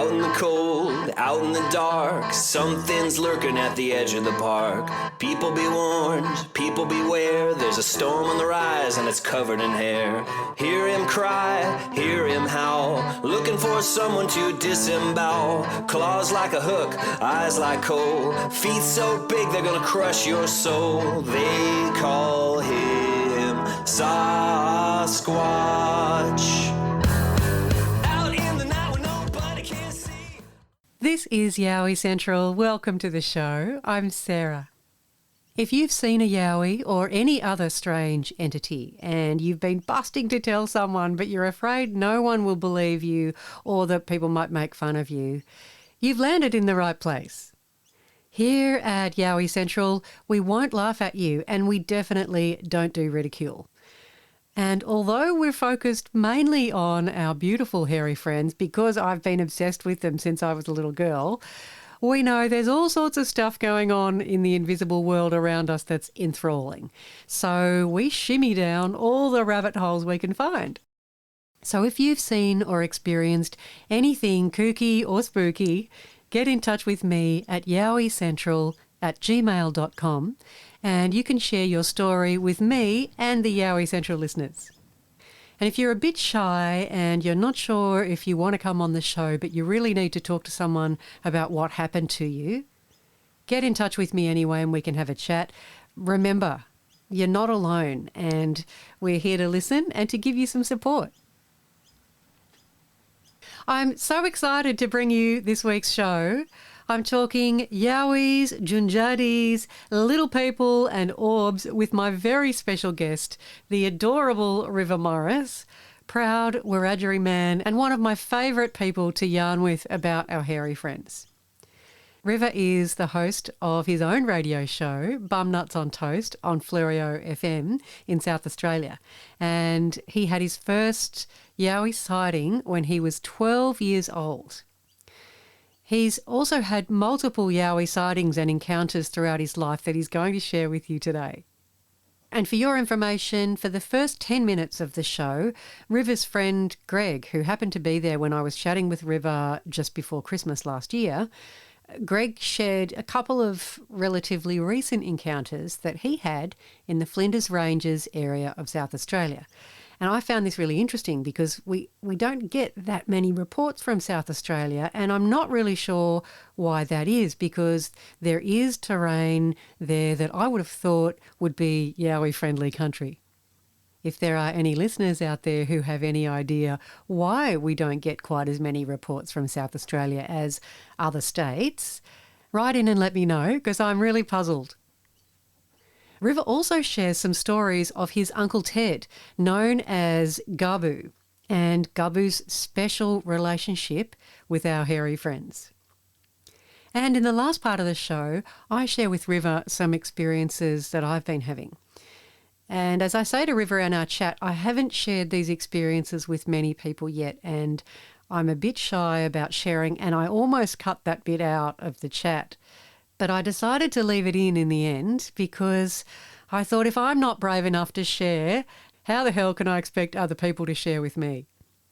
Out in the cold, out in the dark, something's lurking at the edge of the park. People be warned, people beware, there's a storm on the rise and it's covered in hair. Hear him cry, hear him howl, looking for someone to disembowel. Claws like a hook, eyes like coal, feet so big they're gonna crush your soul. They call him Sasquatch. This is Yowie Central. Welcome to the show. I'm Sarah. If you've seen a Yowie or any other strange entity and you've been busting to tell someone but you're afraid no one will believe you or that people might make fun of you, you've landed in the right place. Here at Yowie Central, we won't laugh at you and we definitely don't do ridicule. And although we're focused mainly on our beautiful hairy friends because I've been obsessed with them since I was a little girl, we know there's all sorts of stuff going on in the invisible world around us that's enthralling. So we shimmy down all the rabbit holes we can find. So if you've seen or experienced anything kooky or spooky, get in touch with me at yowiecentral@gmail.com and you can share your story with me and the Yowie Central listeners. And if you're a bit shy and you're not sure if you want to come on the show but you really need to talk to someone about what happened to you, get in touch with me anyway and we can have a chat. Remember, you're not alone and we're here to listen and to give you some support. I'm so excited to bring you this week's show. I'm talking Yowies, Junjadees, little people and Orbs with my very special guest, the adorable River Morris, proud Wiradjuri man and one of my favourite people to yarn with about our hairy friends. River is the host of his own radio show, Bum Nuts on Toast, on Fleurieu FM in South Australia. And he had his first Yowie sighting when he was 12 years old. He's also had multiple Yowie sightings and encounters throughout his life that he's going to share with you today. And for your information, for the first 10 minutes of the show, River's friend Greg, who happened to be there when I was chatting with River just before Christmas last year, Greg shared a couple of relatively recent encounters that he had in the Flinders Ranges area of South Australia. And I found this really interesting because we don't get that many reports from South Australia, and I'm not really sure why that is, because there is terrain there that I would have thought would be Yowie-friendly country. If there are any listeners out there who have any idea why we don't get quite as many reports from South Australia as other states, write in and let me know, because I'm really puzzled. River also shares some stories of his Uncle Ted, known as Gabu, and Gabu's special relationship with our hairy friends. And in the last part of the show, I share with River some experiences that I've been having. And as I say to River in our chat, I haven't shared these experiences with many people yet, and I'm a bit shy about sharing, and I almost cut that bit out of the chat. But I decided to leave it in the end because I thought if I'm not brave enough to share, how the hell can I expect other people to share with me?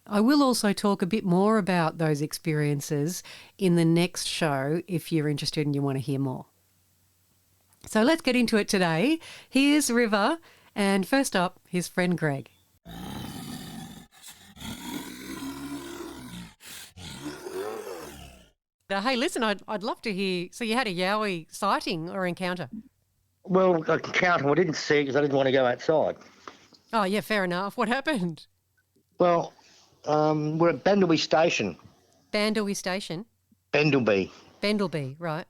I will also talk a bit more about those experiences in the next show if you're interested and you want to hear more. So let's get into it today. Here's River, and first up, his friend Greg. Hey, listen, I'd love to hear. So you had a Yowie sighting or encounter? Well, encounter. I didn't see it because I didn't want to go outside. Oh, yeah, fair enough. What happened? Well, we're at Bendelby Station. Bendelby Station? Bendelby, right.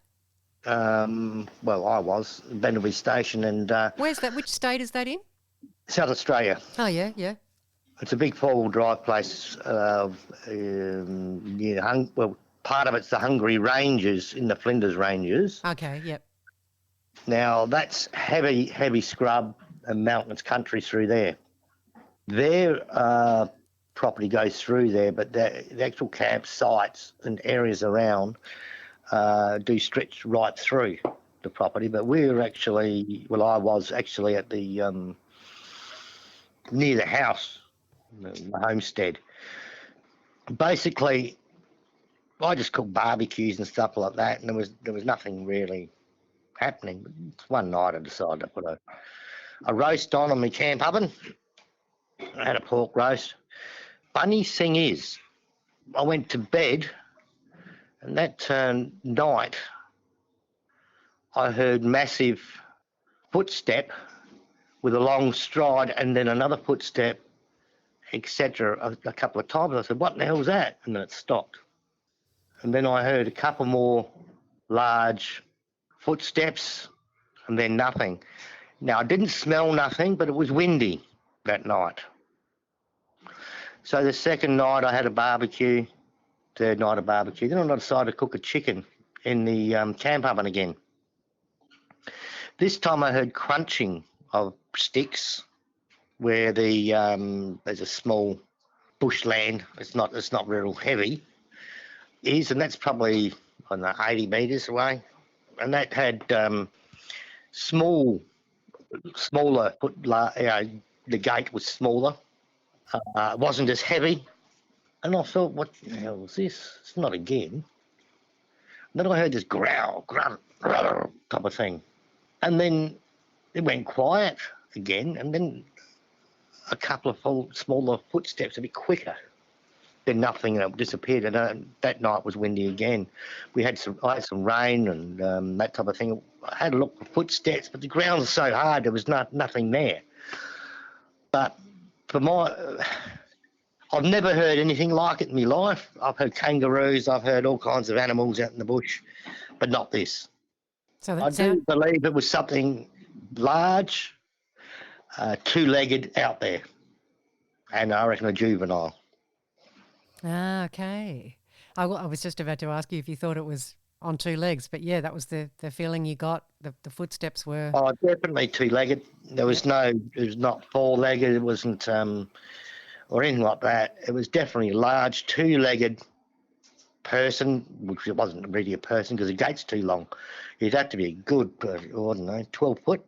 well, I was Bendelby Station, and Where's that? Which state is that in? South Australia. Oh, yeah. It's a big four-wheel drive place. Well, part of it's the Hungary Ranges in the Flinders Ranges. Okay, yep. Now that's heavy scrub and mountainous country through there. Their property goes through there, but the actual campsites and areas around do stretch right through the property. But I was actually at the near the house, the homestead. Basically, I just cooked barbecues and stuff like that, and there was nothing really happening. But one night I decided to put a roast on my camp oven. I had a pork roast. Funny thing is, I went to bed, and that night I heard massive footstep with a long stride, and then another footstep, etc. A couple of times. I said, "What the hell's that?" And then it stopped. And then I heard a couple more large footsteps, and then nothing. Now, I didn't smell nothing, but it was windy that night. So the second night I had a barbecue, third night a barbecue. Then I decided to cook a chicken in the camp oven again. This time I heard crunching of sticks where there's a small bushland. It's not real heavy. And that's probably, I don't know, 80 metres away. And that had smaller the gate was smaller. It wasn't as heavy. And I thought, what the hell was this? It's not again. And then I heard this growl, grunt, type of thing. And then it went quiet again, and then a couple of smaller footsteps, a bit quicker. Then nothing, and it disappeared. And that night was windy again. I had some rain and that type of thing. I had a look for footsteps, but the ground was so hard, there was nothing there. But I've never heard anything like it in my life. I've heard kangaroos, I've heard all kinds of animals out in the bush, but not this. So I do believe it was something large, two-legged out there, and I reckon a juvenile. Ah, okay. I was just about to ask you if you thought it was on two legs, but yeah, that was the feeling you got. The footsteps were. Oh, definitely two-legged. It was not four-legged. It wasn't or anything like that. It was definitely a large two-legged person, which it wasn't really a person because the gate's too long. You'd have to be a good, I don't know, 12 foot,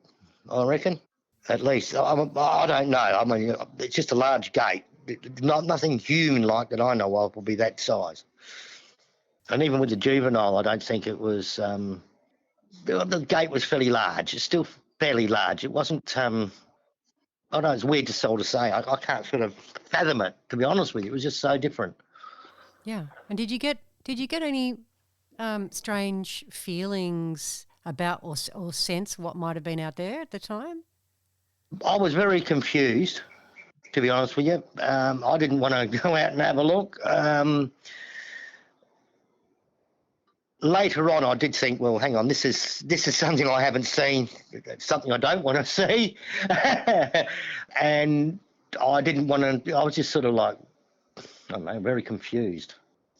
I reckon, at least. I don't know. I mean, it's just a large gate. Nothing human-like that I know of will be that size. And even with the juvenile, I don't think it was... the gate was fairly large. It's still fairly large. It wasn't... I don't know, it's weird to say. I can't sort of fathom it, to be honest with you. It was just so different. Yeah. And did you get any strange feelings about or sense what might have been out there at the time? I was very confused, to be honest with you. I didn't want to go out and have a look. Later on, I did think, well, hang on, this is something I haven't seen. It's something I don't want to see. And I didn't want to, I was just sort of like, I don't know, very confused.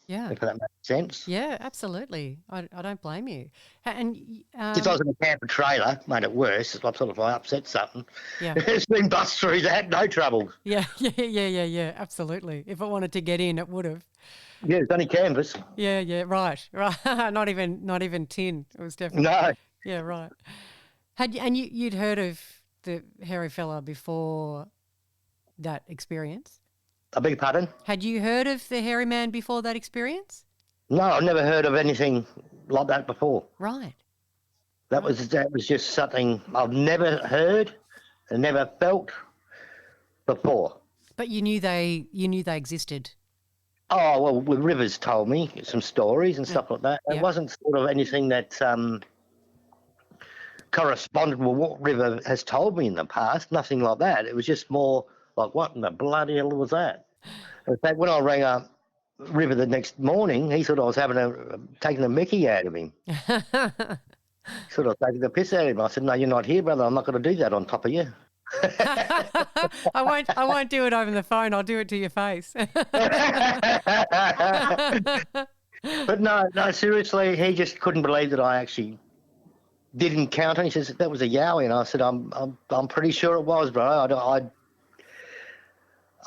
Yeah. If that makes sense. Yeah, absolutely. I don't blame you. And If I was in a camper trailer, made it worse. If I upset something, yeah, it's been bust through that, no trouble. Yeah, absolutely. If it wanted to get in, it would have. Yeah, it's only canvas. Yeah, right. Not even tin. It was definitely. No. Yeah, right. You'd heard of the hairy fella before that experience? I beg your pardon? Had you heard of the hairy man before that experience? No, I've never heard of anything like that before. Right. That was just something I've never heard and never felt before. But you knew they existed. Oh, well, Rivers told me some stories and stuff like that. It wasn't sort of anything that corresponded with what River has told me in the past, nothing like that. It was just more like, what in the bloody hell was that? In fact, when I rang up River the next morning, he thought I was taking a mickey out of him. Sort of taking the piss out of him. I said, no, you're not here, brother. I'm not going to do that on top of you. I won't do it over the phone. I'll do it to your face. But no, seriously, he just couldn't believe that I actually did encounter. He says that was a Yowie, and I said I'm pretty sure it was, bro.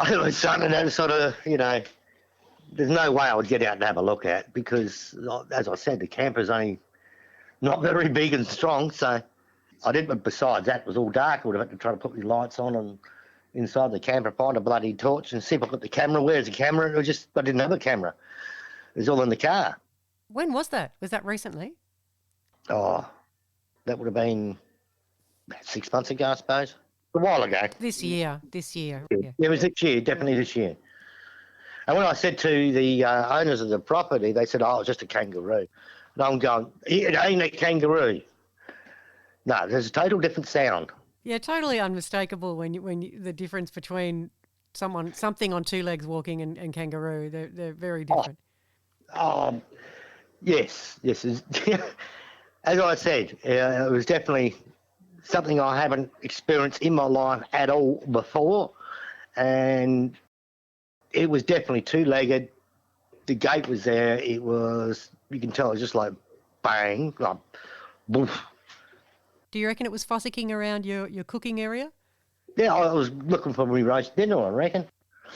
I was something that sort of, there's no way I would get out and have a look at because, as I said, the camper's only not very big and strong, so I didn't. But besides that, it was all dark. I would have had to try to put my lights on and inside the camper, find a bloody torch and see if I got the camera. Where's the camera? I didn't have a camera. It was all in the car. When was that? Was that recently? Oh, that would have been about 6 months ago, I suppose. A while ago. This year. Yeah. It was this year, definitely this year. And when I said to the owners of the property, they said, "Oh, it's just a kangaroo." And I'm going, "It ain't a kangaroo." No, there's a total different sound. Yeah, totally unmistakable the difference between something on two legs walking and kangaroo. They're very different. Yes. As I said, it was definitely something I haven't experienced in my life at all before. And it was definitely two-legged. The gate was there. It was, you can tell, it was just like bang, like boof. Do you reckon it was fossicking around your cooking area? Yeah, I was looking for my roast dinner, I reckon.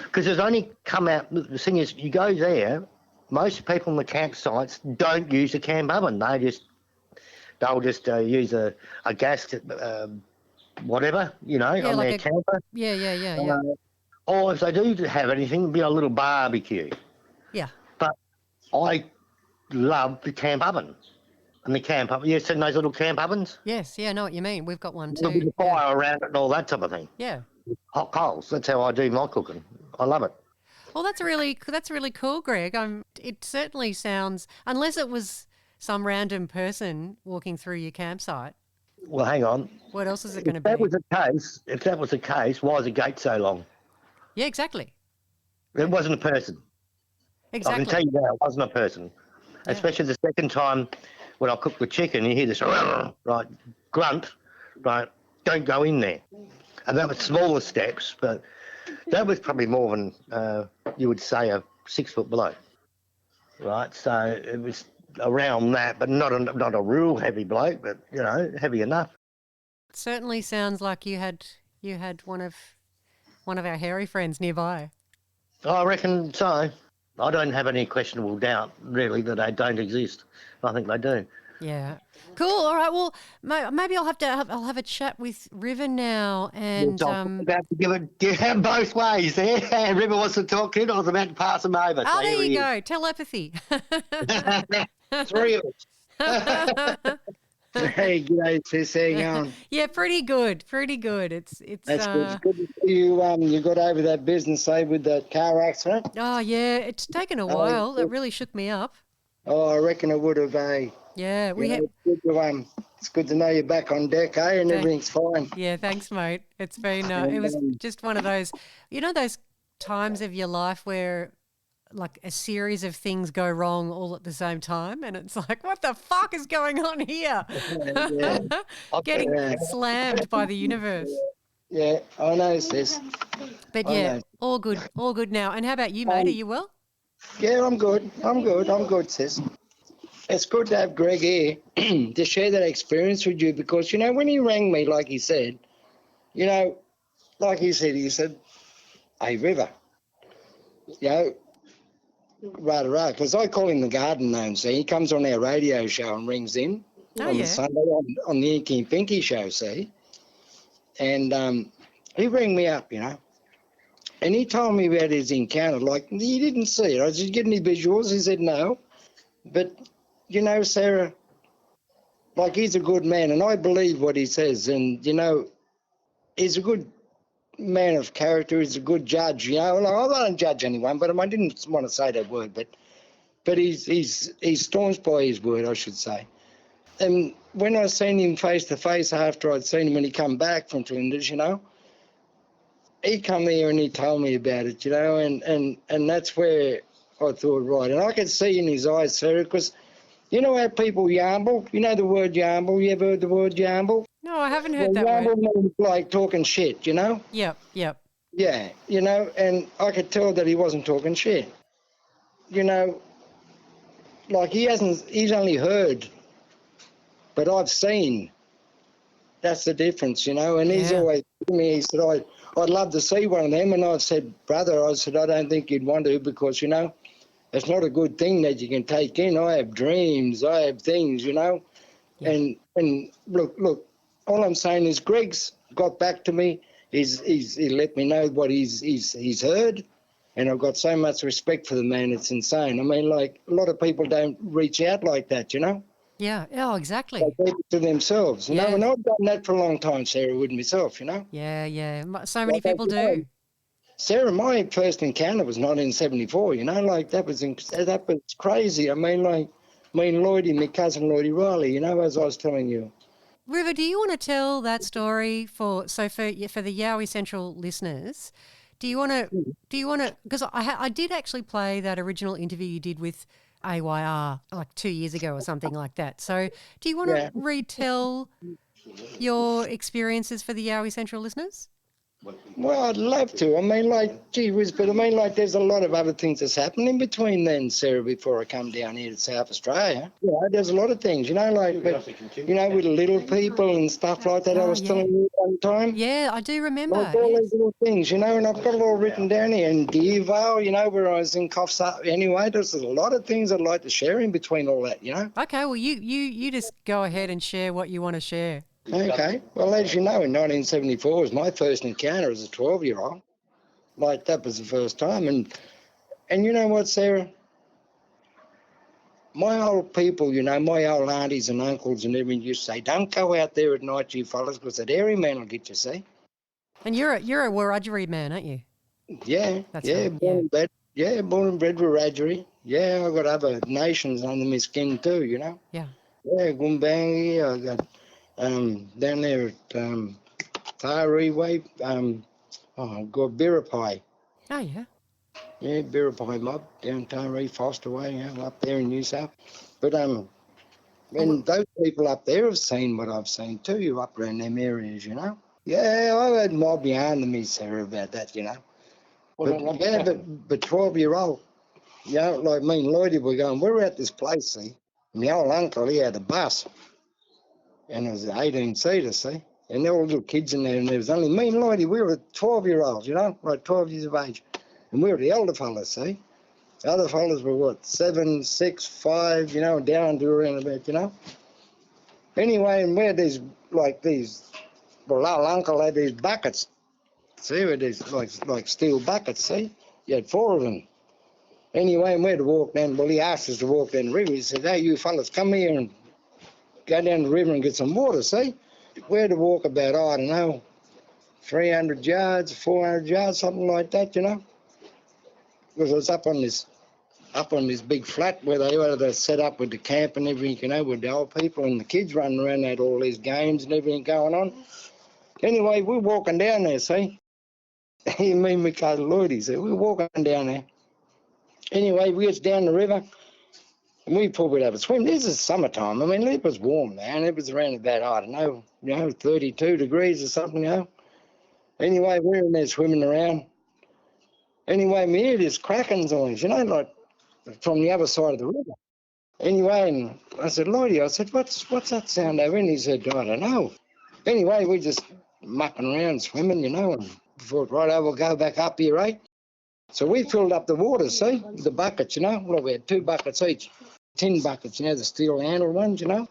Because there's only come out, the thing is, you go there, most people in the campsites don't use a camp oven. They'll just use a gas, whatever, on like their camper. Yeah. Or if they do have anything, it'd be a little barbecue. Yeah. But I love the camp oven. And the camp oven, you seen those little camp ovens? Yes, yeah, I know what you mean. We've got one too. There'll be a fire around it and all that type of thing. Yeah. Hot coals. That's how I do my cooking. I love it. Well, that's really cool, Greg. It certainly sounds, unless it was some random person walking through your campsite. Well, hang on. What else is it going to be? If that was the case, why is the gate so long? Yeah, exactly. It wasn't a person. Exactly. I can tell you that it wasn't a person. Yeah. Especially the second time when I cooked the chicken, you hear this right grunt, right? Don't go in there. And that was smaller steps, but that was probably more than you would say a 6 foot bloke, right? So it was around that, but not a real heavy bloke, but heavy enough. It certainly sounds like you had one of our hairy friends nearby. I reckon so. I don't have any questionable doubt, really, that they don't exist. I think they do. Yeah. Cool. All right. Well, maybe I'll have a chat with River now, and about to give it both ways there. River wants to talk to you. I was about to pass him over. Oh, there you go. Telepathy. 3 of us. Hey, g'day, sis. How you going? Yeah, pretty good. It's That's good. It's good to see you. You got over that business, with that car accident. Oh yeah, it's taken a while. It really shook me up. Oh, I reckon it would have. Yeah, it's good to know you're back on deck, and everything's fine. Yeah, thanks, mate. It's been. It was just one of those. Those times of your life where, like, a series of things go wrong all at the same time, and it's like, what the fuck is going on here? Getting slammed by the universe. Yeah, I know, sis. But yeah, all good now. And how about you, mate? Are you well? Yeah, I'm good, sis. It's good to have Greg here to share that experience with you, because, when he rang me, like he said, he said, hey, River, because I call him the garden gnome. See, he comes on our radio show and rings in on Sunday on the Inky and Pinky show. See, and he rang me up, and he told me about his encounter. Like, he didn't see it. I said, "Get any visuals?" He said, "No," but Sarah, like, he's a good man, and I believe what he says, and he's a good man of character. He's a good judge. I don't judge anyone, but I didn't want to say that word, but he's staunch by his word, I should say. And when I seen him face to face after I'd seen him when he come back from Flinders, he come here and he told me about it, and that's where I thought, right. And I could see in his eyes, Sarah, because how people yamble? The word yamble? You ever heard the word yamble? No, I haven't heard that word. Yamble means like talking shit, Yep. Yeah, and I could tell that he wasn't talking shit. Like, he's only heard, but I've seen. That's the difference, and he's always told me, he said, I'd love to see one of them, and I said, brother, I don't think you'd want to, because, it's not a good thing that you can take in. I have dreams, I have things, and look, all I'm saying is Greg's got back to me. He let me know what he's heard, And I've got so much respect for the man, it's insane. I mean, like, a lot of people don't reach out like that, you know? Yeah. Oh, exactly. They keep it to themselves, you know? Yeah. And I've done that for a long time, Sarah, with myself, you know? Yeah, yeah. So many Like, people do. Sarah, my first encounter was 1974, you know? Like, that was crazy. I mean, like, me and Lloydie, my cousin Lloydie Riley, you know, as I was telling you. River, do you want to tell that story for the Yowie Central listeners? Do you want to? Because I did actually play that original interview you did with AYR like 2 years ago or something like that. So do you want to retell your experiences for the Yowie Central listeners? Well, I'd love to. I mean, like, gee whiz, but I mean, like, there's a lot of other things that's happening between then, Sarah, before I come down here to South Australia. Yeah, there's a lot of things, you know, like, but, you know, with little people and stuff like that, I was telling you one time. Yeah, I do remember. Like all these little things, you know, and I've got it all written down here. And Deervale, you know, where I was in Coffs Up. Anyway, there's a lot of things I'd like to share in between all that, you know. Okay, well, you just go ahead and share what you want to share. Okay. Well, as you know, in 1974 was my first encounter as a 12-year-old. Like, that was the first time. And you know what, Sarah? My old people, you know, my old aunties and uncles and everything used to say, don't go out there at night, you fellas, because that hairy man will get you, see? And you're a Wiradjuri man, aren't you? Yeah, That's yeah, right, yeah. born and bred Wiradjuri. Yeah, I got other nations under my skin too, you know? Yeah. Yeah, Gumbangi, I got down there at Parry Way, got Biripi. Oh, yeah. Yeah, Biripi mob down Taree, Foster Way, you know, up there in New South. But and those people up there have seen what I've seen too, up around them areas, you know. Yeah, I had mob behind me, Sarah, about that, you know. But 12-year-old, you know, like me and Lloydie were going, we're at this place, see. My old uncle, he had a bus, and it was an 18-seater, see. And there were little kids in there, and there was only me and Lloydie. We were 12-year-olds, you know, like 12 years of age. And we were the elder fellas, see. The other fellas were, what, 7, 6, 5, you know, down to around about, you know. Anyway, and we had these, well, our uncle had these buckets. See, we had these, like steel buckets, see. You had 4 of them. Anyway, and we had to walk down, well, he asked us to walk down the river. He said, hey, you fellas, come here and go down the river and get some water, see. We had to walk about, I don't know, 300 yards, 400 yards, something like that, you know. Because it was up on this big flat where they were set up with the camp and everything, you know, with the old people and the kids running around, had all these games and everything going on. Anyway, we're walking down there, see. Me and my cousin Lloydie, so we're walking down there. Anyway, we get down the river and we thought we'd have a swim. This is summertime. I mean, it was warm, man. It was around about, I don't know, 32 degrees or something, you know. Anyway, we're in there swimming around. Anyway, we hear this cracking noise, you know, like from the other side of the river. Anyway, and I said, Lloydie, I said, what's that sound over? And he said, I don't know. Anyway, we just mucking around, swimming, you know, and thought, right, we'll go back up here, right? So we filled up the water, see, the buckets, you know. Well, we had 2 buckets each, tin buckets, you know, the steel handle ones, you know.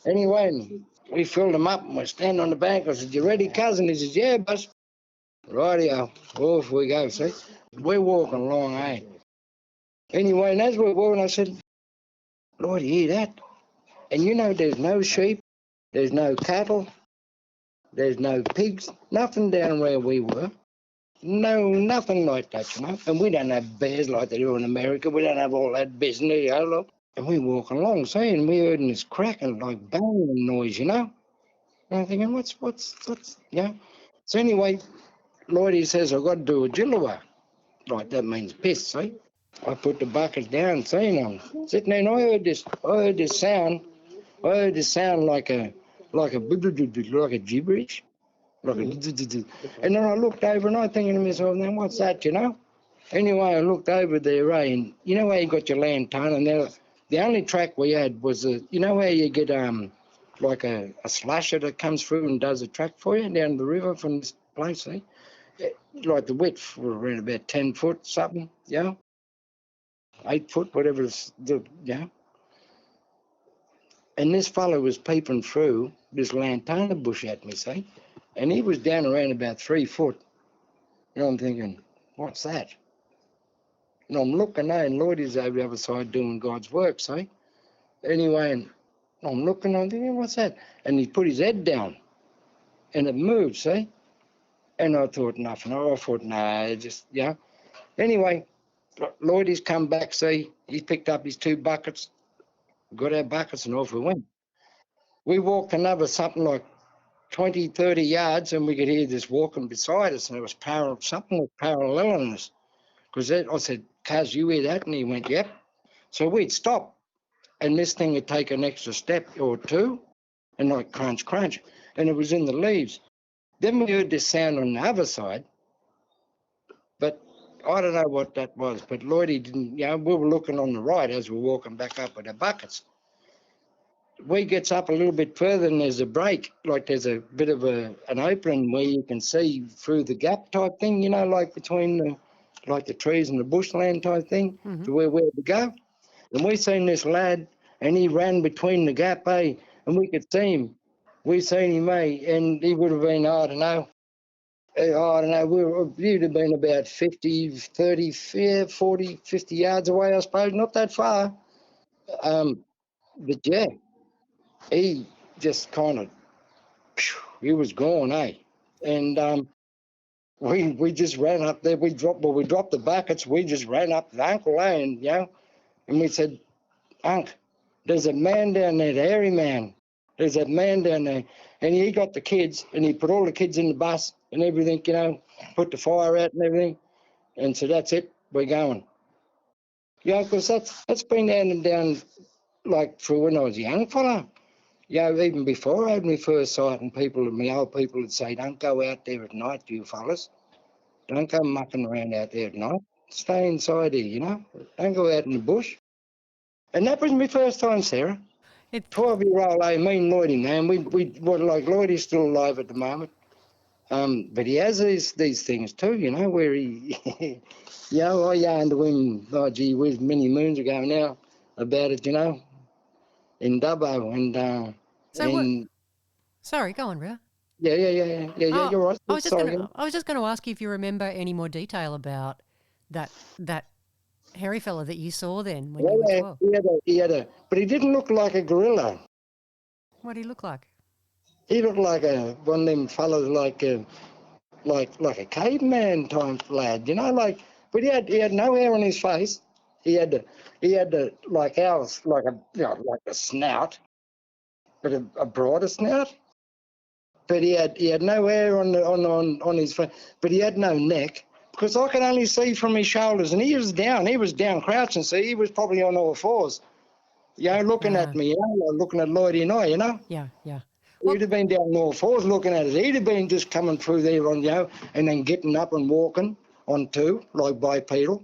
Anyway, and we filled them up and we're standing on the bank. I said, you ready, cousin? He says, yeah, boss. Rightio, off we go, see. We're walking along, eh? Anyway, and as we're walking, I said, Lord, you hear that? And you know, there's no sheep, there's no cattle, there's no pigs, nothing down where we were. No, nothing like that, you know. And we don't have bears like they do in America. We don't have all that business, you know. Look. And we're walking along, see, and we heard this cracking, like banging noise, you know. And I'm thinking, what's, yeah. So anyway, Lloydie says, I've got to do a jillawa. Like, that means piss, see. I put the bucket down, see, and I'm sitting there, and I heard this sound. I heard this sound like a gibberish. And then I looked over and I'm thinking to myself, now what's that, you know? Anyway, I looked over there, and you know where you got your lantern, and the only track we had was, you know where you get like a slasher that comes through and does a track for you down the river from this place, see? Like the width was around about 10 foot something, you know? 8 foot, whatever it's, yeah. And this fellow was peeping through this lantana bush at me, see? And he was down around about 3 foot. You know, I'm thinking, what's that? And I'm looking there, and Lloydie's over the other side doing God's work, see? Anyway, and I'm looking, I'm thinking, what's that? And he put his head down, and it moved, see? And I thought, nothing. I thought, nah, just, yeah. Anyway, Lloydie's come back, see? He picked up his 2 buckets, got our buckets, and off we went. We walked another something like 20, 30 yards, and we could hear this walking beside us, and it was something was paralleling us. Because I said, Cuz, you hear that? And he went, yep. So we'd stop, and this thing would take an extra step or 2, and like crunch, crunch, and it was in the leaves. Then we heard this sound on the other side, but I don't know what that was. But Lloydie didn't, we were looking on the right as we were walking back up with the buckets. We gets up a little bit further and there's a break, like there's a bit of an opening where you can see through the gap type thing, like between the trees and the bushland type thing, to where we go. And we seen this lad and he ran between the gap, and we could see him. We seen him, and he would have been, I don't know, he'd have been about 50, 30, 40, 50 yards away, I suppose, not that far. But yeah. He just kind of, he was gone, And we just ran up there. We dropped the buckets. We just ran up to Uncle, and we said, Unc, there's a man down there, the hairy man. There's a man down there, and he got the kids, and he put all the kids in the bus and everything, put the fire out and everything, and so that's it. We're going. Because that's been down like through when I was a young fella. Even before I had my first sight, and my old people would say, don't go out there at night, you fellas. Don't go mucking around out there at night. Stay inside here, Don't go out in the bush. And that was my first time, Sarah. 12-year-old, me and Lloydie, man. We like Lloydie's still alive at the moment. But he has these things too, where he, I yarned to him, gee whiz, many moons ago now about it, in Dubbo, and Sorry, go on, Ria. Yeah, you're right. I was just going to ask you if you remember any more detail about that hairy fella that you saw then when you were 12. But he didn't look like a gorilla. What did he look like? He looked like one of them fellas, like a caveman type lad, But he had no hair on his face. He had like ours, like a snout, but a broader snout. But he had no hair on his face. But he had no neck, because I could only see from his shoulders, and he was down crouching. So he was probably on all fours, looking at me, looking at Lloydie and I, Yeah. He'd have been down on all fours looking at us. He'd have been just coming through there and then getting up and walking on 2, like bipedal,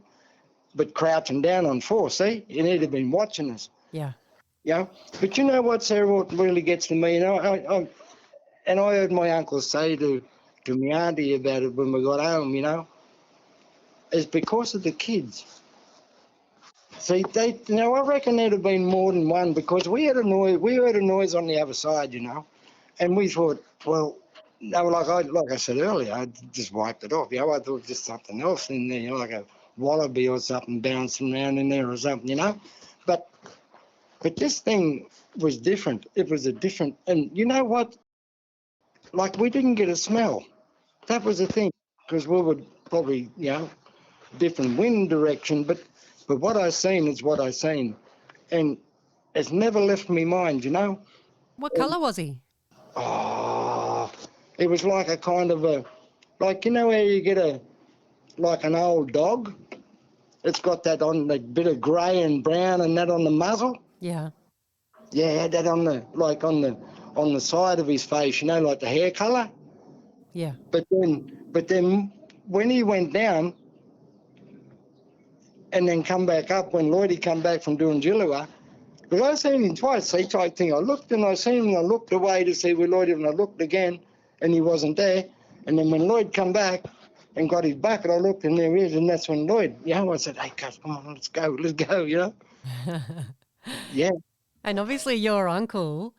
but crouching down on 4, see? And he'd have been watching us. Yeah. But you know what, Sarah, what really gets to me, I heard my uncle say to my auntie about it when we got home, is because of the kids. See, I reckon there'd have been more than one, because we heard a noise on the other side, and we thought, well, no, like I said earlier, I just wiped it off. I thought it was just something else in there, like a wallaby or something bouncing around in there or something, But this thing was different. It was a different, and you know what? Like, we didn't get a smell. That was the thing, because we were probably, different wind direction, but what I seen is what I seen, and it's never left me mind, What colour was he? Oh, it was like a kind of where you get an old dog. It's got that on the bit of grey and brown and that on the muzzle. Yeah. Yeah, it had that on the side of his face, like the hair colour. Yeah. But then when he went down and then come back up, when Lloydie come back from doing Jillua, because I seen him twice, see, type thing. I looked and I seen him, and I looked away to see where Lloyd, and I looked again, and he wasn't there. And then when Lloyd come back and got his bucket, I looked, and there he is, and that's when Lloyd, I said, hey, cuz, come on, let's go, Yeah. And obviously your uncle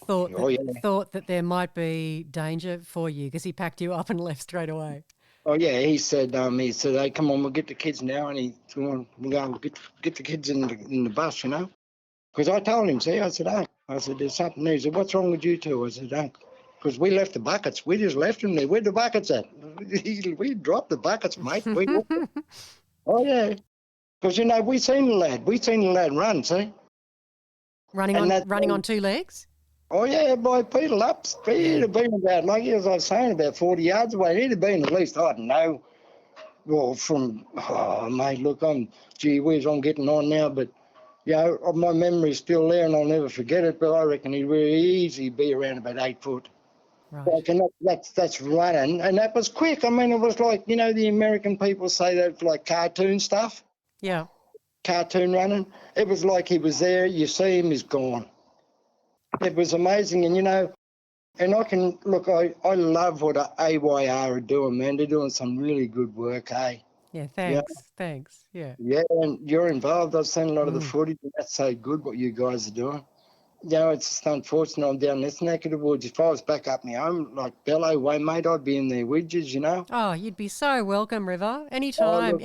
thought that there might be danger for you, because he packed you up and left straight away. Oh yeah, he said, hey, come on, we'll get the kids now, and we'll go get the kids in the bus, you know. Because I told him, I said, hey, there's something there. He said, what's wrong with you two? I said, hey, because we left the buckets. We just left them there. Where'd the buckets at? We dropped the buckets, mate. Oh yeah, because you know we seen the lad run, see. Running on two legs? Oh yeah, boy, Peter up. He'd have been about, like as I was saying, about 40 yards away. He'd have been at least, I don't know. Well, mate, look, I'm getting on now, but yeah, my memory's still there, and I'll never forget it. But I reckon he'd really easy be around about 8 foot. Right. Like, and that's running, and that was quick. I mean, it was like, you know, the American people say that's like cartoon stuff. Yeah. Cartoon running. It was like he was there. You see him, he's gone. It was amazing, and you know, and I love what AYR are doing, man. They're doing some really good work, eh? Yeah, thanks. Yeah. Yeah, and you're involved. I've seen a lot of the footage, and that's so good what you guys are doing. You know, it's just unfortunate I'm down this neck of the woods. If I was back up my home, like Bellow way, mate, I'd be in their widgets, you know. Oh, you'd be so welcome, River. Anytime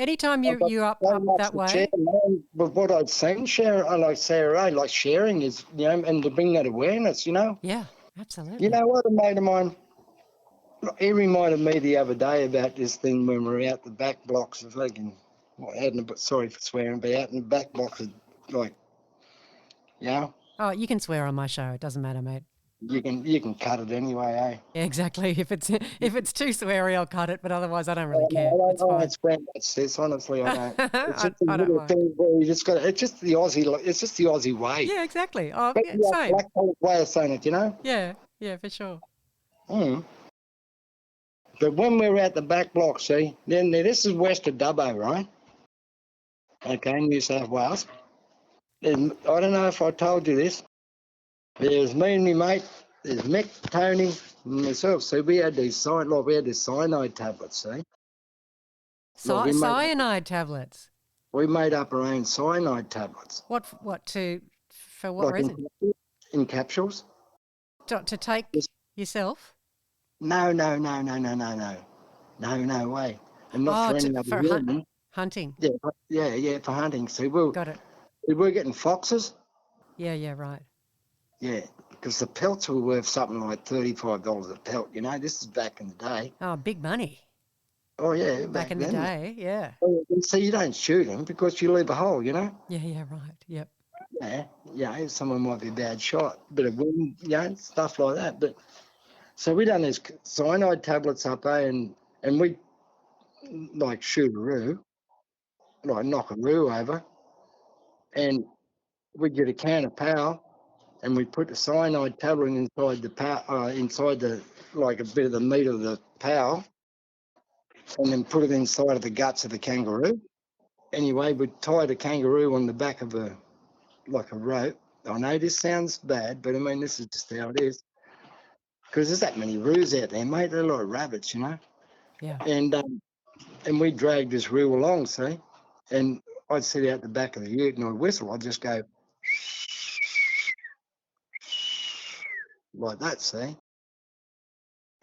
you're up that way. Share, man. But what I've seen, Sarah, like sharing is, you know, and to bring that awareness, you know. Yeah, absolutely. You know what, a mate of mine, he reminded me the other day about this thing when we were out the back blocks of sorry for swearing, but out in the back blocks of, like, you know. Oh, you can swear on my show. It doesn't matter, mate. You can cut it anyway, eh? Yeah, exactly. If it's too sweary, I'll cut it. But otherwise, I don't really care. It's fine. It's this, honestly, I don't. It's just I don't mind. thing where you just got. It's just the Aussie way. Yeah, exactly. Oh, But yeah, the same. black way of saying it, you know. Yeah, for sure. Mm. But when we were at the back block, see, then this is west of Dubbo, right? Okay, New South Wales. And I don't know if I told you this. There's me and my mate. There's Mick, Tony, and myself. So we had these cyanide tablets. See. Cyanide tablets. We made up our own cyanide tablets. For what reason? In capsules. To take yourself? No way. And not for any other reason. Hunting. Yeah, for hunting. So Got it. we were getting foxes. Yeah, right. Yeah, because the pelts were worth something like $35 a pelt. You know, this is back in the day. Oh, big money. Oh yeah, back in the day. Yeah. So you don't shoot them because you leave a hole. You know. Yeah, right. Yep. Yeah, someone might be a bad shot, bit of wind, you know, stuff like that. But so we done these cyanide tablets up, and we like shoot a roo, like knock a roo over, and we get a can of power, and we put the cyanide tablet inside the like a bit of the meat of the power, and then put it inside of the guts of the kangaroo. Anyway, we tie the kangaroo on the back of a rope. I know this sounds bad, but I mean, this is just how it is. Because there's that many roos out there, mate. They're like rabbits, you know. Yeah. And we dragged this roo along, see. And I'd sit out the back of the ute and I'd whistle. I'd just go like that, see.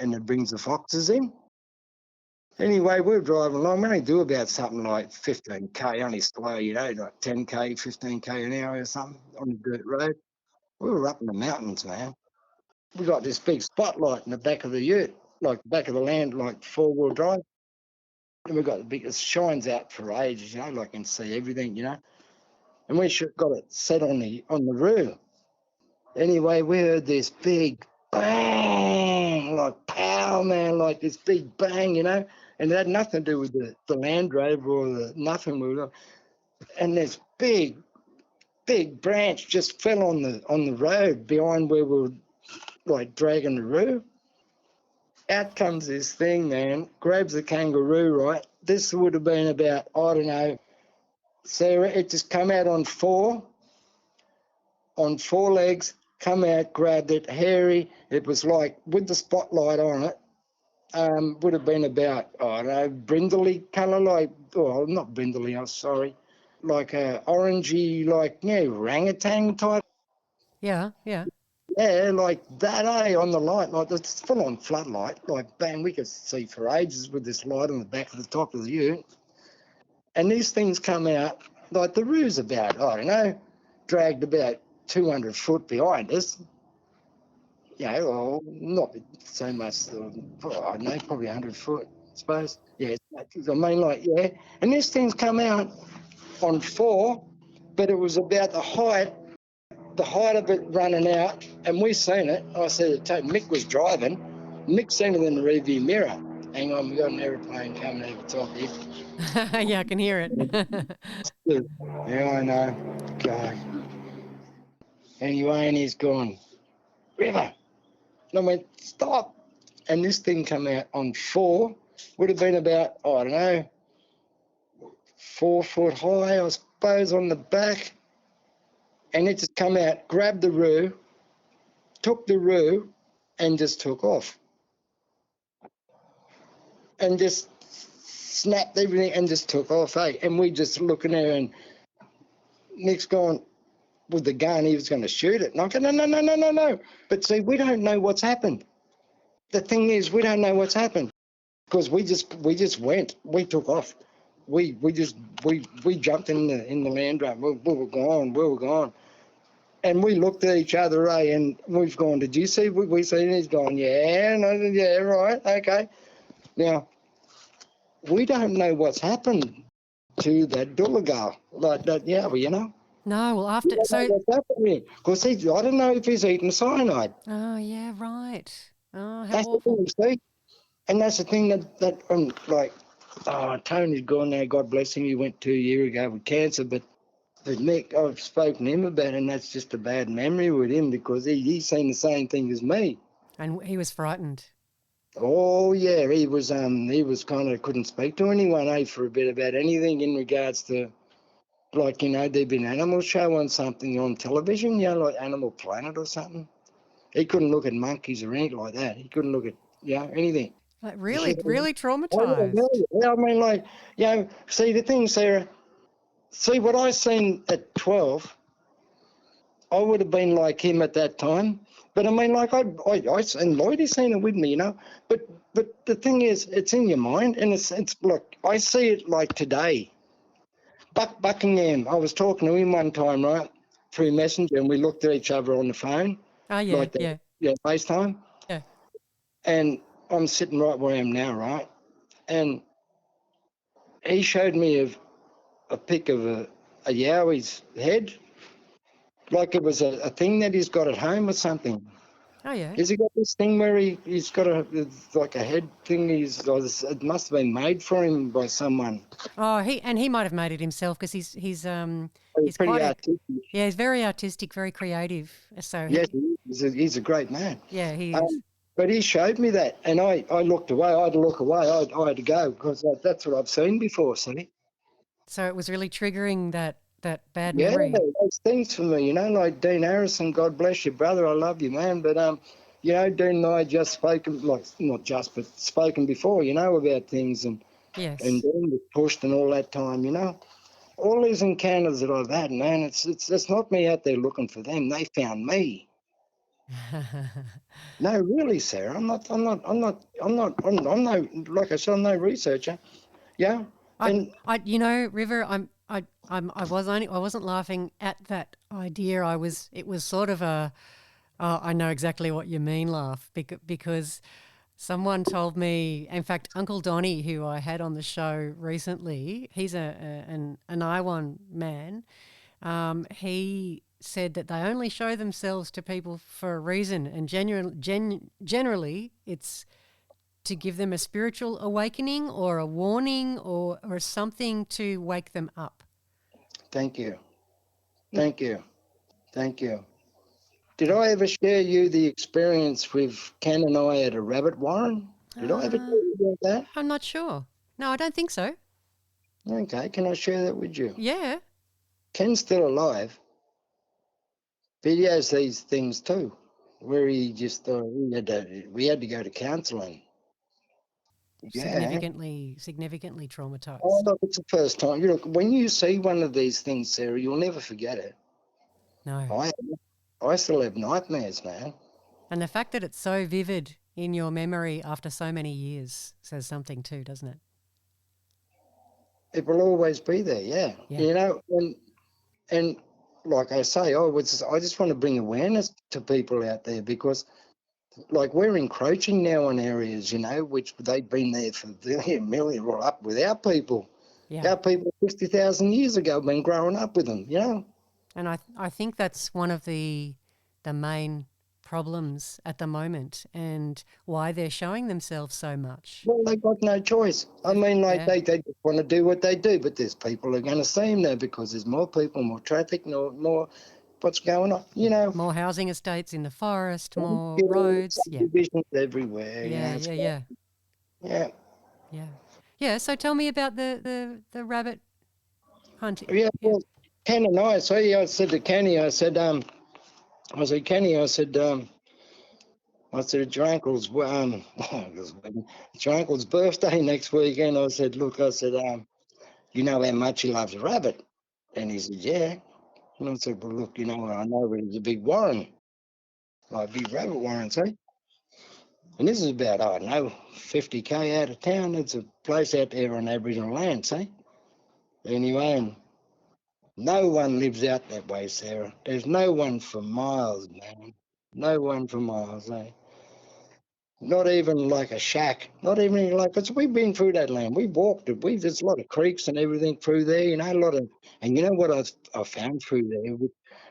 And it brings the foxes in. Anyway, we're driving along. We only do about something like 15k, only slow, you know, like 10k, 15k an hour or something on the dirt road. We were up in the mountains, man. We got this big spotlight in the back of the ute, like the back of the land, like 4-wheel drive. And we got the biggest shines out for ages, you know, like you can see everything, you know. And we got it set on the roof. Anyway, we heard this big bang, like pow, man, like this big bang, you know. And it had nothing to do with the Land Rover or nothing. And this big branch just fell on the road behind where we were like dragging the roof. Out comes this thing, man, grabs the kangaroo, right? This would have been about, I don't know, Sarah, it just come out on four legs, come out, grabbed it, hairy. It was like, with the spotlight on it, would have been about, I don't know, brindley colour, like, well, not brindley, I'm sorry, like a orangey, like, you know, orangutan type. Yeah. Yeah, like that, on the light, like it's full-on floodlight. Like, bang, we could see for ages with this light on the back of the top of the ute. And these things come out, like the roo's about, I don't know, dragged about 200 foot behind us. Well, not so much, I don't know, probably 100 foot, I suppose. Yeah, I mean, and this thing's come out on 4, but it was about the height of it running out, and we seen it. I said it, Mick was driving. Mick seen it in the rearview mirror. Hang on, we got an aeroplane coming over the top here. Yeah, I can hear it. Yeah, I know. God. Anyway, and he's gone, River. And I went, stop. And this thing come out on 4, would have been about, I don't know, 4 foot high, I suppose, on the back. And it just come out, grabbed the roo, took the roo, and just took off. And just snapped everything and just took off, eh? And we just looking at her, and Nick's gone with the gun, he was going to shoot it. And I go, no. But see, we don't know what's happened. The thing is, we don't know what's happened because we just went. We took off. We jumped in the Land Rover. We were gone. And we looked at each other, and we've gone, did you see what we seen? He's gone, yeah, no, yeah, right, okay. Now, we don't know what's happened to that Dooligal, like that Yowie, you know? No, well, after, so... What's happened? Because I don't know if he's eaten cyanide. Oh, yeah, right. Oh, how That's awful. the thing, see? And that's the thing Tony's gone now, God bless him, he went 2 years ago with cancer, but Nick, I've spoken to him about it, and that's just a bad memory with him because he's seen the same thing as me. And he was frightened. Oh yeah, he was kind of couldn't speak to anyone, for a bit about anything in regards to, like, there'd been an animal show on something on television, like Animal Planet or something. He couldn't look at monkeys or anything like that. He couldn't look at anything. Like really traumatized. I mean, see the thing, Sarah. See, what I seen at 12, I would have been like him at that time. But I mean, like I and Lloyd's seen it with me, But the thing is, it's in your mind, and it's look, I see it like today. Buckingham, I was talking to him one time, right, through Messenger, and we looked at each other on the phone. Oh yeah, like that, yeah, FaceTime. Yeah. And I'm sitting right where I am now, right, and he showed me a pic of a Yowie's head, like it was a thing that he's got at home or something. Oh yeah. Has he got this thing where he's got a head thing? It must have been made for him by someone. Oh, he might have made it himself because he's he's pretty artistic. He's very artistic, very creative. So yes, he's a great man. Yeah, he is. But he showed me that, and I looked away. I had to look away. I had to go because that's what I've seen before. See. So it was really triggering that bad memory. Yeah, those things for me, like Dean Harrison, God bless you, brother, I love you, man. But Dean and I just spoken, like not just, but spoken before, about things, and yes, and Dean was pushed and all that time, All these encounters that I've had, man, it's not me out there looking for them. They found me. No, really, Sarah, I'm not. Like I said, I'm no researcher. Yeah. River, I wasn't laughing at that idea. It was sort of I know exactly what you mean laugh because someone told me, in fact, Uncle Donnie, who I had on the show recently, he's an Iwan man. He said that they only show themselves to people for a reason, and generally it's to give them a spiritual awakening or a warning or something to wake them up. Thank you. Did I ever share you the experience with Ken and I at a rabbit warren? Did I ever tell you about that? I'm not sure. No, I don't think so. Okay, can I share that with you? Yeah. Ken's still alive. But he has these things too, where he just we had to go to counselling. Significantly traumatized. Oh, look, it's the first time. When you see one of these things, Sarah, you'll never forget it. No. I still have nightmares, man. And the fact that it's so vivid in your memory after so many years says something too, doesn't it? It will always be there, yeah. Yeah. You know, and like I say, I just want to bring awareness to people out there because, like, we're encroaching now on areas, you know, which they've been there for a million or up with our people. Yeah. Our people 60,000 years ago been growing up with them, you know. And I think that's one of the main problems at the moment and why they're showing themselves so much. Well, they've got no choice. I mean, like, Yeah. they just want to do what they do, but there's people who are going to see them now because there's more people, more traffic, more what's going on, you know. More housing estates in the forest, more You know, roads. Yeah. subdivisions everywhere. Yeah, You know, yeah. yeah. Yeah. Yeah. So tell me about the rabbit hunting. Yeah, well, Ken and I said to Kenny, Kenny, it's your uncle's, it's your uncle's birthday next weekend. I said, look, you know how much he loves a rabbit? And he said, yeah. And I said, well, look, you know, I know there's a big warren, like big rabbit warren, see? And this is about, I don't know, 50k out of town. It's a place out there on Aboriginal land, see? Anyway, and no one lives out that way, Sarah. There's no one for miles, man. No one for miles, eh? Not even like a shack. Not even like, because we've been through that land. We've walked it. There's a lot of creeks and everything through there, you know, and you know what I found through there,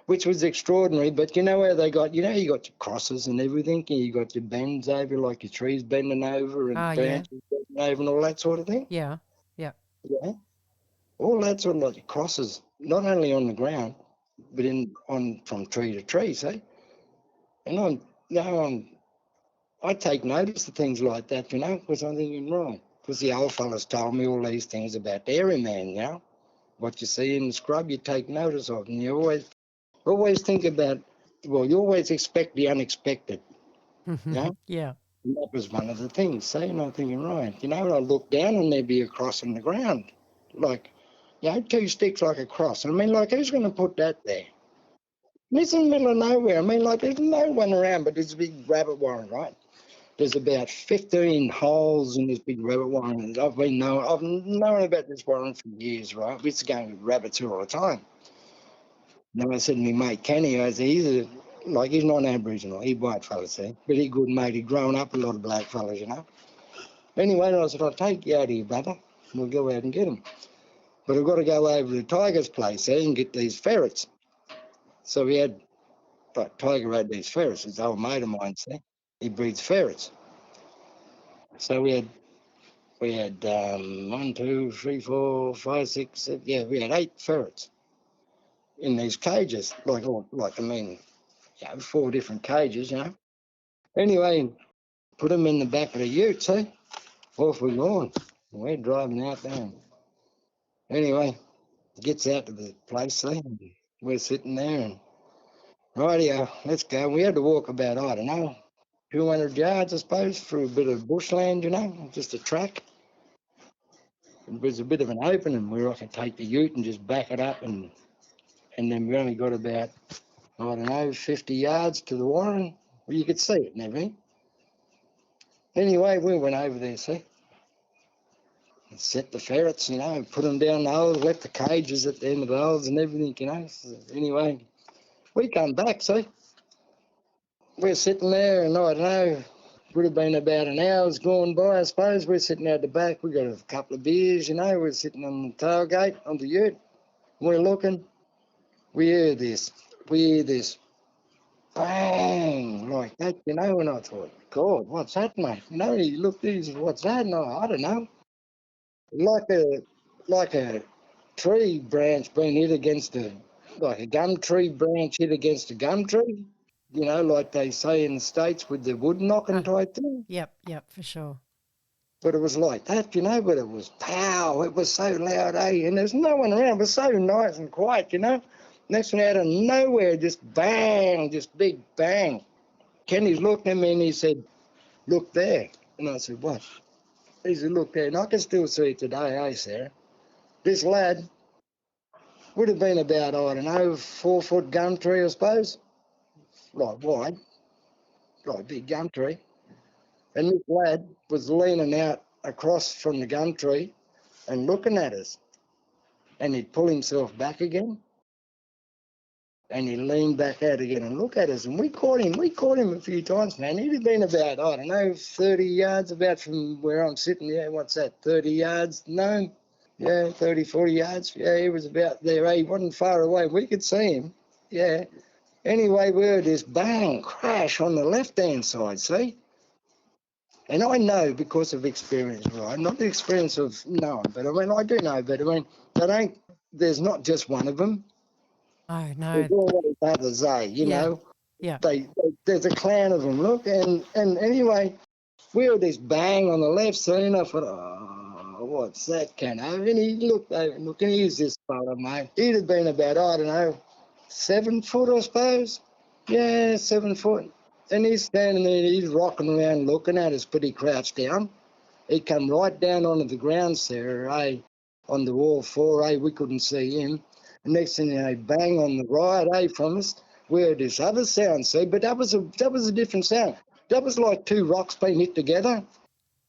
which was extraordinary, but you know how they got, you know, you got your crosses and everything, and you got your bends over, like your trees bending over and Yeah. branches bending over and all that sort of thing. Yeah. Yeah. Yeah. All that sort of like crosses, not only on the ground, but from tree to tree, see? And I take notice of things like that, you know, because I'm thinking, right, because the old fellas told me all these things about dairyman, you know, what you see in the scrub, you take notice of, and you always think about, well, you always expect the unexpected, you know, Yeah. and that was one of the things, see, and I'm thinking, right, you know, I look down and there'd be a cross on the ground, like, you know, 2 sticks like a cross. I mean, like, who's going to put that there? And it's in the middle of nowhere. I mean, like, there's no one around, but there's a big rabbit warren, right? There's about 15 holes in this big rabbit warren. I've known about this warren for years, right? We used to go with rabbits all the time. Then I said to my mate Kenny, I said, he's non-Aboriginal, he's white fella, see, but he's good mate. He'd grown up with a lot of black fellas, you know. Anyway, I said, I'll take you out here, brother. We'll go out and get him. But I've got to go over to Tiger's place there and get these ferrets. So Tiger had these ferrets. His old mate of mine, see, he breeds ferrets. So we had 1, 2, 3, 4, 5, 6, 7, yeah, we had 8 ferrets in these cages, I mean, you know, 4 different cages, you know. Anyway, put them in the back of the ute, see, off we're going. We're driving out there. Anyway, gets out to the place, see, and we're sitting there and, rightio, let's go. We had to walk about, I don't know, 200 yards, I suppose, through a bit of bushland, you know, just a track. It was a bit of an opening where I could take the ute and just back it up, and then we only got about, I don't know, 50 yards to the warren where you could see it and everything. Anyway, we went over there, see, and set the ferrets, you know, and put them down the holes, left the cages at the end of the holes and everything, you know. So anyway, we come back, see. We're sitting there, and I don't know, would have been about an hour's gone by, I suppose. We're sitting out the back. We got a couple of beers, you know. We're sitting on the tailgate on the ute. We're looking. We hear this. Bang, like that, you know. And I thought, God, what's that, mate? You know, he looked at it, he said, what's that? And I don't know. Like a tree branch being hit against like a gum tree branch hit against a gum tree. You know, like they say in the States with the wood knocking type thing. Yep, for sure. But it was like that, you know, but it was pow. It was so loud, eh? And there's no one around. It was so nice and quiet, you know. Next thing out of nowhere, just bang, just big bang. Kenny's looked at me and he said, look there. And I said, what? He said, look there. And I can still see it today, eh, Sarah? This lad would have been about, I don't know, 4 foot gum tree, I suppose. like wide, like a big gum tree. And this lad was leaning out across from the gum tree and looking at us. And he'd pull himself back again. And he'd lean back out again and look at us. And we caught him a few times, man. He'd have been about, I don't know, 30 yards about from where I'm sitting. Yeah, what's that, 30 yards? No. Yeah, 30, 40 yards. Yeah, he was about there. He wasn't far away. We could see him. Yeah. Anyway, we heard this bang, crash on the left-hand side, see? And I know because of experience, right? Not the experience of knowing, but I mean, I do know, but I mean, there's not just one of them. Oh, no. There's always others, you know? Yeah. There's a clan of them, look, and anyway, we heard this bang on the left side, and I thought, oh, what's that, Cano? And he looked over, and here's this fella, mate. He'd have been about, I don't know, 7 foot, I suppose. Yeah, 7 foot. And he's standing there, he's rocking around looking at us, but he crouched down. He come right down onto the ground, Sarah, on the wall floor, we couldn't see him. And next thing you know, bang on the right, from us, we heard this other sound, see, but that was a different sound. That was like two rocks being hit together.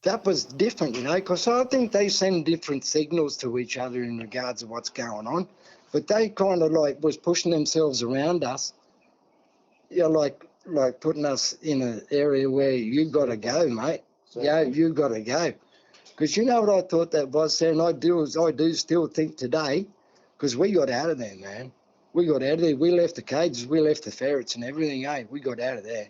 That was different, you know, because I think they send different signals to each other in regards to what's going on. But they kind of like was pushing themselves around us, you know, like putting us in an area where you got to go, mate. Yeah, you got to go. Because you know what I thought that was, Sam? I do still think today, because we got out of there, man. We got out of there. We left the cages, we left the ferrets and everything, We got out of there.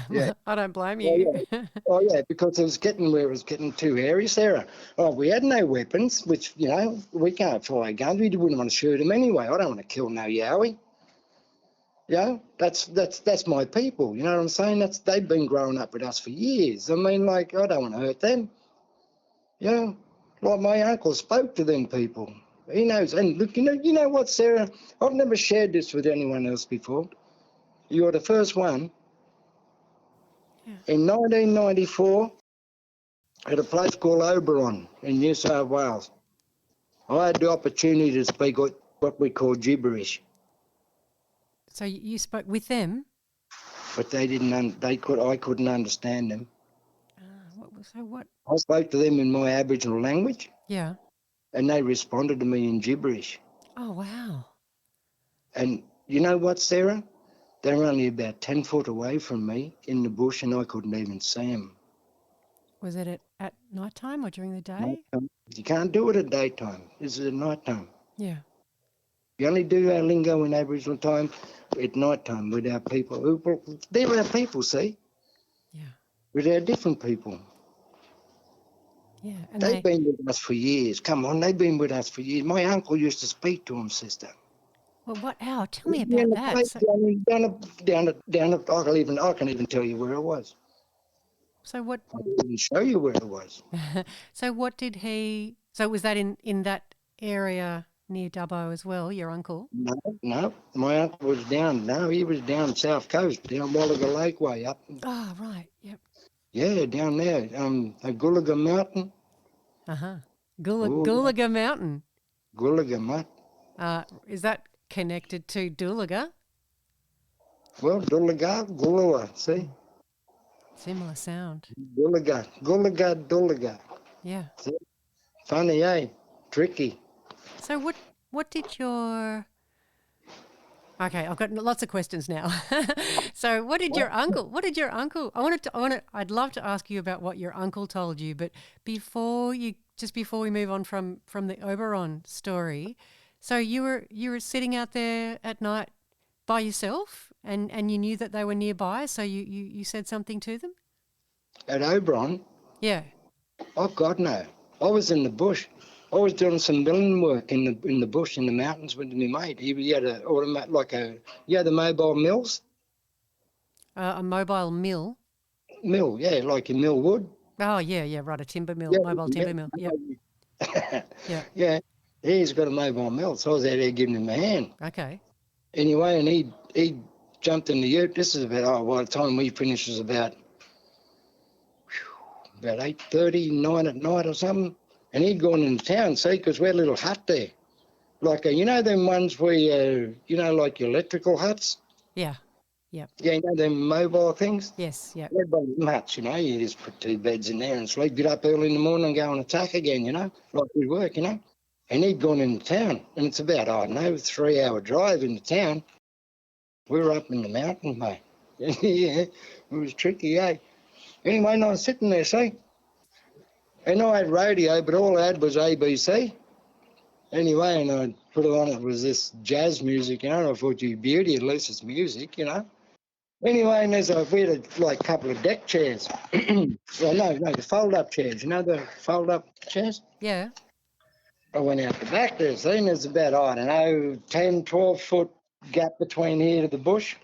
Yeah. I don't blame you. Oh, yeah, because it was getting too hairy, Sarah. Oh, we had no weapons, which, you know, we can't fire guns. We wouldn't want to shoot them anyway. I don't want to kill no Yowie. You know, that's my people. You know what I'm saying? They've been growing up with us for years. I mean, like, I don't want to hurt them. You know, like my uncle spoke to them people. He knows. And look, you know what, Sarah? I've never shared this with anyone else before. You're the first one. Yeah. In 1994, at a place called Oberon in New South Wales, I had the opportunity to speak what we call gibberish. So you spoke with them? But they didn't. I couldn't understand them. What? I spoke to them in my Aboriginal language. Yeah. And they responded to me in gibberish. Oh, wow. And you know what, Sarah? They were only about 10 foot away from me in the bush, and I couldn't even see them. Was it at night time or during the day? Nighttime. You can't do it at daytime. This is at night time. Yeah. You only do our lingo in Aboriginal time at night time with our people. They're our people, see? Yeah. With our different people. Yeah. And They've been with us for years. Come on, they've been with us for years. My uncle used to speak to them, sister. Well, what? How? Tell me about that. I can even tell you where it was. So what? I can even show you where it was. So what did he? So was that in that area near Dubbo as well? Your uncle? No. My uncle was down. No, he was down south coast, down Wallaga Lake way up. Oh, right. Yep. Yeah, down there, Gulaga Mountain. Gulaga Mountain. Gulaga Mountain. Is that connected to Doolaga? Well, Gulaga, see? Similar sound. Gulaga. Yeah. See? Funny, Tricky. So what did your... Okay, I've got lots of questions now. So what did your uncle, I'd love to ask you about what your uncle told you, but before we move on from the Oberon story, so you were sitting out there at night by yourself and you knew that they were nearby, so you said something to them? At Oberon? Yeah. Oh, God, no. I was in the bush. I was doing some milling work in the bush in the mountains with my mate. He had the mobile mills. A mobile mill. Mill, yeah, like you mill wood. Oh yeah, right, a timber mill, mobile timber mill. Yep. Yeah. Yeah, he's got a mobile mill, so I was out there giving him a hand. Okay. Anyway, and he jumped in the ute. This is about by the time we finished was about 8:30, 9 at night or something. And he'd gone into town, see, because we had a little hut there. Like, you know them ones where, like your electrical huts? Yeah. Yep. Yeah, you know them mobile things? Yes. Yep. Everybody much, you know, you just put 2 beds in there and sleep, get up early in the morning and go on attack again, you know, like we work, you know. And he'd gone into town, and it's about, I don't know, 3-hour drive into town. We were up in the mountain, mate. Yeah, it was tricky, eh? Anyway, and I was sitting there, see? And I had radio, but all I had was ABC. Anyway, and I put it on, it was this jazz music, you know, and I thought, you beauty, at least it's music, you know. Anyway, and we had a couple of deck chairs. Well, no, the fold-up chairs. You know the fold-up chairs? Yeah. I went out the back there, see, and there's about, I don't know, 10, 12-foot gap between here to the bush.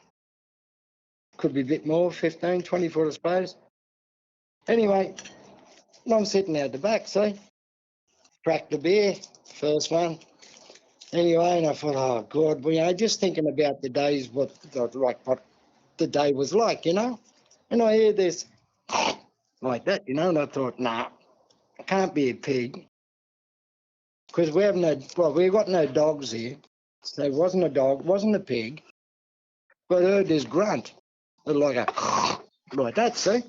Could be a bit more, 15, 20 foot, I suppose. Anyway, and I'm sitting out the back, see? Cracked a beer, first one. Anyway, and I thought, oh, God, well, you know, just thinking about the days, what the day was like, you know? And I hear this like that, you know, and I thought, nah, it can't be a pig. Because we we've got no dogs here. So it wasn't a dog, wasn't a pig. But I heard this grunt, like like that, see?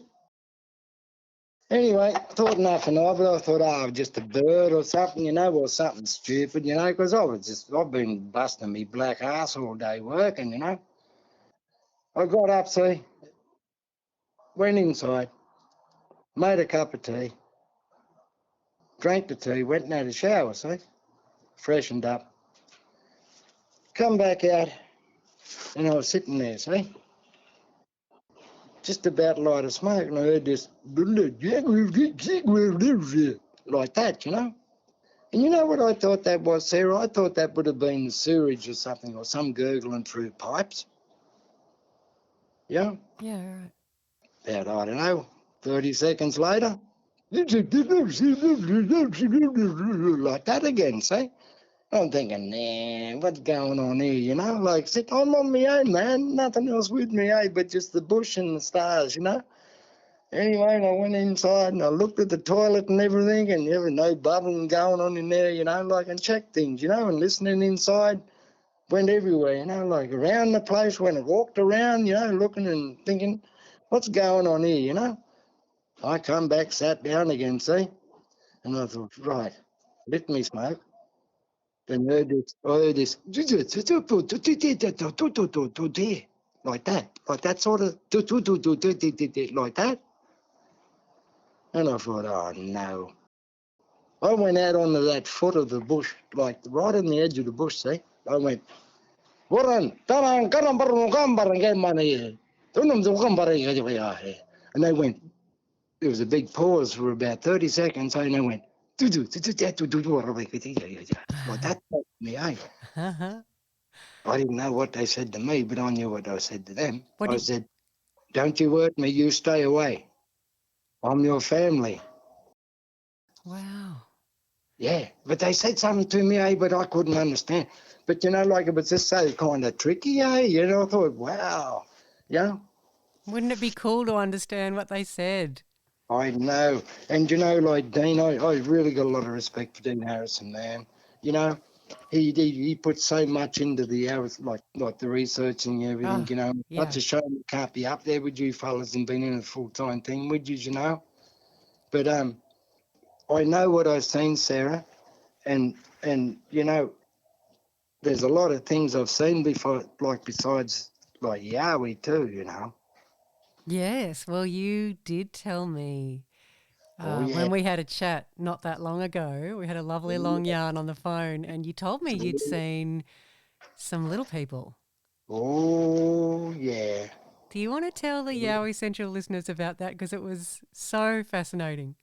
Anyway, I thought nothing of it. I thought, oh, just a bird or something, you know, or something stupid, you know, because I've been busting me black ass all day working, you know. I got up, see, went inside, made a cup of tea, drank the tea, went and had a shower, see, freshened up, come back out, and I was sitting there, see, just about light a smoke, and I heard this like that, you know. And you know what I thought that was, Sarah? I thought that would have been the sewage or something, or some gurgling through pipes. Yeah? Yeah. Right. About, I don't know, 30 seconds later, like that again, see? I'm thinking, nah, what's going on here, you know? Like, I'm on my own, man, nothing else with me, eh, but just the bush and the stars, you know? Anyway, and I went inside and I looked at the toilet and everything, and there was no bubbling going on in there, you know, like, and checked things, you know, and listening inside, went everywhere, you know, like around the place, when it walked around, you know, looking and thinking, what's going on here, you know? I come back, sat down again, see, and I thought, right, lit me smoke. Then I heard this, like that sort of, like that. And I thought, oh no. I went out onto that foot of the bush, like right on the edge of the bush, see? I went, and they went, there was a big pause for about 30 seconds, and they went, like that, me, eh? I didn't know what they said to me, but I knew what I said to them. I said, don't you hurt me, you stay away. I'm your family. Wow. Yeah, but they said something to me, but I couldn't understand. But, you know, like it was just so kind of tricky, you know, I thought, wow, yeah. Wouldn't it be cool to understand what they said? I know. And, you know, like Dean, I really got a lot of respect for Dean Harrison, man. You know, he put so much into the hours, like the research and everything, you know. Yeah. Such a shame it can't be up there with you fellas and been in a full-time thing with you know. But I know what I've seen, Sarah, and you know, there's a lot of things I've seen before, like besides like Yowie too, you know. Yes. Well, you did tell me Oh yeah. when we had a chat not that long ago. We had a lovely long yarn on the phone, and you told me you'd seen some little people. Oh yeah. Do you want to tell the Yowie Central listeners about that? Because it was so fascinating.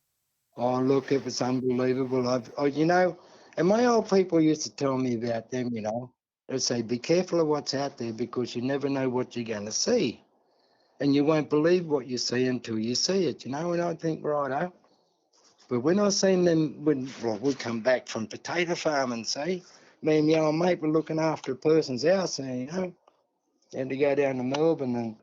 Oh look, it was unbelievable. You know, and my old people used to tell me about them, you know. They'd say, be careful of what's out there because you never know what you're going to see. And you won't believe what you see until you see it, you know. And I think, righto. But when I seen them, we come back from potato farming, see, me and my old mate were looking after a person's house, and, you know, had to go down to Melbourne, and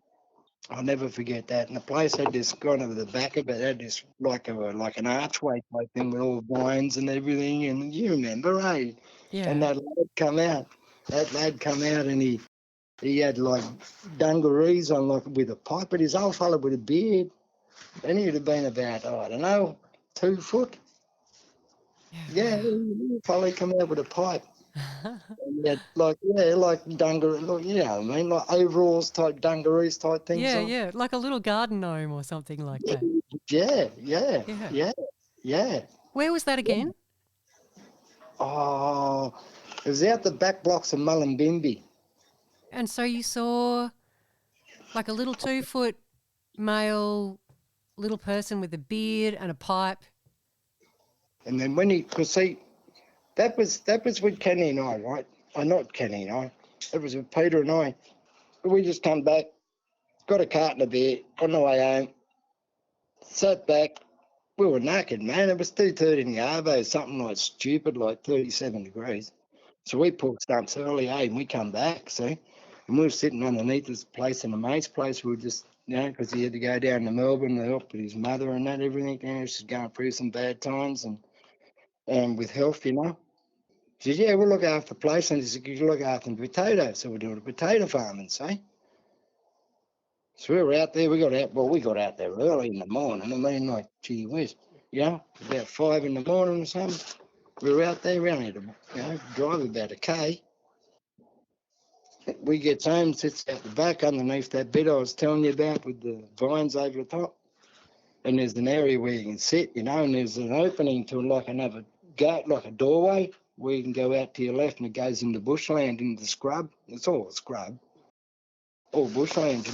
I'll never forget that. And the place had this kind of the back of it had this like an archway type thing with all vines and everything. And you remember, eh? Yeah. And that lad come out. And He had like dungarees on, like with a pipe, but his old fella with a beard. And he'd have been about, I don't know, 2 foot. Yeah, he probably come out with a pipe. And he had like dungaree, like, you know what I mean, like overalls type dungarees type things on. Yeah, like a little garden gnome or something like that. Yeah. Where was that again? Oh, it was out the back blocks of Mullumbimby. And so you saw like a little 2-foot male little person with a beard and a pipe. And then when because see, that was with Kenny and I, right? Oh, not Kenny and I. It was with Peter and I. We just come back, got a carton of beer on the way home, sat back. We were naked, man. It was 2:30 in the arvo, something like stupid, like 37 degrees. So we pulled stumps early, and we come back, see? And we were sitting underneath this place in a mate's place. We were just, because he had to go down to Melbourne to help with his mother and that, everything. She's going through some bad times and with health, She said, yeah, we'll look after the place. And he said, you look after the potatoes. So we're doing a potato farming, see? So we were out there. We got out there early in the morning. I mean, like, gee whiz, about 5 in the morning or something. We were out there. We only had to, drive about a K. We gets home, sits out the back underneath that bed I was telling you about with the vines over the top. And there's an area where you can sit, and there's an opening to like another gate, like a doorway, where you can go out to your left and it goes into bushland, into the scrub. It's all scrub, all bushland,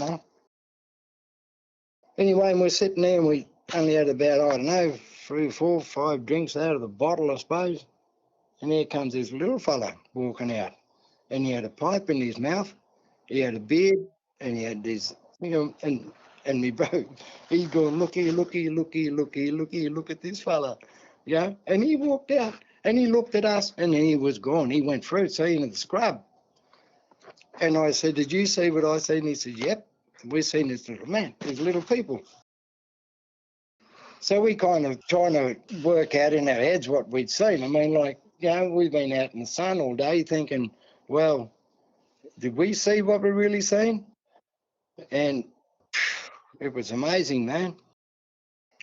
Anyway, and we're sitting there and we only had about, I don't know, 3, 4, 5 drinks out of the bottle, I suppose. And here comes this little fella walking out. And he had a pipe in his mouth, he had a beard, and he had this, and me bro, he's going, look at this fella, And he walked out, and he looked at us, and then he was gone. He went through, into the scrub. And I said, did you see what I seen? And he said, yep, we've seen this little man, these little people. So we kind of trying to work out in our heads what we'd seen. I mean, like, we've been out in the sun all day thinking, well, did we see what we really seen? And it was amazing, man.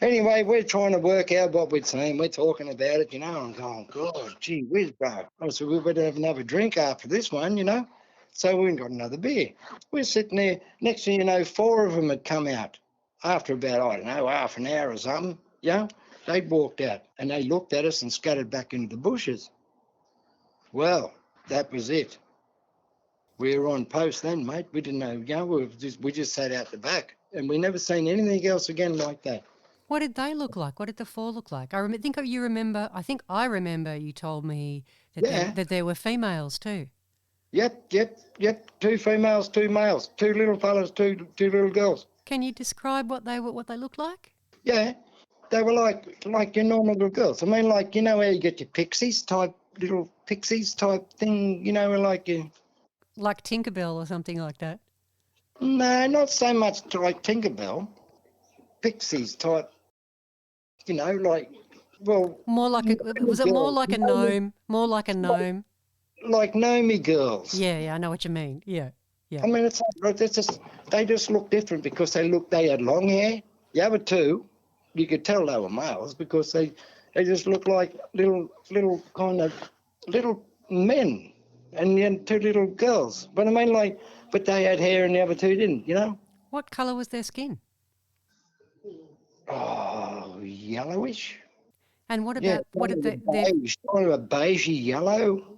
Anyway, we're trying to work out what we'd seen. We're talking about it, I'm going, God, gee whiz, bro. I said, we better have another drink after this one, So we got another beer. We're sitting there. Next thing you know, 4 of them had come out after about, I don't know, half an hour or something. They'd walked out and they looked at us and scattered back into the bushes. Well, that was it. We were on post then, mate. We didn't know, we just sat out the back and we never seen anything else again like that. What did they look like? What did the 4 look like? I think I remember you told me that there were females too. Yep. 2 females, 2 males, 2 little fellas, 2 little girls. Can you describe what they looked like? Yeah, they were like your normal little girls. I mean, like, how you get your little pixies type thing, like Tinkerbell or something like that? No, not so much like Tinkerbell. Pixies type, like, well... More like was it more like a gnome? More like a gnome? Like gnomey girls. Yeah, I know what you mean. Yeah. I mean, they just look different because they had long hair. The other 2, you could tell they were males because they just looked like little kind of little men. And then 2 little girls. But I mean, but they had hair and the other 2 didn't, What colour was their skin? Oh, yellowish. And what about, what did they... Beige, kind of a beigey yellow,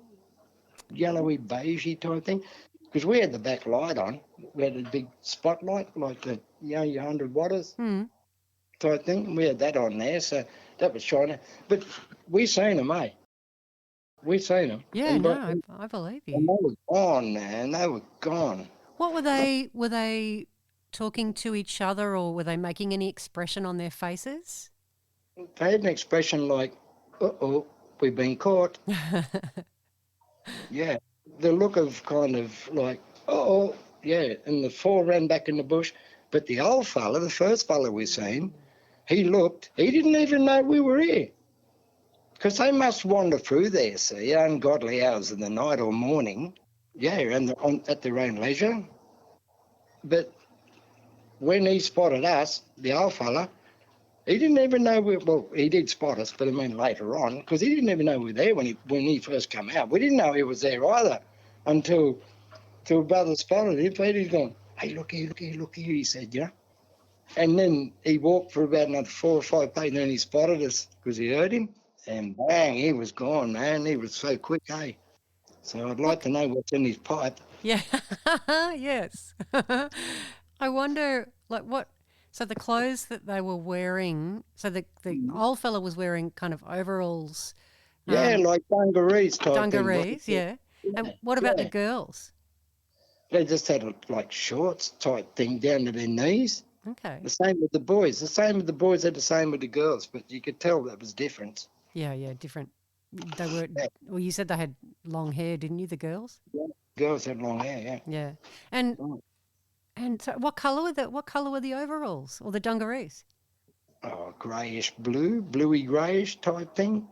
yellowy beigey type thing. Because we had the back light on. We had a big spotlight, like the, your 100 watters type thing. We had that on there, so that was shining. But we seen them, eh? We seen them. Yeah, no, I believe you. And they were gone, man. They were gone. What were they talking to each other, or were they making any expression on their faces? They had an expression like, uh-oh, we've been caught. Yeah. The look of kind of like, uh-oh, yeah. And the 4 ran back in the bush. But the old fella, the first fella we seen, he didn't even know we were here. Because they must wander through there, see, ungodly hours of the night or morning. Yeah, and at their own leisure. But when he spotted us, the old fella, he didn't even know well, he did spot us, but I mean later on, because he didn't even know we were there when he first came out. We didn't know he was there either until brother spotted him. Peter's gone, hey, look here, he said, you know. And then he walked for about another 4 or 5 paces, and then he spotted us because he heard him, and bang, he was gone, man. He was so quick, eh? So I'd like to know what's in his pipe. Yeah. Yes. I wonder, like, what. So the clothes that they were wearing. So the old fella was wearing kind of overalls. Yeah, like dungarees type Dungarees, thing. yeah. And what about the girls? They just had like shorts type thing down to their knees. Okay. The same with the boys. The same with the boys had the same with the girls, but you could tell that was different. Yeah, different. They were. Well, you said they had long hair, didn't you? The girls. Yeah. Girls had long hair. Yeah. Yeah. And so, what colour were the overalls or the dungarees? Oh, greyish blue, bluey greyish type thing.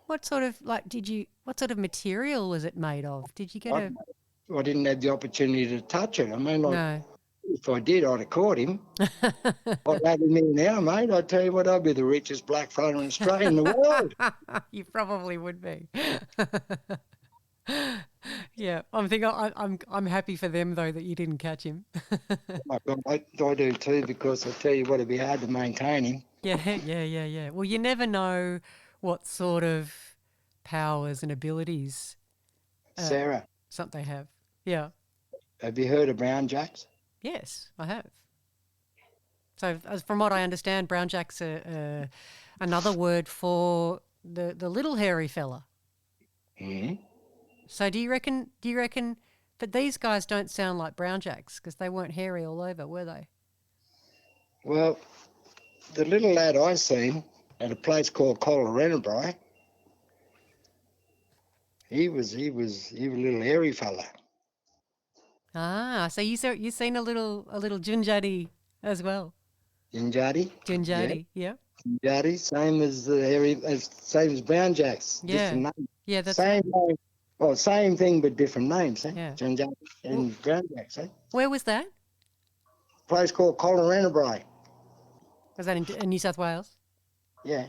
What sort of what sort of material was it made of? Did you get I didn't have the opportunity to touch it. I mean, No. if I did, I'd have caught him. I'd have him in now, mate. I tell you what, I'd be the richest black fella in Australia in the world. You probably would be. Yeah, I'm happy for them though that you didn't catch him. I do too, because I tell you what, it'd be hard to maintain him. Yeah. Well, you never know what sort of powers and abilities Sarah, something they have. Yeah. have you heard of brown jacks? Yes, I have. So, from what I understand, brown jack's another word for the little hairy fella. Mm-hmm. So, do you reckon? But these guys don't sound like brown jacks because they weren't hairy all over, were they? Well, the little lad I seen at a place called Collarenabri, he was a little hairy fella. Ah, so you seen a little Junjadee as well. Junjadee? Yeah. Junjadee, same as same as brown jacks. Yeah. Different name. Yeah, that's same name. Well, same thing but different names, eh? Yeah. Junjadee and brown jacks, eh? Where was that? Place called Collarenabri. Was that in New South Wales? Yeah.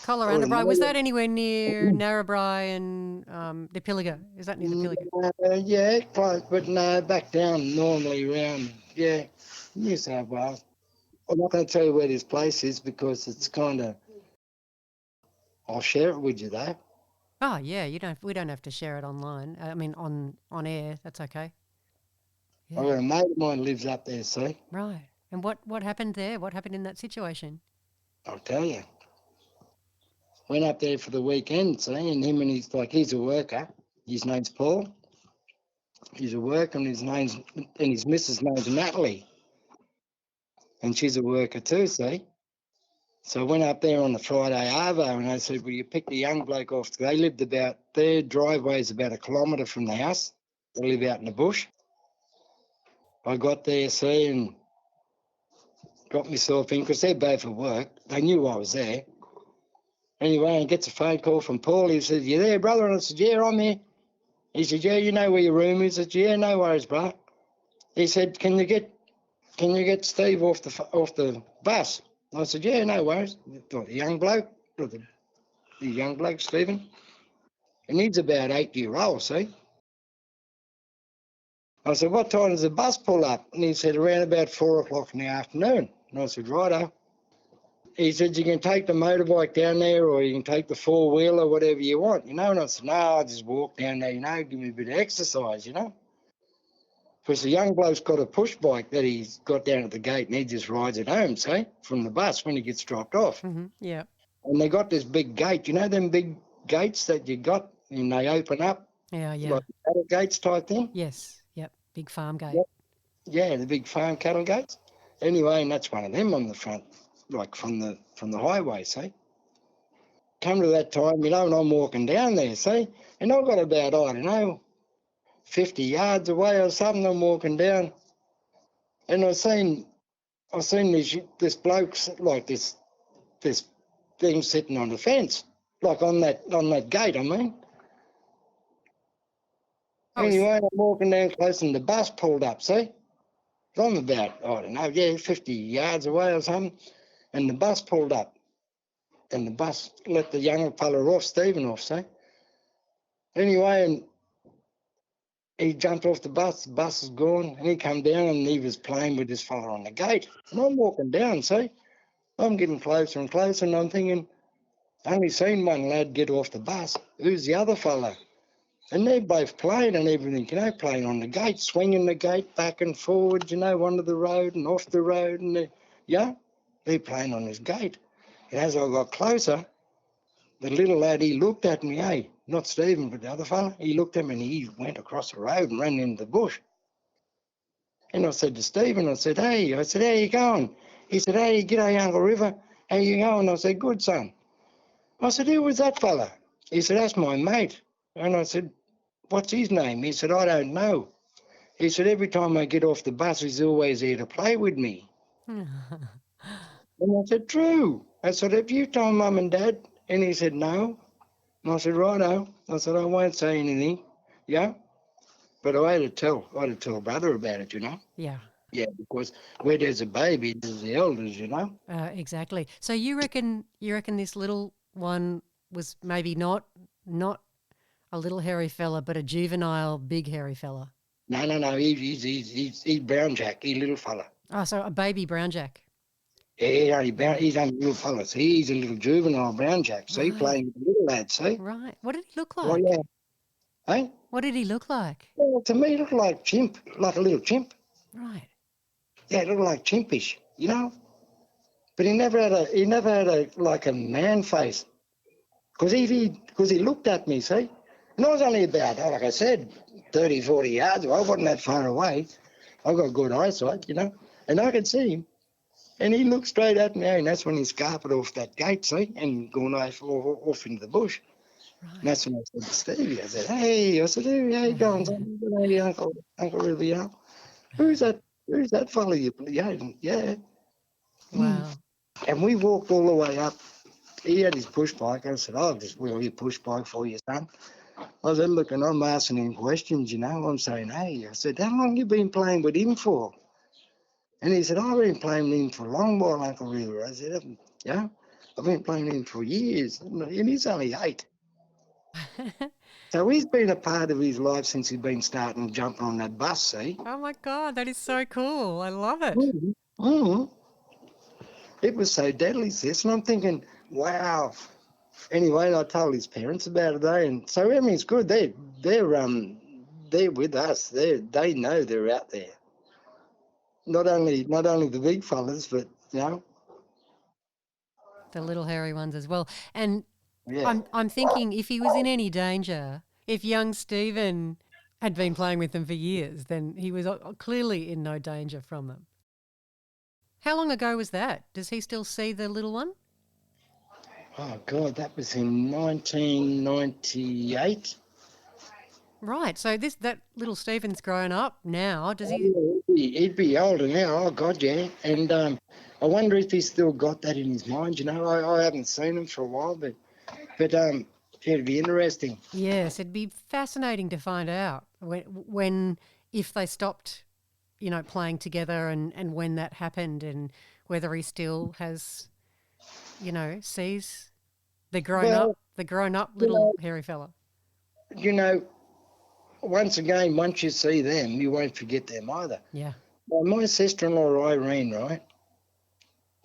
Collarenabri. Was that anywhere near Narrabri and the Pilliga? Is that near the Pilliga? Yeah, close, but no, back down normally around, New South Wales. I'm not going to tell you where this place is because it's kind of. I'll share it with you though. Oh yeah, we don't have to share it online. I mean on air. That's okay. Yeah. I've got a mate of mine lives up there, see? Right. And what happened there? What happened in that situation? I'll tell you. Went up there for the weekend, see, and he's a worker. His name's Paul. He's a worker, and his missus' name's Natalie. And she's a worker too, see? So I went up there on the Friday arvo, and I said, well, you picked a young bloke off. They lived their driveway's about 1 kilometre from the house. They live out in the bush. I got there, see, and got myself in, because they're both at work. They knew I was there. Anyway, and gets a phone call from Paul. He said, you there, brother? And I said, yeah, I'm here. He said, yeah, you know where your room is? I said, yeah, no worries, bro. He said, can you get Steve off the bus? I said, yeah, no worries. The young bloke, the young bloke, Stephen. And he's about 8-year-old, see? I said, what time does the bus pull up? And he said, around about 4 o'clock in the afternoon. And I said, righto. He said, you can take the motorbike down there or you can take the four-wheeler, whatever you want, you know. And I said, no, I'll just walk down there, you know, give me a bit of exercise, you know. Because the young bloke's got a push bike that he's got down at the gate and he just rides it home, see, from the bus when he gets dropped off. Mm-hmm. Yeah. And they got this big gate, you know them big gates that you got and they open up? Yeah. Like cattle gates type thing? Yes. Yep. Big farm gate. Yep. Yeah, the big farm cattle gates. Anyway, and that's one of them on the front, like from the highway, see? Come to that time, you know, and I'm walking down there, see? And I've got about, I don't know, 50 yards away or something, I'm walking down. And I seen this bloke, like this thing sitting on the fence, like on that gate, I mean. Anyway, I'm walking down close and the bus pulled up, see? I'm about, I don't know, 50 yards away or something. And the bus pulled up. And the bus let the young fella off, Stephen off, see? Anyway, and he jumped off the bus is gone, and he come down and he was playing with this fella on the gate. And I'm walking down, see? I'm getting closer and closer, and I'm thinking, I only seen one lad get off the bus. Who's the other fella? And they're both playing and everything, playing on the gate, swinging the gate back and forward, onto the road and off the road. And they're playing on this gate. And as I got closer, the little lad, he looked at me, not Stephen, but the other fella. He looked at me and he went across the road and ran into the bush. And I said to Stephen, I said, how you going? He said, hey, g'day, Uncle River. How you going? I said, good, son. I said, who was that fella? He said, that's my mate. And I said, what's his name? He said, I don't know. He said, every time I get off the bus, he's always there to play with me. And I said, true. I said, have you told Mum and Dad? And he said, no. And I said, righto. I said, I won't say anything. Yeah. But I had to tell brother about it, Yeah. Yeah, because where there's a baby, there's the elders, Exactly. So you reckon this little one was maybe not a little hairy fella, but a juvenile big hairy fella? No. He's brown jack, he's a little fella. Oh, so a baby brown jack. Yeah, he's only a little fella. See, he's a little juvenile brown jack. See, Right. playing with the little lad. See. Right. What did he look like? Well, yeah. Hey. What did he look like? Well, to me, he looked like chimp, like a little chimp. Right. Yeah, it looked like chimpish, But he never had a like a man face, because he looked at me, see. And I was only about, like I said, 30, 40 yards away. I wasn't that far away. I got good eyesight, and I could see him. And he looked straight at me, and that's when he scarpered off that gate, see, and gone off into the bush. Right. And that's when I said to Stevie, I said, hey, how you going, son? Hey, Uncle Riviere. Who's that fella you play? Yeah. Wow. And we walked all the way up. He had his push bike. I said, I'll just wheel your push bike for you, son. I said, look, and I'm asking him questions, I'm saying, hey, I said, how long you been playing with him for? And he said, I've been playing with him for a long while, Uncle River. I said, yeah, I've been playing with him for years. And he's only 8. So he's been a part of his life since he's been starting jumping on that bus, see? Oh, my God, that is so cool. I love it. Mm-hmm. It was so deadly, sis. And I'm thinking, wow. Anyway, I told his parents about it, and so it's good. They're with us. They know they're out there. Not only the big fellas, but the little hairy ones as well. And yeah. I'm thinking, if he was in any danger, if young Stephen had been playing with them for years, then he was clearly in no danger from them. How long ago was that? Does he still see the little one? Oh, God, that was in 1998. Right, so that little Stephen's grown up now. Does he? He'd be older now. Oh, God, yeah. And I wonder if he's still got that in his mind. I haven't seen him for a while, but it'd be interesting. Yes, it'd be fascinating to find out if they stopped, playing together and when that happened, and whether he still has, sees the grown up little hairy fella. Once you see them, you won't forget them either. Yeah. Well, my sister-in-law, Irene, right,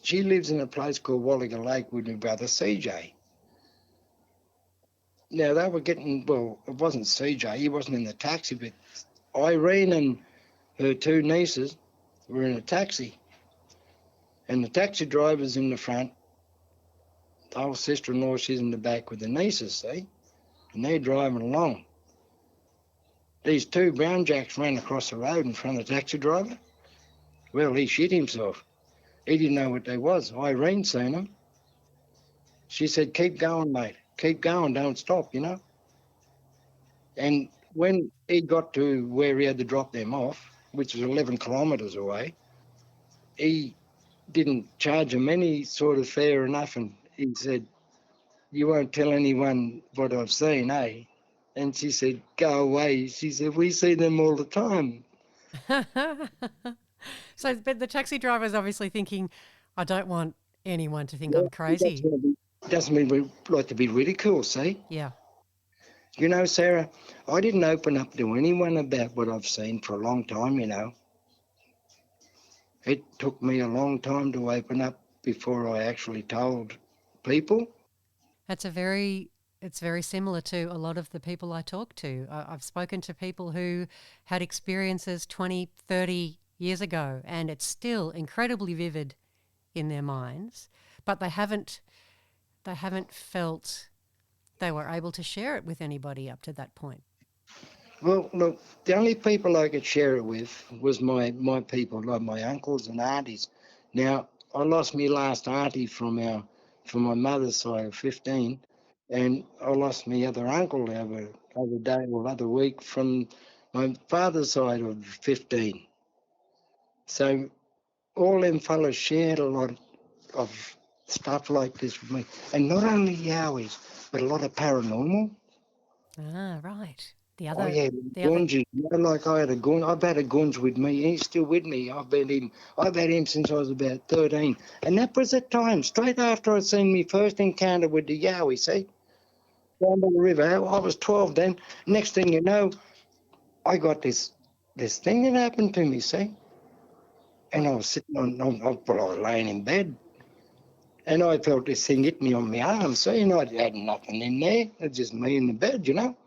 she lives in a place called Wallaga Lake with my brother, CJ. Now, they were getting, well, it wasn't CJ, he wasn't in the taxi, but Irene and her 2 nieces were in a taxi. And the taxi driver's in the front. The old sister-in-law, she's in the back with the nieces, see? And they're driving along. These 2 brown jacks ran across the road in front of the taxi driver. Well, he shit himself. He didn't know what they was. Irene seen them. She said, keep going, mate. Keep going, don't stop, And when he got to where he had to drop them off, which was 11 kilometres away, he didn't charge them any sort of fare or nothing. He said, you won't tell anyone what I've seen, eh? And she said, go away. She said, we see them all the time. So, but the taxi driver is obviously thinking, I don't want anyone to think Yeah, I'm crazy. doesn't mean we like to be ridiculed, see? Yeah. You know, Sarah, I didn't open up to anyone about what I've seen for a long time, you know. It took me a long time to open up before I actually told people. It's very similar to a lot of the people I talk to. I've spoken to people who had experiences 20, 30 years ago, and it's still incredibly vivid in their minds, but they haven't felt they were able to share it with anybody up to that point. Well, look, the only people I could share it with was my people, like my uncles and aunties. Now, I lost my last auntie from my mother's side of 15, and I lost my other uncle the other day or other week from my father's side of 15. So all them fellas shared a lot of stuff like this with me, and not only Yowies, but a lot of paranormal. Ah, right. The Oh other, yeah, the other. Gunge. You know, like I had a gun. I've had a Gunge with me. He's still with me. I've had him since I was about 13, and that was the time straight after I'd seen me first encounter with the Yowie. See, down by the river. I was 12 then. Next thing you know, I got this thing that happened to me. See, and I was sitting I was laying in bed, and I felt this thing hit me on my arm. See, and I had nothing in there. It's just me in the bed, you know.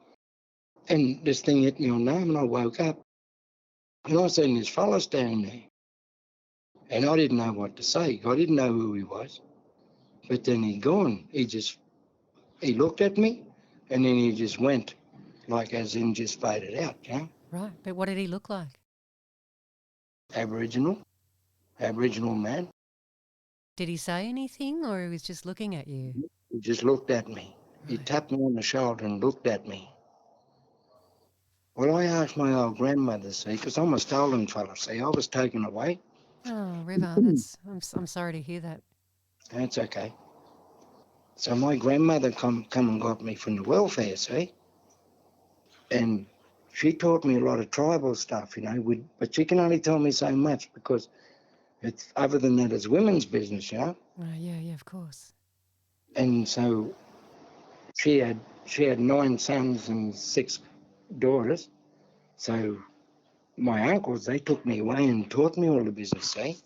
And this thing hit me on the arm, and I woke up. And I seen this fella standing there, and I didn't know what to say. I didn't know who he was. But then he gone. He looked at me, and then he just went, like as in just faded out, you know. Right. But what did he look like? Aboriginal man. Did he say anything, or he was just looking at you? He just looked at me. He Right. tapped me on the shoulder and looked at me. Well, I asked my old grandmother, see, because I'm a stolen fella, see, I was taken away. Oh, River, I'm sorry to hear that. That's okay. So my grandmother come and got me from the welfare, see, and she taught me a lot of tribal stuff, you know, but she can only tell me so much because it's other than that, it's women's business, you know. Yeah, yeah, of course. And so she had 9 sons and 6 daughters. So my uncles, they took me away and taught me all the business, see,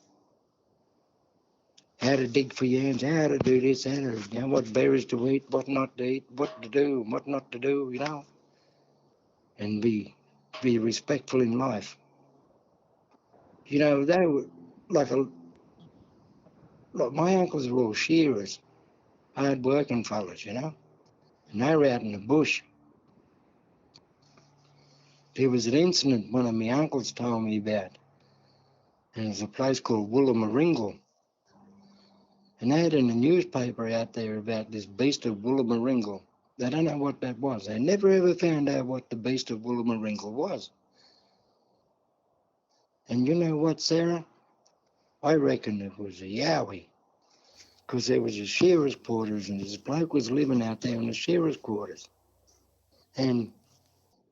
how to dig for yams, how to do this, how to, you know, what berries to eat, what not to eat, what to do, what not to do, you know, and be respectful in life. You know, they were like my uncles were all shearers, hard working fellas, you know, and they were out in the bush. There was an incident one of my uncles told me about, and it was a place called Woolomaringle. And they had in the newspaper out there about this beast of Woolomaringle. They don't know what that was. They never ever found out what the beast of Woolomaringle was. And you know what, Sarah? I reckon it was a Yowie, because there was a shearer's quarters, and this bloke was living out there in the shearer's quarters. And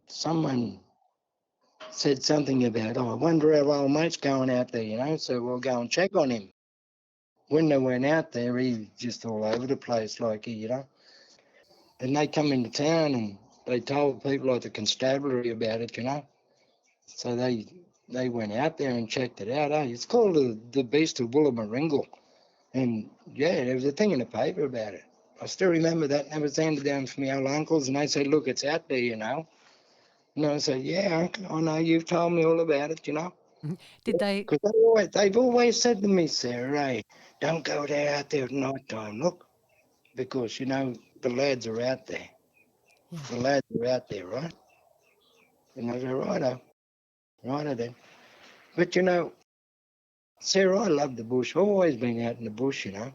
someone said something about, oh, I wonder how old mate's going out there, you know, so we'll go and check on him. When they went out there, he was just all over the place, like, you know. And they come into town and they told people like the constabulary about it, you know. So they went out there and checked it out. It's called the Beast of Woolomaringle. And yeah, there was a thing in the paper about it. I still remember that. And it was handed down from my old uncles, and they said, look, it's out there, you know. And I said, yeah, uncle, I know, you've told me all about it, you know. Did they? Because they've always said to me, Sarah, hey, don't go out there at night time, look, because, you know, the lads are out there. Yeah. The lads are out there, right? And I said, righto then. But, you know, Sarah, I love the bush. I've always been out in the bush, you know.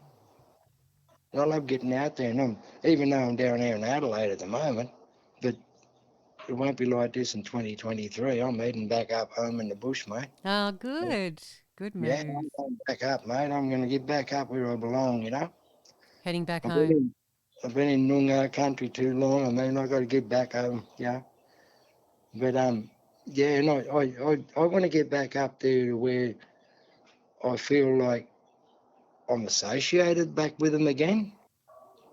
I love getting out there, and even though I'm down here in Adelaide at the moment, but it won't be like this in 2023. I'm heading back up home in the bush, mate. Oh, good. Good Yeah, move. I'm going back up, mate. I'm going to get back up where I belong, you know. Heading back I've home. I've been in Noongar country too long. I mean, I got to get back home, yeah. But yeah, and I want to get back up there to where I feel like I'm associated back with them again.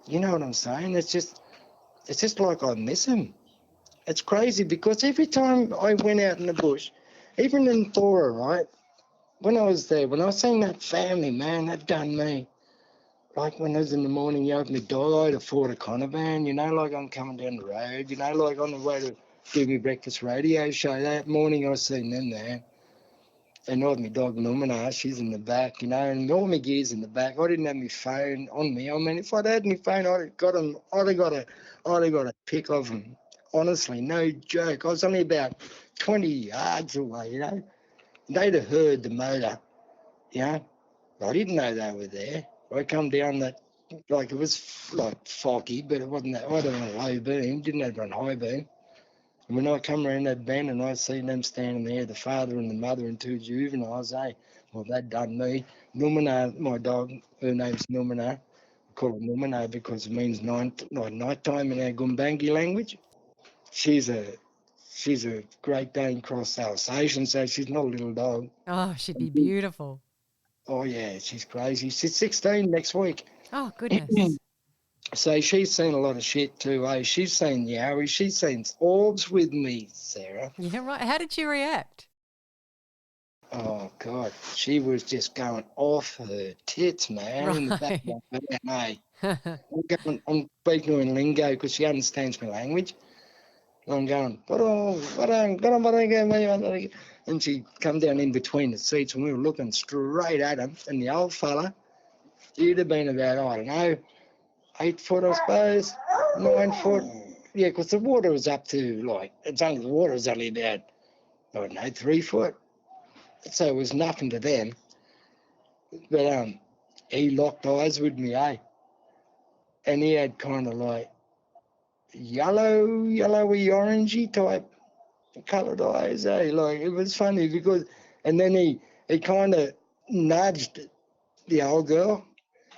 You know what I'm saying? It's just like I miss them. It's crazy because every time I went out in the bush, even in Thora, right? When I was there, when I seen that family, man, that done me. Like when I was in the morning, you open the door to Fort Econoban, you know, like I'm coming down the road, you know, like on the way to do my breakfast radio show. That morning I seen them there. And all my dog Lumina, she's in the back, you know, and all my gear's in the back. I didn't have my phone on me. I mean, if I'd had my phone, I'd have got them. I'd have got a pic of them. Honestly, no joke. I was only about 20 yards away, you know. They'd have heard the motor, you know. I didn't know they were there. I come down that, like it was like foggy, but it wasn't that. I had it on low beam, didn't have it on high beam. And when I come around that bend and I seen them standing there, the father and the mother and two juveniles, well, that done me. Numina, my dog, her name's Numina. I call her Numina because it means night time in our Gumbangi language. She's a Great Dane cross Alsatian, so she's not a little dog. Oh, she'd be beautiful. Oh, yeah, she's crazy. She's 16 next week. Oh, goodness. So she's seen a lot of shit too, eh? She's seen Yowie. She's seen Orbs with me, Sarah. Yeah, right. How did she react? Oh, God. She was just going off her tits, man, in the back of my van, I'm speaking to her in lingo because she understands my language. I'm going, and she come down in between the seats and we were looking straight at him. And the old fella, he'd have been about, I don't know, 8 foot, I suppose, 9 foot. Yeah, because the water was up to the water was only about, I don't know, 3 foot. So it was nothing to them. But he locked eyes with me, eh? And he had kind of like yellowy, orangey type coloured eyes, eh? Like it was funny because, and then he kind of nudged the old girl,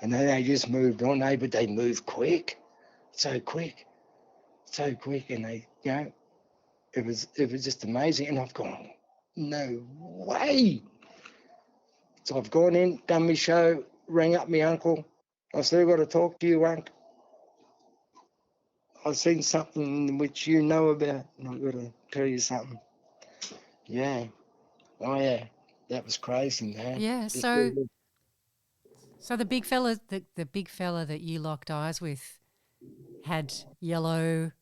and then they just moved on, eh? But they moved quick, so quick, and they, you know, it was just amazing. And I've gone, no way. So I've gone in, done my show, rang up my uncle. I still got to talk to you, Unc. I've seen something which you know about, and I've got to tell you something. Yeah. Oh, yeah. That was crazy, man. Yeah, so the big fella, the big fella that you locked eyes with had yellow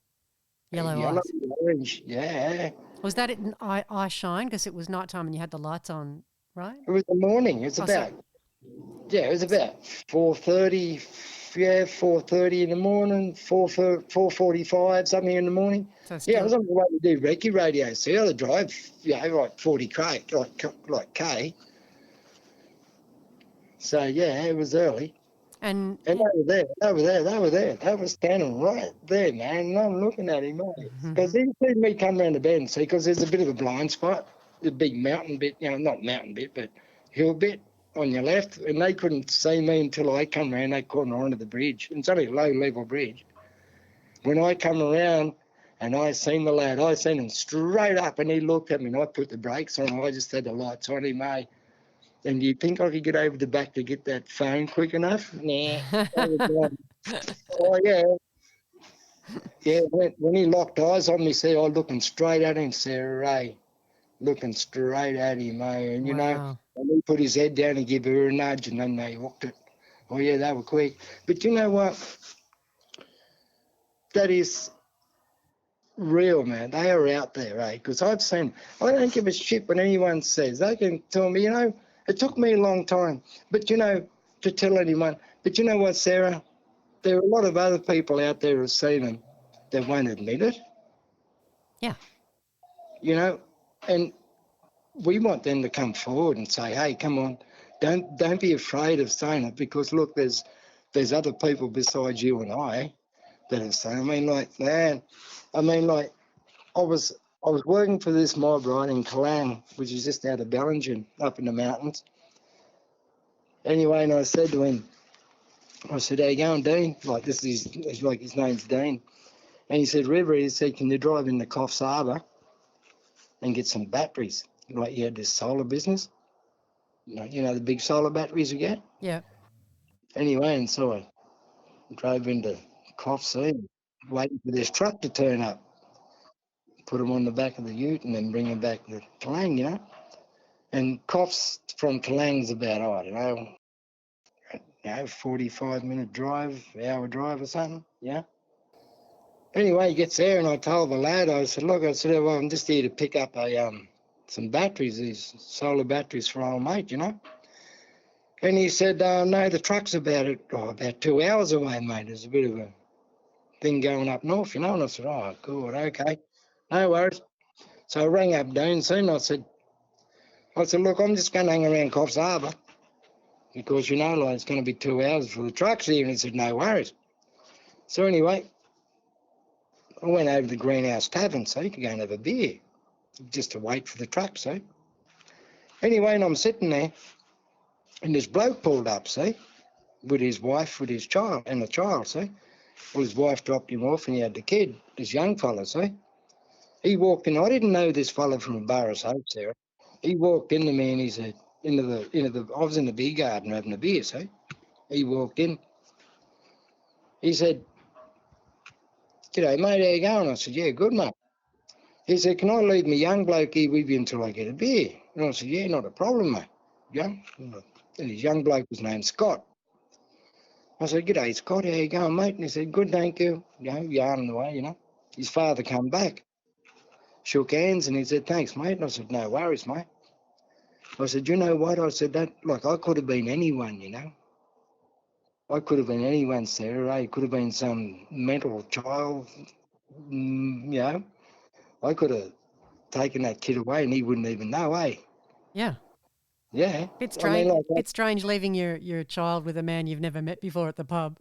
eyes. Orange, yeah. Was that an eye shine because it was nighttime and you had the lights on, right? It was the morning. It was about 4:30. Yeah, 4:30 in the morning, 4:45, something in the morning. So I was on the way to do recce radio. So I had to drive, like 40 K, like K. So yeah, it was early. And they were there. They were standing right there, man. And I'm looking at him, mate. Because he see me come around the bend, see, because there's a bit of a blind spot, the big mountain bit, not mountain bit, but hill bit on your left. And they couldn't see me until I come around that corner onto the bridge. And it's only a low-level bridge. When I come around and I seen the lad, I seen him straight up, and he looked at me, and I put the brakes on. I just had the lights on him, mate. And you think I could get over the back to get that phone quick enough? Nah. Oh, yeah. Yeah, when he locked eyes on me, see, I looking straight at him, Sarah Ray. Looking straight at him, mate. And, you know, and he put his head down and gave her a nudge, and then they hooked it. Oh, yeah, they were quick. But you know what? That is real, man. They are out there, eh? Because I've seen, I don't give a shit what anyone says. They can tell me, it took me a long time, but, to tell anyone. But you know what, Sarah? There are a lot of other people out there who've seen them that won't admit it. Yeah. And we want them to come forward and say, hey, come on, don't be afraid of saying it, because, look, there's other people besides you and I that are saying, I was working for this mob, right, in Kalang, which is just out of Bellingen, up in the mountains. Anyway, and I said to him, I said, how you going, Dean? Like, this is like his name's Dean. And he said, River, he said, can you drive into Coffs Harbour and get some batteries? Like, you had this solar business. You know the big solar batteries you get? Yeah. Anyway, and so I drove into Coffs Harbour, waiting for this truck to turn up, put them on the back of the ute and then bring them back to Kelang, you know? And Coffs from Kelang's about, I don't know, 45-minute drive, hour drive or something, yeah? Anyway, he gets there and I told the lad, I said, look, well, I'm just here to pick up some batteries, these solar batteries for old mate, you know? And he said, no, the truck's about 2 hours away, mate. There's a bit of a thing going up north, you know? And I said, oh, good, okay, no worries. So I rang up Dean soon. I said, look, I'm just going to hang around Coffs Harbour because, you know, like, it's going to be 2 hours for the trucks here. And he said, no worries. So anyway, I went over to the Greenhouse Tavern, so you could go and have a beer just to wait for the truck, see? Anyway, and I'm sitting there, and this bloke pulled up, see, with his wife, with his child, and the child, see? Well, his wife dropped him off, and he had the kid, this young fella, see? He walked in. I didn't know this fella from Barras Hope, Sarah. He walked into me, and he said, I was in the beer garden having a beer, see? He walked in. He said, g'day, mate, how you going? I said, yeah, good, mate. He said, can I leave my young bloke here with you until I get a beer? And I said, yeah, not a problem, mate. Young? And his young bloke was named Scott. I said, g'day, Scott, how you going, mate? And he said, good, thank you. You know, yarning away, you know. His father come back, shook hands, and he said, thanks, mate. And I said, no worries, mate. I said, you know what? I said, that, like, I could have been anyone, you know. I could have been anyone, Sarah. I could have been some mental child, you know. I could have taken that kid away and he wouldn't even know, eh? Yeah. Yeah. Bit strange, bit strange leaving your child with a man you've never met before at the pub.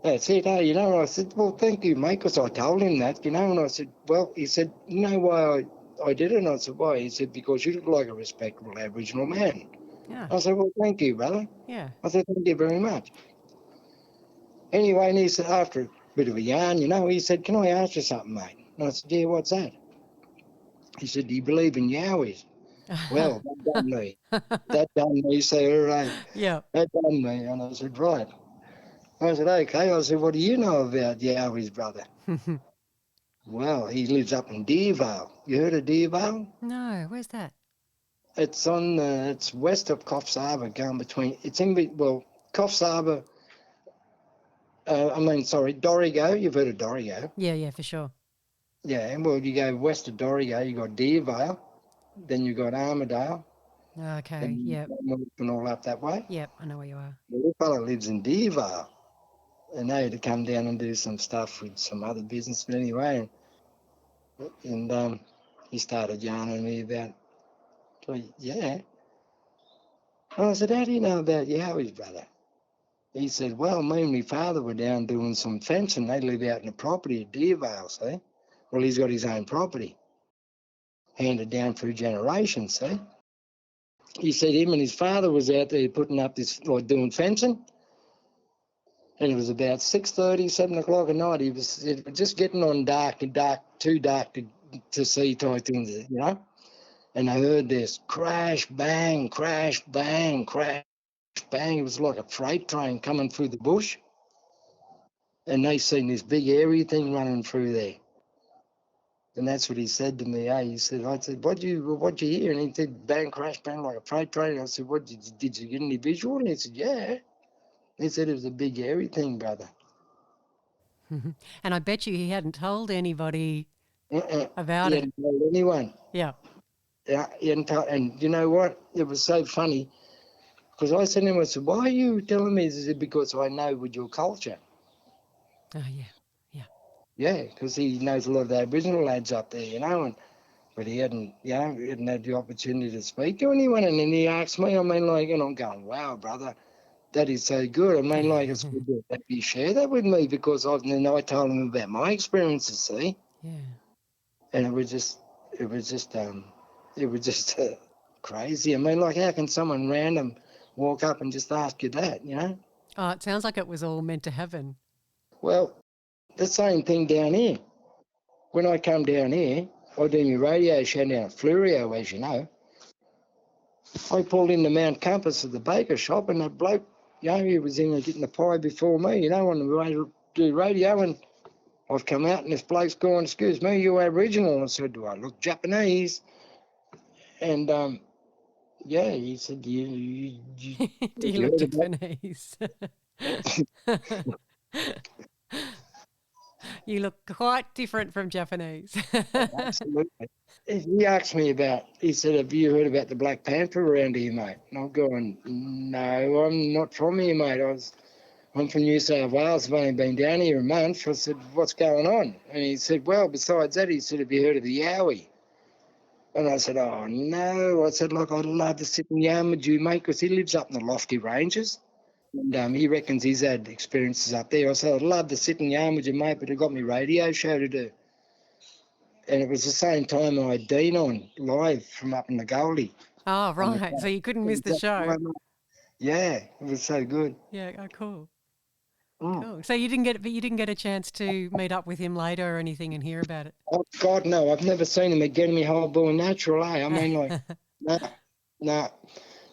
That's it, eh? You know, I said, well, thank you, mate, because I told him that, you know, and I said, well, he said, you know why I did it? And I said, why? He said, because you look like a respectable Aboriginal man. Yeah. I said, well, thank you, brother. Yeah. I said, thank you very much. Anyway, and he said, after a bit of a yarn, you know, he said, can I ask you something, mate? And I said, yeah, what's that? He said, do you believe in Yowies? Well, that done me. That done me, Sarah. Yeah. That done me. And I said, right. I said, okay. I said, what do you know about Yowies, brother? Well, he lives up in Deervale. You heard of Deervale? No, where's that? It's it's west of Coffs Harbour, going between, Coffs Harbour, Dorrigo. You've heard of Dorrigo? Yeah, for sure. Yeah, well, you go west of Dorrigo, you got Deervale, then you got Armidale. Okay, yep. And all up that way. Yep, I know where you are. Well, this fella lives in Deervale, and they had to come down and do some stuff with some other business. But anyway, and he started yarning me about, yeah. And I said, how do you know about Yowies, brother? He said, well, me and my father were down doing some fencing. They live out in the property at Deervale, see? Well, he's got his own property, handed down through generations, see? He said him and his father was out there putting up doing fencing, and it was about 6:30, 7 o'clock at night. It was just getting on too dark to see type things, you know? And I heard this crash, bang, crash, bang, crash, bang. It was like a freight train coming through the bush. And they seen this big airy thing running through there. And that's what he said to me. I said, what'd you hear? And he said, bang, crash, bang, like a freight train. I said, what, did you get any visual? And he said, yeah. He said it was a big airy thing, brother. And I bet you he hadn't told anybody about it. He it. hadn't told anyone. Yeah. Yeah, he hadn't told, and you know what? It was so funny because I said to him, I said, why are you telling me this? Is it because I know with your culture? Oh, yeah. Yeah, because he knows a lot of the Aboriginal lads up there, you know, but he hadn't had the opportunity to speak to anyone. And then he asked me, I mean, like, and I'm going, wow, brother, that is so good. I mean, like, it's good that you share that with me because I told him about my experiences, see? Yeah. And it was just crazy. I mean, like, how can someone random walk up and just ask you that, you know? Oh, it sounds like it was all meant to happen. Well, the same thing down here. When I come down here, I do my radio show down at Flurio, as you know. I pulled into Mount Compass at the baker shop, and that bloke, he was in there getting the pie before me, on the way to do radio, and I've come out, and this bloke's going, "Excuse me, you Aboriginal?" I said, "Do I look Japanese?" And he said, Do have you you look heard about Japanese? You look quite different from Japanese. Absolutely. He asked me he said, "Have you heard about the Black Panther around here, mate?" And I'm going, "No, I'm not from here, mate. I'm from New South Wales. I've only been down here a month." I said, "What's going on?" And he said, "Well, besides that," he said, "have you heard of the Yowie?" And I said, "Oh, no." I said, "Look, I'd love to sit and yarn with you, mate, because he lives up in the lofty ranges. And he reckons he's had experiences up there." I said, "I'd love to sit and yarn with you, mate, but I've got my radio show to do." And it was the same time I had Dean on live from up in the Goldie. Oh, right. So you couldn't miss the show. Yeah, it was so good. Yeah. Oh, cool. Mm. Cool. So you didn't get a chance to meet up with him later or anything and hear about it. Oh, God, no. I've never seen him again in my whole born natural, I mean, like, no.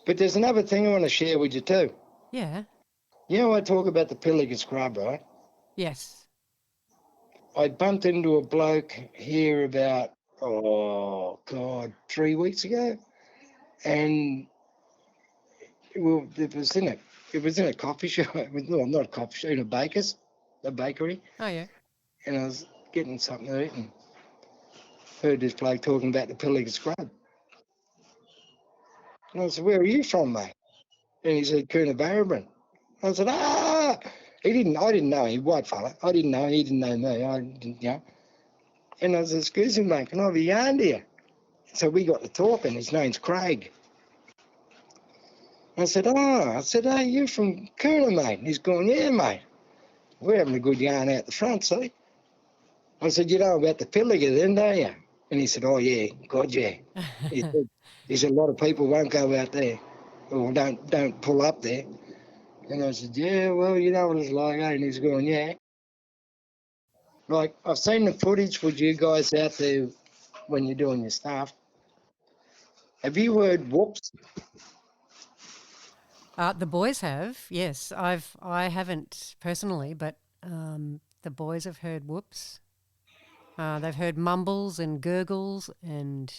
But there's another thing I want to share with you too. Yeah. I talk about the Pilliga Scrub, right? Yes. I bumped into a bloke here about, 3 weeks ago. And, well, it was in a coffee shop. Well, not a coffee shop, in a bakery. Oh, yeah. And I was getting something to eat and heard this bloke talking about the Pilliga Scrub. And I said, "Where are you from, mate?" And he said, "Coonabarabran." I said, I didn't know him, white fella. I didn't know him, he didn't know me. I didn't. And I said, "Excuse me, mate, can I have a yarn to you?" So we got to talking. His name's Craig. I said, "Hey, you from Coona, mate?" And he's going, "Yeah, mate. We're having a good yarn out the front, see?" I said, "You know about the Pilliga then, don't you?" And he said, "Oh, yeah, God, yeah." He said, "A lot of people won't go out there or don't pull up there." And I said, "Yeah, well, you know what it's like, eh?" And he's going, "Yeah." Like, I've seen the footage with you guys out there when you're doing your stuff. Have you heard whoops? The boys have, yes. I haven't personally, but the boys have heard whoops. They've heard mumbles and gurgles and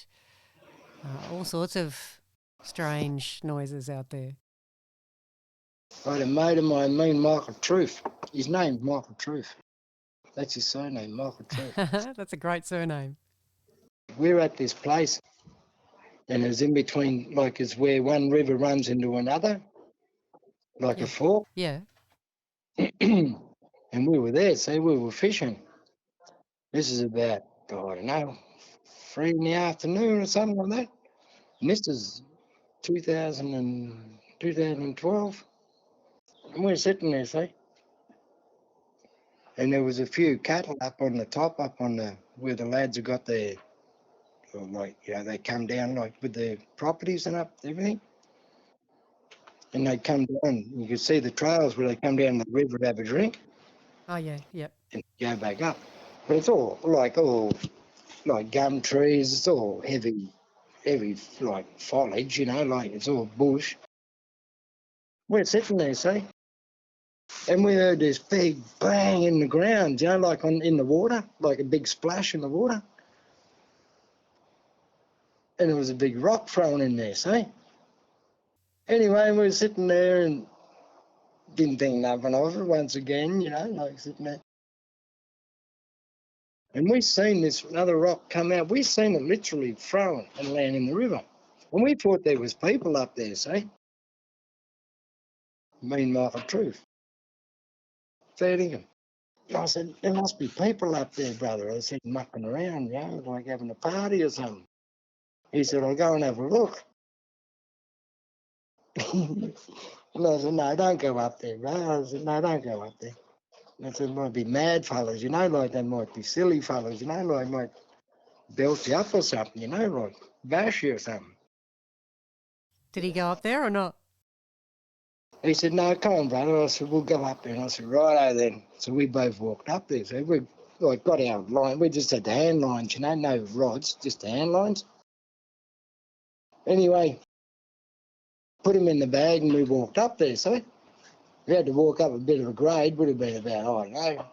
all sorts of strange noises out there. I had a mate of mine, Michael Truth. His name's Michael Truth. That's his surname, Michael Truth. That's a great surname. We're at this place, and it's in between, like, it's where one river runs into another, like a fork. Yeah. And we were there, so we were fishing. This is about, I don't know, 3 in the afternoon or something like that. And this is 2012. And we're sitting there, see? And there was a few cattle up on the top, where the lads have got their, they come down, like, with their properties and everything. And they come down, you could see the trails where they come down the river to have a drink. Oh, yeah, yep. And go back up. But it's all like gum trees, it's all heavy, like, foliage, like, it's all bush. We're sitting there, see? And we heard this big bang in the ground, like in the water, like a big splash in the water. And there was a big rock thrown in there, see? Anyway, we were sitting there and didn't think nothing of it once again, like sitting there. And we seen this other rock come out. We seen it literally thrown and land in the river. And we thought there was people up there, see? Me and Michael Truth. Feeding them. I said, "There must be people up there, brother." I said, "Mucking around, like having a party or something." He said, "I'll go and have a look." And I said, "No, don't go up there, bro." I said, "No, don't go up there." And I said, "It might be mad fellas, like they might be silly fellas, like might belt you up or something, like bash you or something." Did he go up there or not? He said, no, come on, brother. I said, we'll go up there. And I said, righto then. So we both walked up there. So we got our line. We just had the hand lines, you know, no rods, just the hand lines. Anyway, put him in the bag and we walked up there. So we had to walk up a bit of a grade. Would have been about, I don't know,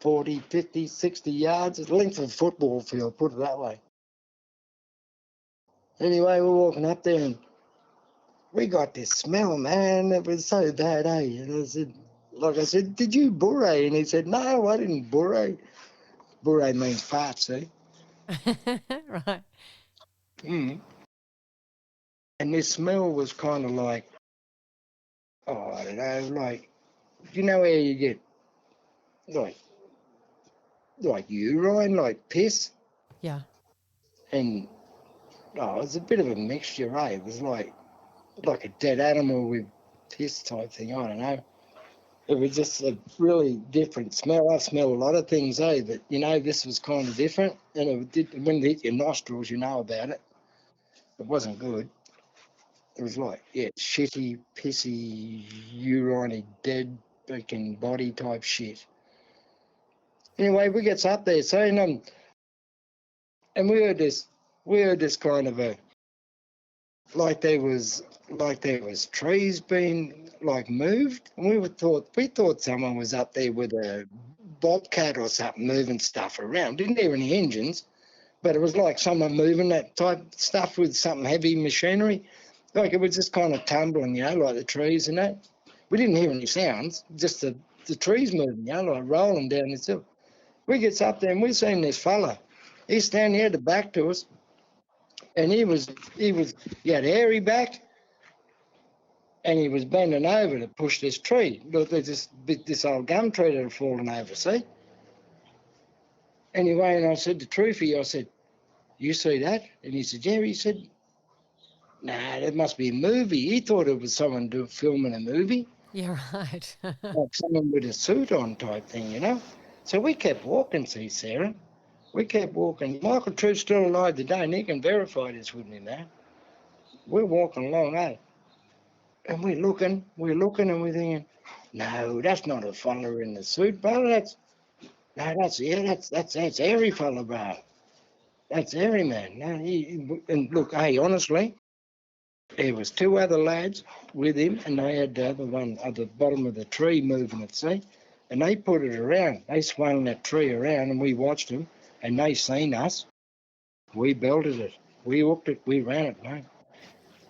40, 50, 60 yards. It's the length of a football field, put it that way. Anyway, we're walking up there and we got this smell, man. It was so bad, eh? And I said, did you bourrée? And he said, no, I didn't bourrée. Bourrée means fart, see? Right. Mm. And this smell was kind of like, oh, I don't know, like, you know where you get, like urine, like piss? Yeah. And, it was a bit of a mixture, eh? It was like a dead animal with piss type thing, I don't know. It was just a really different smell. I smell a lot of things, eh? But, you know, this was kind of different. And when it hit your nostrils, you know about it. It wasn't good. It was like, yeah, shitty, pissy, urine, dead freaking body type shit. Anyway, we gets up there, so, and we heard this kind of a, like there was trees being like moved, and we thought someone was up there with a bobcat or something moving stuff around. Didn't hear any engines, but it was like someone moving that type stuff with something heavy machinery. Like it was just kind of tumbling, you know, like the trees and that. We didn't hear any sounds, just the trees moving, you know, like rolling down this hill. We gets up there and we seen this fella. He's standing here at the back to us, and he had hairy back, and he was bending over to push this tree. Look, there's this old gum tree that had fallen over, see? Anyway, and I said to Truffy, I said, you see that? And he said, yeah. He said, nah, that must be a movie. He thought it was someone filming a movie. Yeah, right. Like someone with a suit on type thing, you know? So we kept walking, see, Sarah. We kept walking. Michael Truth's still alive today, and he can verify this with me, man. We're walking along, eh? And we're looking, and we're thinking, no, that's not a fella in the suit, bro. That's every fella, bro. That's every man. No, and look, hey, honestly, there was two other lads with him, and they had the other one at the bottom of the tree moving it, see? And they put it around. They swung that tree around, and we watched them, and they seen us. We belted it. We hooked it. We ran it, mate.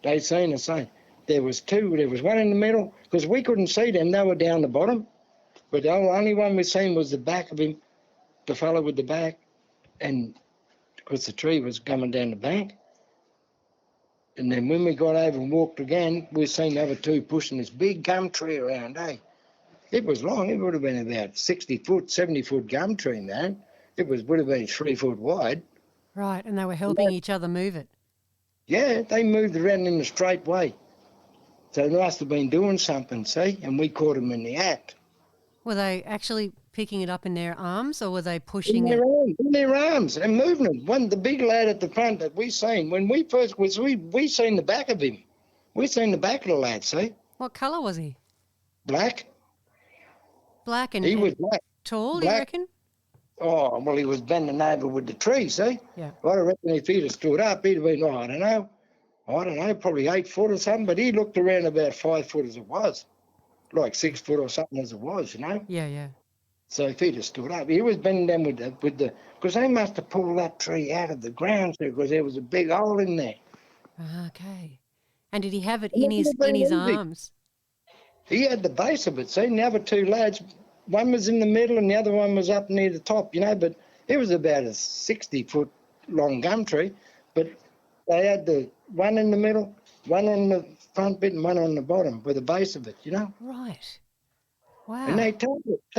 They seen us, eh? There was two. There was one in the middle, because we couldn't see them. They were down the bottom. But the only one we seen was the back of him, the fellow with the back, and because the tree was coming down the bank. And then when we got over and walked again, we seen the other two pushing this big gum tree around, eh? It was long. It would have been about 60-foot, 70-foot gum tree, man. Would have been 3 foot wide. Right, and they were helping each other move it. Yeah, they moved around in a straight way. So they must have been doing something, see? And we caught them in the act. Were they actually picking it up in their arms, or were they pushing in it? In their arms and moving it. The big lad at the front that we seen, when we first was, we seen the back of him. We seen the back of the lad, see? What colour was he? Black. Black and he was black. Tall, black. you reckon? Oh, well, he was bending over with the tree, see? Yeah. Well, I reckon if he'd have stood up, he'd have been, I don't know, probably 8 foot or something, but he looked around about 5 foot as it was. Like 6 foot or something as it was, you know? Yeah, yeah. So if he'd have stood up, he was bending down with the, because they must have pulled that tree out of the ground because there was a big hole in there. Okay. And did he have it in his arms? He had the base of it. See, and the other two lads, one was in the middle and the other one was up near the top, you know, but it was about a 60-foot long gum tree, but they had the one in the middle, one on the front bit and one on the bottom with the base of it, you know. Right. Wow. And they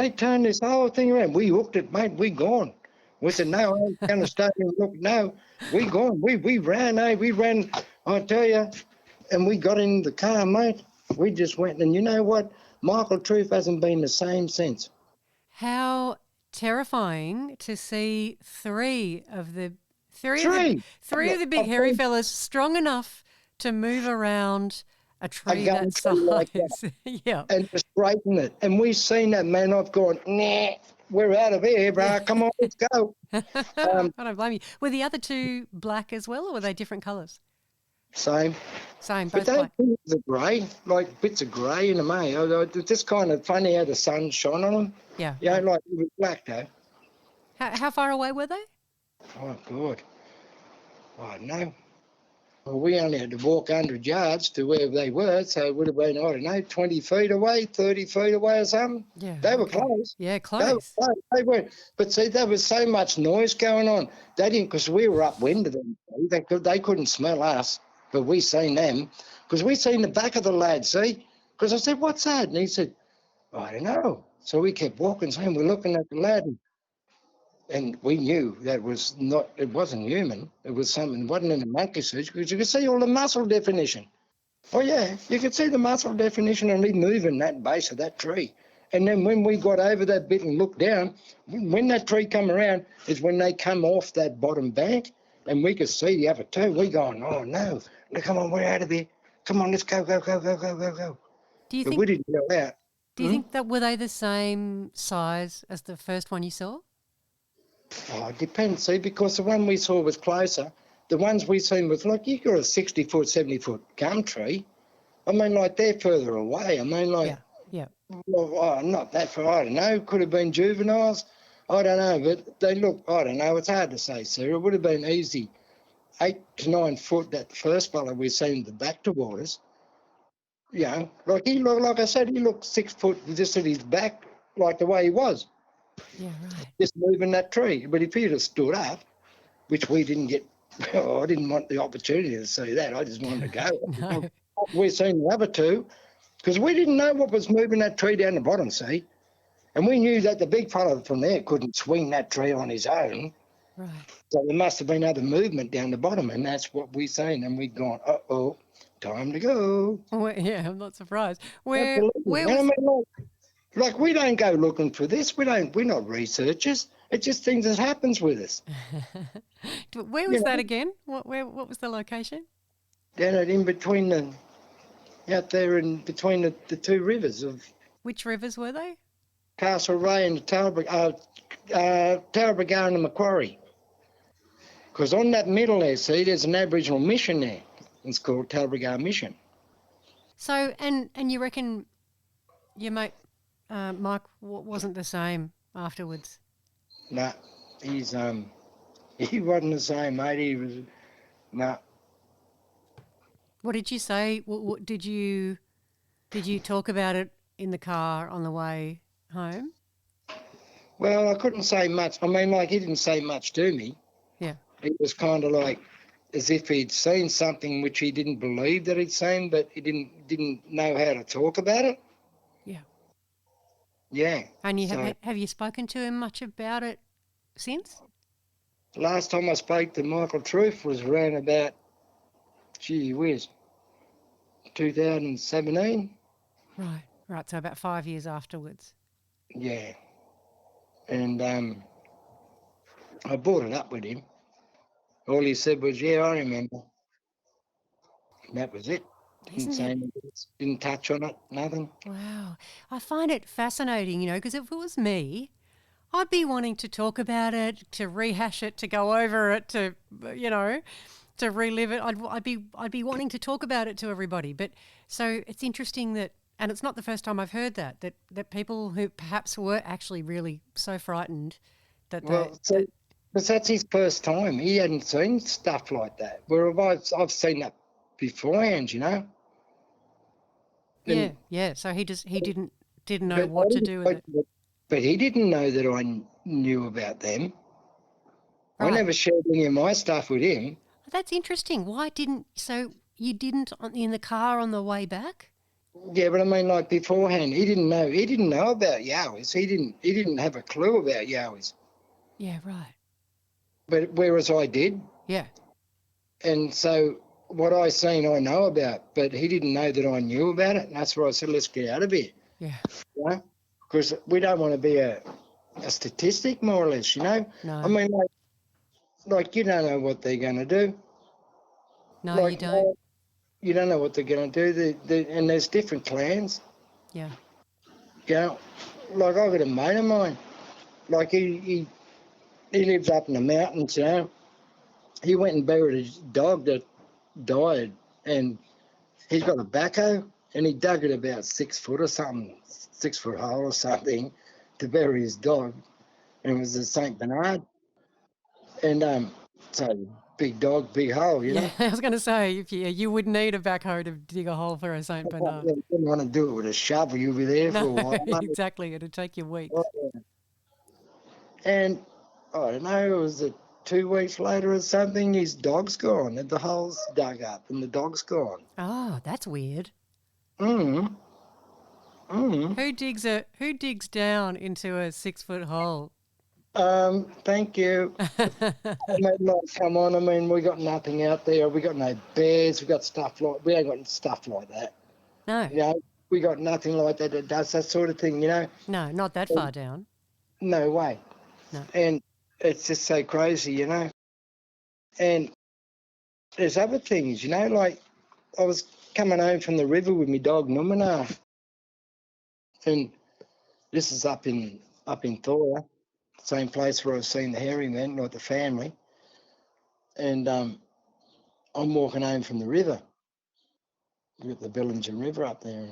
turned this whole thing around. We hooked it, mate. We gone. We said, no, I ain't going to stay and look. No, we gone. We ran, We ran, I tell you, and we got in the car, mate. We just went, and you know what? Michael Truth hasn't been the same since. How terrifying to see three of the big hairy fellas strong enough to move around A tree gum that tree like that, size. Yeah. and just breaking it. And we've seen that, man. I've gone, nah, we're out of here, bro. Come on, let's go. I don't blame you. Were the other two black as well, or were they different colours? Same. Same, But both those black. things are grey, like bits of grey in them, eh? It's just kind of funny how the sun shone on them. Yeah. You know, Right. like it was black, though. How far away were they? Oh, God. I don't know. Well, we only had to walk 100 yards to where they were, so it would have been, I don't know, 20 feet away, 30 feet away or something. Yeah. They were okay. close. Yeah, They were close. close. They were. But see, there was so much noise going on. They didn't, because we were upwind of them. They couldn't smell us, but we seen them, because we seen the back of the lad, see? Because I said, what's that? And he said, I don't know. So we kept walking, saying, we're looking at the lad, and we knew that it wasn't human. It was something, it wasn't in the monkey suit, because you could see all the muscle definition. Oh, yeah, you could see the muscle definition and he moving that base of that tree. And then when we got over that bit and looked down, when that tree come around is when they come off that bottom bank, and we could see the other two. We going, oh, no, come on, we're out of here. Come on, let's go, go, go, go, go, go, go. Do you But we think didn't go out. that were they the same size as the first one you saw? Oh, it depends, see, because the one we saw was closer. The ones we seen was like, you got a 60-foot, 70-foot gum tree. I mean, like, they're further away. I mean, like, Yeah. well, not that far, I don't know. Could have been juveniles. I don't know, but they look, I don't know. It's hard to say, sir. It would have been easy. 8 to 9 foot, that first fella we seen the back toward us. You know, like he looked, like I said, he looked 6 foot just at his back, like the way he was, Yeah, right. just moving that tree. But if he'd have stood up, which we didn't get, I didn't want the opportunity to see that. I just wanted to go. No. We've seen the other two, because we didn't know what was moving that tree down the bottom, see? And we knew that the big fella from there couldn't swing that tree on his own. Right. So there must have been other movement down the bottom, and that's what we seen. And we'd gone, uh-oh, time to go. Yeah, I'm not surprised. Where Absolutely. was And I mean, like, we don't go looking for this. We're not researchers. It's just things that happens with us. where was that again? What was the location? Down in between out there in between the two rivers of Which rivers were they? Castlereagh and Tarrabragar and the Macquarie. Because on that middle there, see, there's an Aboriginal mission there. It's called Tarrabragar Mission. So, and you reckon your mate Mike wasn't the same afterwards? Nah, he wasn't the same, mate. He was, nah. What did you say? What did you talk about it in the car on the way home? Well, I couldn't say much. I mean, like, he didn't say much to me. Yeah. It was kind of like as if he'd seen something which he didn't believe that he'd seen, but he didn't know how to talk about it. Yeah. Yeah. And you have you spoken to him much about it since? Last time I spoke to Michael Truth was around about, gee whiz, 2017. Right. So about 5 years afterwards. Yeah. And I brought it up with him. All he said was, yeah, I remember. And that was it. Didn't say anything, didn't touch on it, nothing. Wow. I find it fascinating, because if it was me, I'd be wanting to talk about it, to rehash it, to go over it, to relive it. I'd be wanting to talk about it to everybody. But so it's interesting that, and it's not the first time I've heard that people who perhaps were actually really so frightened that but that's his first time. He hadn't seen stuff like that. Where I've seen that beforehand, And, yeah. So he didn't know what to do with it. But he didn't know that I knew about them. Right. I never shared any of my stuff with him. That's interesting. So you didn't in the car on the way back? Yeah, but I mean, like, beforehand, he didn't know about Yowies. He didn't have a clue about Yowies. Yeah, right. But whereas I did. Yeah. And so what I seen, I know about, but he didn't know that I knew about it. And that's why I said, let's get out of here. Yeah. Because we don't want to be a statistic, more or less, No. I mean, like you don't know what they're going to do. No, you don't. you don't know what they're going to do. And there's different clans. Yeah. You know, like I've got a mate of mine. Like he lives up in the mountains, you know. He went and buried his dog that died, and he's got a backhoe, and he dug it about 6 foot or something, 6 foot hole or something, to bury his dog. And it was a Saint Bernard. And so big dog, big hole, you know. Yeah, I was going to say, if you would need a backhoe to dig a hole for a Saint Bernard. You didn't want to do it with a shovel. You'll be there for a while. Exactly. It'd take you weeks. And I don't know, it was 2 weeks later or something, his dog's gone, and the hole's dug up, and the dog's gone. Oh, that's weird. Mm. Who digs down into a 6 foot hole? Thank you. Come on, I mean, we got nothing out there. We got no bears. We ain't got stuff like that. No. You know, we got nothing like that that does that sort of thing, you know. No, not that far down. No way. No. And it's just so crazy, you know. And there's other things, you know, like I was coming home from the river with my dog Numina, and this is up in Thora, same place where I've seen the hairy men, like the family. And I'm walking home from the river. We've got the Bellinger River up there.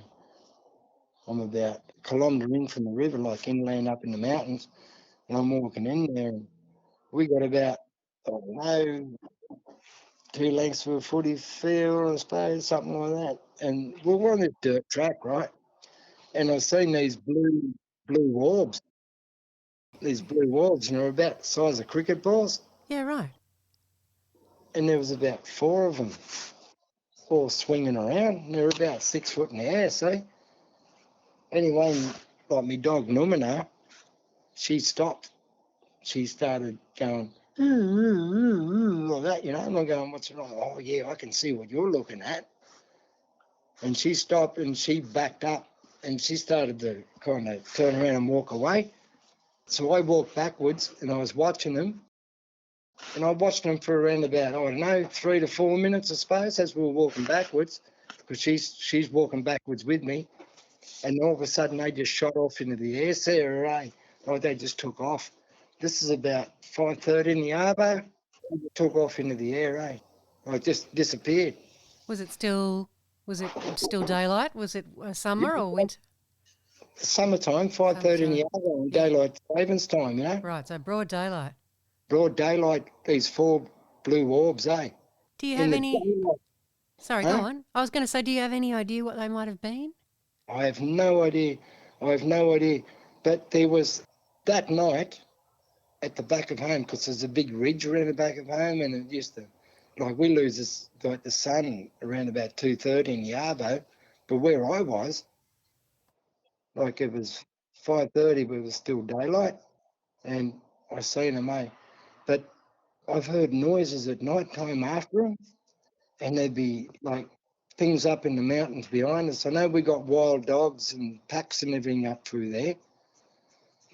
I'm about a kilometre in from the river, like inland up in the mountains, and I'm walking in there, and we got about, I don't know, 2 lengths of a footy field, I suppose, something like that. And we're on this dirt track, right? And I've seen these blue orbs, and they're about the size of cricket balls. Yeah, right. And there was about 4 of them all swinging around. And they're about 6 foot in the air, see? Anyway, like my dog Numina, she stopped. She started going, like that, you know, and I'm going, what's wrong? Oh, yeah, I can see what you're looking at. And she stopped and she backed up and she started to kind of turn around and walk away. So I walked backwards and I was watching them. And I watched them for around about, I don't know, 3 to 4 minutes, I suppose, as we were walking backwards, because she's walking backwards with me. And all of a sudden they just shot off into the air, Sarah, oh, they just took off. This is about 5:30 in the arvo. They took off into the air, It just disappeared. Was it still daylight? Was it summer or winter? Summertime, 5:30 in the arvo, and daylight savings time, you know. Right, so broad daylight. Broad daylight, these 4 blue orbs, Do you have any... daylight. Sorry, go on. I was going to say, do you have any idea what they might have been? I have no idea. But there was that night at the back of home, because there's a big ridge around the back of home, and it used to, like, we lose this, like the sun around about 2:30 in the arvo, but where I was, like it was 5:30, but it was still daylight, and I seen them, But I've heard noises at night time after them, and there'd be like things up in the mountains behind us. I know we got wild dogs and packs and everything up through there,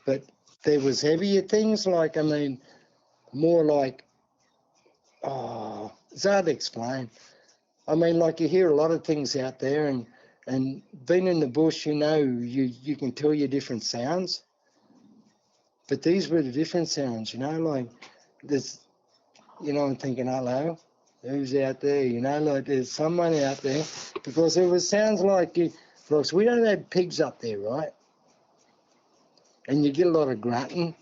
but there was heavier things, like, I mean, more like, it's hard to explain. I mean, like, you hear a lot of things out there, and being in the bush, you know, you can tell your different sounds, but these were the different sounds, you know, like there's, you know, I'm thinking, hello, who's out there, you know, like there's someone out there, because it sounds like, look, we don't have pigs up there, right? And you get a lot of grunting,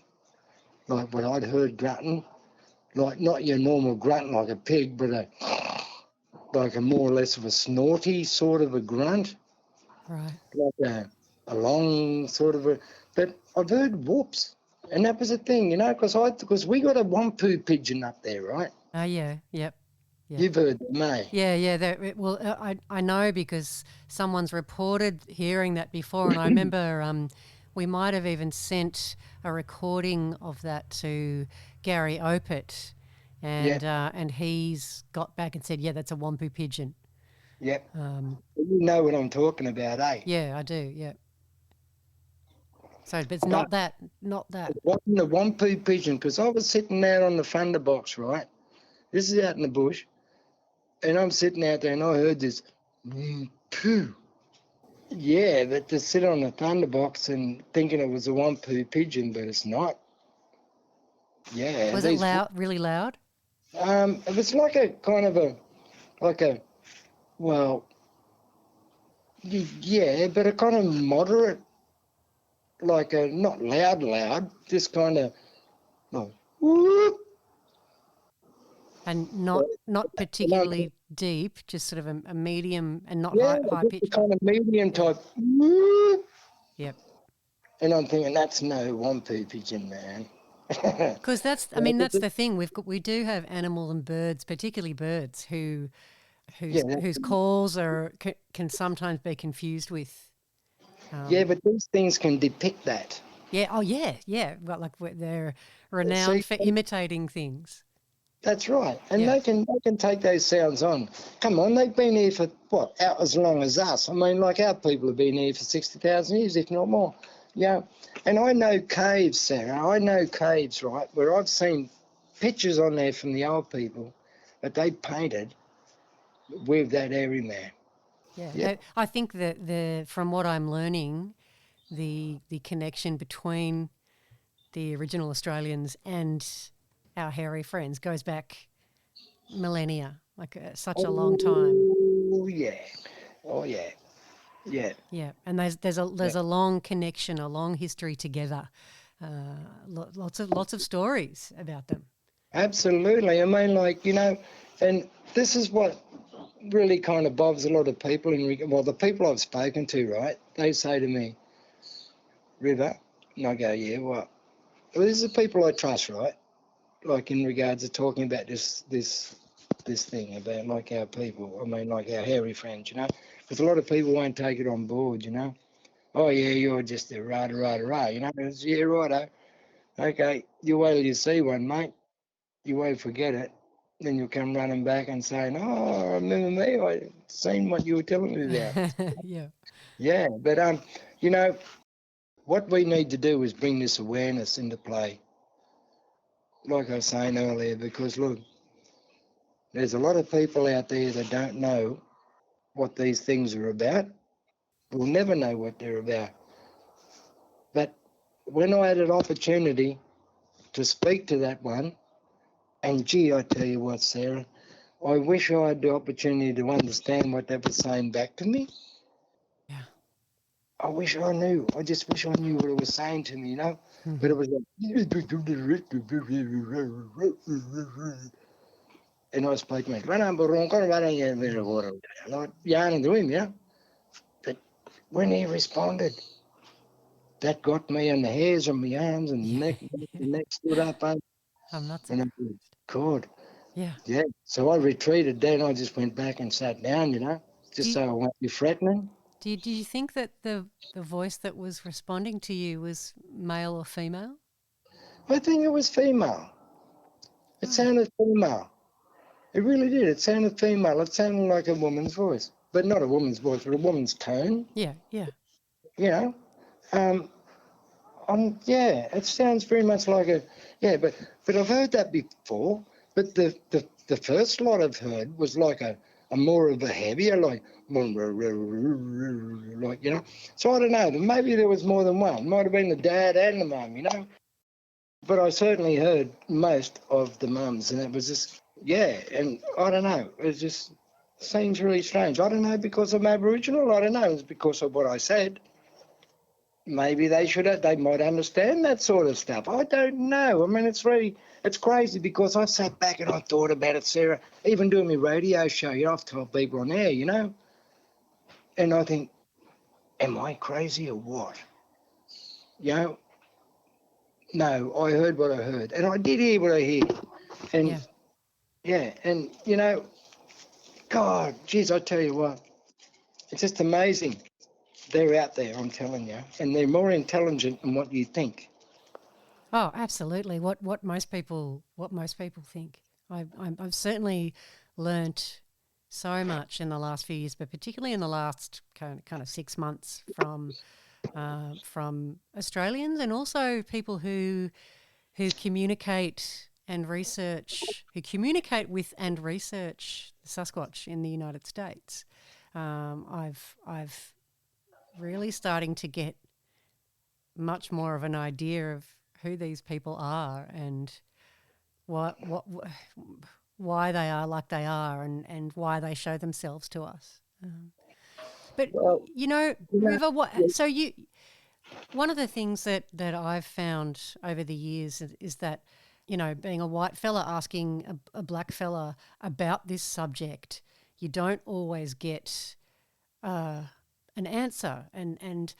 like what I'd heard grunting, like not your normal grunt like a pig, but like a more or less of a snorty sort of a grunt. Right. Like a long sort of a, but I've heard whoops. And that was the thing, you know, because we got a wampu pigeon up there, right? Oh, yeah, yep. Yeah. You've heard them, eh? Yeah. Well, I know because someone's reported hearing that before, and I remember we might have even sent a recording of that to Gary Opit, and he's got back and said, yeah, that's a wampu pigeon. Yep. You know what I'm talking about, eh? Yeah, I do, yeah. So, but it's not that. It wasn't the wampu pigeon, because I was sitting there on the thunder box, right? This is out in the bush, And I'm sitting out there and I heard this, poo. Yeah, but to sit on a thunderbox and thinking it was a one-poo pigeon, but it's not. Yeah. Was it loud, really loud? It was like a kind of well, yeah, but a kind of moderate, like a not loud, just kind of like, whoop. And not particularly deep, just sort of a medium and not Yeah, high just a pitch. kind of medium type. Whoop. Yep. And I'm thinking that's no one-poo pigeon, man. Because that's the thing. We do have animal and birds, particularly birds, whose calls can sometimes be confused with. Yeah, but these things can depict that. Yeah. Oh, yeah. Yeah. Well, like they're renowned for imitating things. That's right, and they can take those sounds on. Come on, they've been here for what, out as long as us. I mean, like our people have been here for 60,000 years, if not more. Yeah, and I know caves, Sarah. I know caves, right, where I've seen pictures on there from the old people that they painted with that airy man. Yeah. I think that from what I'm learning, the connection between the original Australians and our hairy friends goes back millennia, like such a long time. Oh yeah, oh yeah, yeah. Yeah, and there's a long connection, a long history together. Lots of stories about them. Absolutely. I mean, like, you know, and this is what really kind of bothers a lot of people. The people I've spoken to, right, they say to me, River, and I go, yeah, what? Well, these are people I trust, right? Like in regards to talking about this thing about like our people. I mean, like our hairy friends, you know, because a lot of people won't take it on board, you know. Oh yeah, you're just a rah, you know. It's, yeah, righto. Okay, you wait till you see one, mate. You won't forget it. Then you'll come running back and saying, "Oh, remember me? I seen what you were telling me about." Yeah. Yeah, but you know, what we need to do is bring this awareness into play. Like I was saying earlier, because look, there's a lot of people out there that don't know what these things are about. We'll never know what they're about. But when I had an opportunity to speak to that one, and gee, I tell you what, Sarah, I wish I had the opportunity to understand what they were saying back to me. Yeah. I wish I knew. I just wish I knew what it was saying to me, you know? Mm-hmm. But it was like, and I was speaking, like, yarning to him, yeah? But when he responded, that got me on the hairs on my arms and the neck stood up. I'm not surprised. And I said, God. Yeah. Yeah. So I retreated. Then I just went back and sat down, you know, just so I won't be threatening. Do you think that the voice that was responding to you was male or female? I think it was female. It sounded female. It really did. It sounded female. It sounded like a woman's voice, but not a woman's voice, but a woman's tone. Yeah, yeah. You know, yeah, it sounds very much like but I've heard that before. But the first lot I've heard was like a more of a heavier, like, you know. So I don't know. Maybe there was more than one. Might have been the dad and the mum, you know. But I certainly heard most of the mums, and it was just, yeah. And I don't know. It just seems really strange. I don't know because I'm Aboriginal. I don't know. It's because of what I said. Maybe they might understand that sort of stuff. I don't know. I mean, it's crazy because I sat back and I thought about it, Sarah, even doing my radio show, you know, I've told people on air, you know, and I think, am I crazy or what? You know, no, I heard what I heard, and I did hear what I hear, and yeah, and, you know, God, geez, I tell you what, it's just amazing. They're out there, I'm telling you, and they're more intelligent than what you think. Oh, absolutely. What most people think. I've certainly learnt so much in the last few years, but particularly in the last kind of 6 months from Australians and also people who communicate and research, who communicate with and research the Sasquatch in the United States, I've really starting to get much more of an idea of who these people are and why they are like they are and why they show themselves to us. But River, one of the things that I've found over the years is that, being a white fella asking a black fella about this subject, you don't always get an answer. And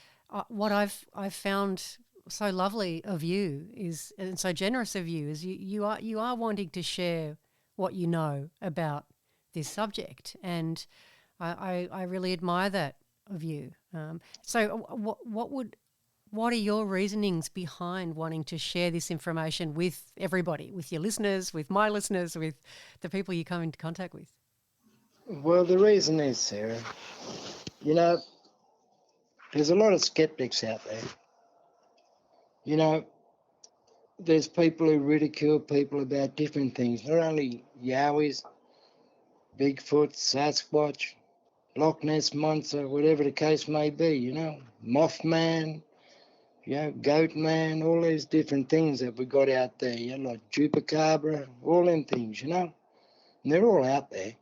what I've found so lovely of you is, and so generous of you, is you are wanting to share what you know about this subject, and I really admire that of you. So what are your reasonings behind wanting to share this information with everybody, with your listeners, with my listeners, with the people you come into contact with? Well, the reason is, Sarah, there's a lot of skeptics out there. There's people who ridicule people about different things, not only Yowies, Bigfoot, Sasquatch, Loch Ness Monster, whatever the case may be, Mothman, Goat Man, all these different things that we got out there, like Chupacabra, all them things, and they're all out there.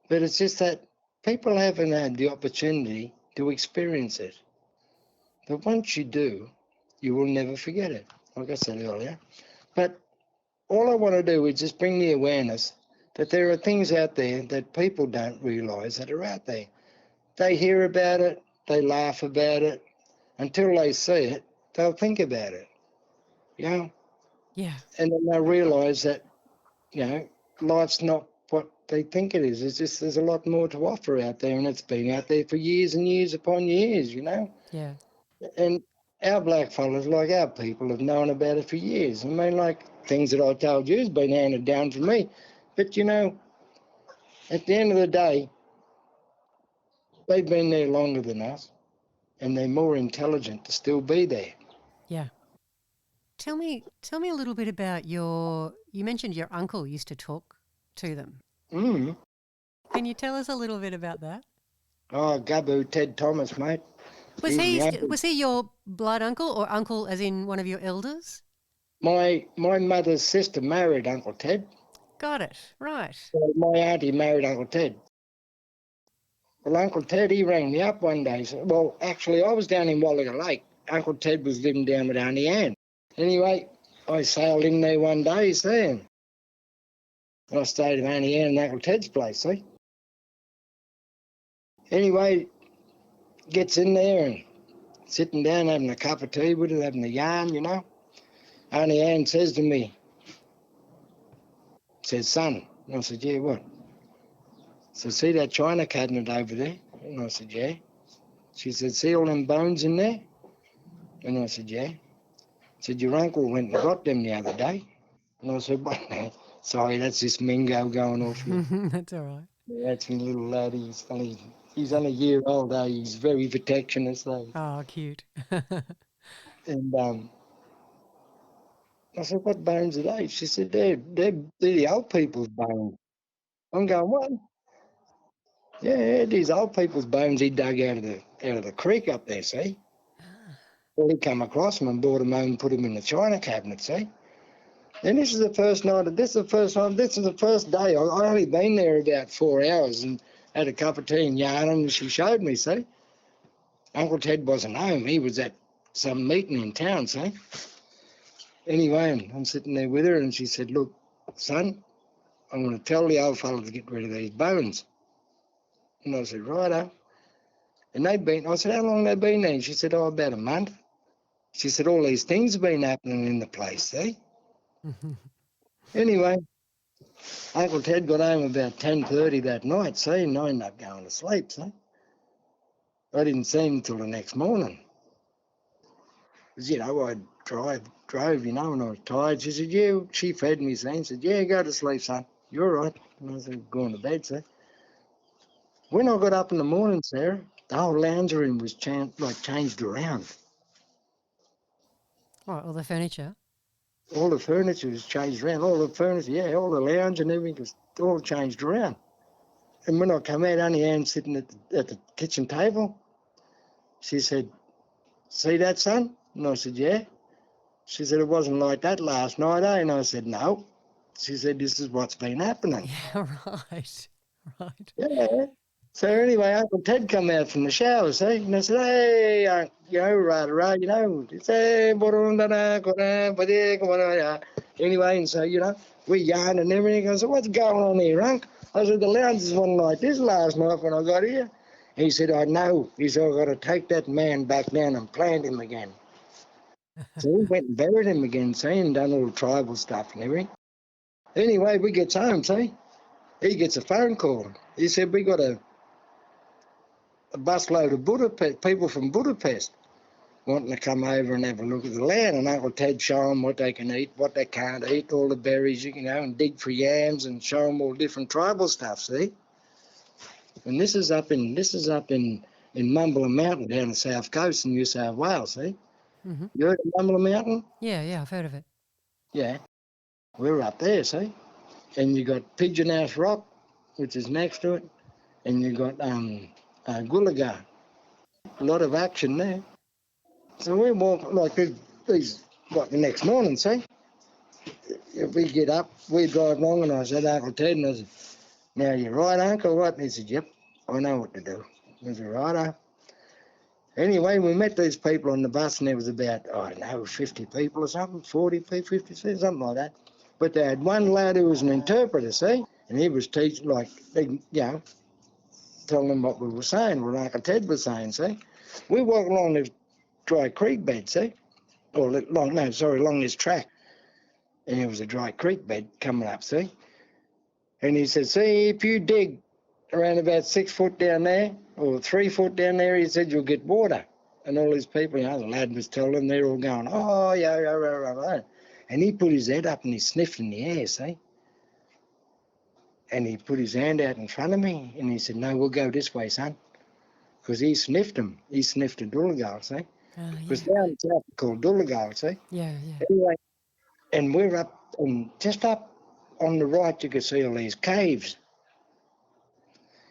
But it's just that people haven't had the opportunity to experience it. But once you do, you will never forget it, like I said earlier. But all I want to do is just bring the awareness that there are things out there that people don't realise that are out there. They hear about it, they laugh about it. Until they see it, they'll think about it, Yeah. And then they'll realise that, life's not what they think it is. It's just there's a lot more to offer out there, and it's been out there for years and years upon years, Yeah. And our black fellas, like our people, have known about it for years. I mean, like things that I told you has been handed down to me. But, at the end of the day, they've been there longer than us, and they're more intelligent to still be there. Yeah. Tell me a little bit about you mentioned your uncle used to talk to them. Mm. Can you tell us a little bit about that? Oh, Gaboo Ted Thomas, mate. Was he your blood uncle, or uncle as in one of your elders? My mother's sister married Uncle Ted. Got it. Right. So my auntie married Uncle Ted. Well, Uncle Ted, he rang me up one day. Well, actually, I was down in Wallaga Lake. Uncle Ted was living down with Auntie Ann. Anyway, I sailed in there one day, see, and I stayed at Auntie Ann and Uncle Ted's place, see. Anyway, gets in there and sitting down having a cup of tea with her, having a yarn, Auntie Ann says to me, says, son. And I said, yeah, what? So see that china cabinet over there? And I said, yeah. She said, see all them bones in there? And I said, yeah. Said, your uncle went and got them the other day. And I said, what? Sorry, that's this Mingo going off here. That's all right. Yeah, that's my little lad. He's only a year old, eh? He's very protectionist, though. Oh, cute. And I said, what bones are they? She said, they're the old people's bones. I'm going, what? Yeah, these old people's bones he dug out of the creek up there, see? Well, he come across them and brought them home and put them in the china cabinet, see? And this is the first day. I only been there about 4 hours and had a cup of tea and yarn, and she showed me, see? Uncle Ted wasn't home. He was at some meeting in town, see? Anyway, I'm sitting there with her, and she said, look, son, I'm going to tell the old fella to get rid of these bones. And I said, righto. And I said, how long have they been there? And she said, oh, about a month. She said, all these things have been happening in the place, see? Anyway, Uncle Ted got home about 10:30 that night, see, and I ended up going to sleep, see? I didn't see him till the next morning. Because, I drove, and I was tired. She said, yeah, she fed me, see, and said, yeah, go to sleep, son. You're all right. And I said, going to bed, see? When I got up in the morning, Sarah, the whole lounge room was changed around. What, all the furniture? all the furniture was changed around. All the furniture, yeah, all the lounge and everything was all changed around. And when I come out, only Anne sitting at the kitchen table. She said, "See that, son?" And I said, "Yeah." She said, "It wasn't like that last night, eh?" And I said, "No." She said, "This is what's been happening." Yeah, right. Right. Yeah. So anyway, Uncle Ted come out from the shower, see? And I said, "Hey, you know, rah, you know." He said, anyway, and so, you know, we yarned and everything. I said, "What's going on here, Unc?" I said, "The lounges wasn't like this last night when I got here." He said, "I know." He said, "I've got to take that man back down and plant him again." So we went and buried him again, see, and done all the tribal stuff and everything. Anyway, we gets home, see? He gets a phone call. He said, "We got a busload of Budapest, people from Budapest wanting to come over and have a look at the land." And Uncle Ted show them what they can eat, what they can't eat, all the berries, you know, and dig for yams and show them all different tribal stuff, see? And this is up in Mumble Mountain down the south coast in New South Wales, see? Mm-hmm. You heard of Mumble Mountain? Yeah, I've heard of it. Yeah. We're up there, see? And you got Pigeon House Rock, which is next to it, and you got Gulaga. A lot of action there. So we walk like these, what, the next morning, see? If we get up, we drive along, and I said, "Uncle Ted," and I said, "Now, you right, Uncle, what?" And he said, "Yep, I know what to do." I said, "Righto." Anyway, we met these people on the bus, and there was about, I don't know, 50 people or something, 40 people, 50, something like that. But they had one lad who was an interpreter, see? And he was teaching, like, you know, telling them what we were saying, what Uncle Ted was saying, see? We walked along this dry creek bed, see? Or along this track. And it was a dry creek bed coming up, see? And he said, "See, if you dig around about 6 foot down there, or 3 foot down there," he said, "you'll get water." And all these people, you know, the lad was telling them, they're all going, "Oh, yeah. And he put his head up and he sniffed in the air, see? And he put his hand out in front of me and he said, "No, we'll go this way, son." Because he sniffed him. He sniffed a Dooligal, see? Because down south called Dooligal, see? Yeah. Anyway, and we're up, and just up on the right, you could see all these caves.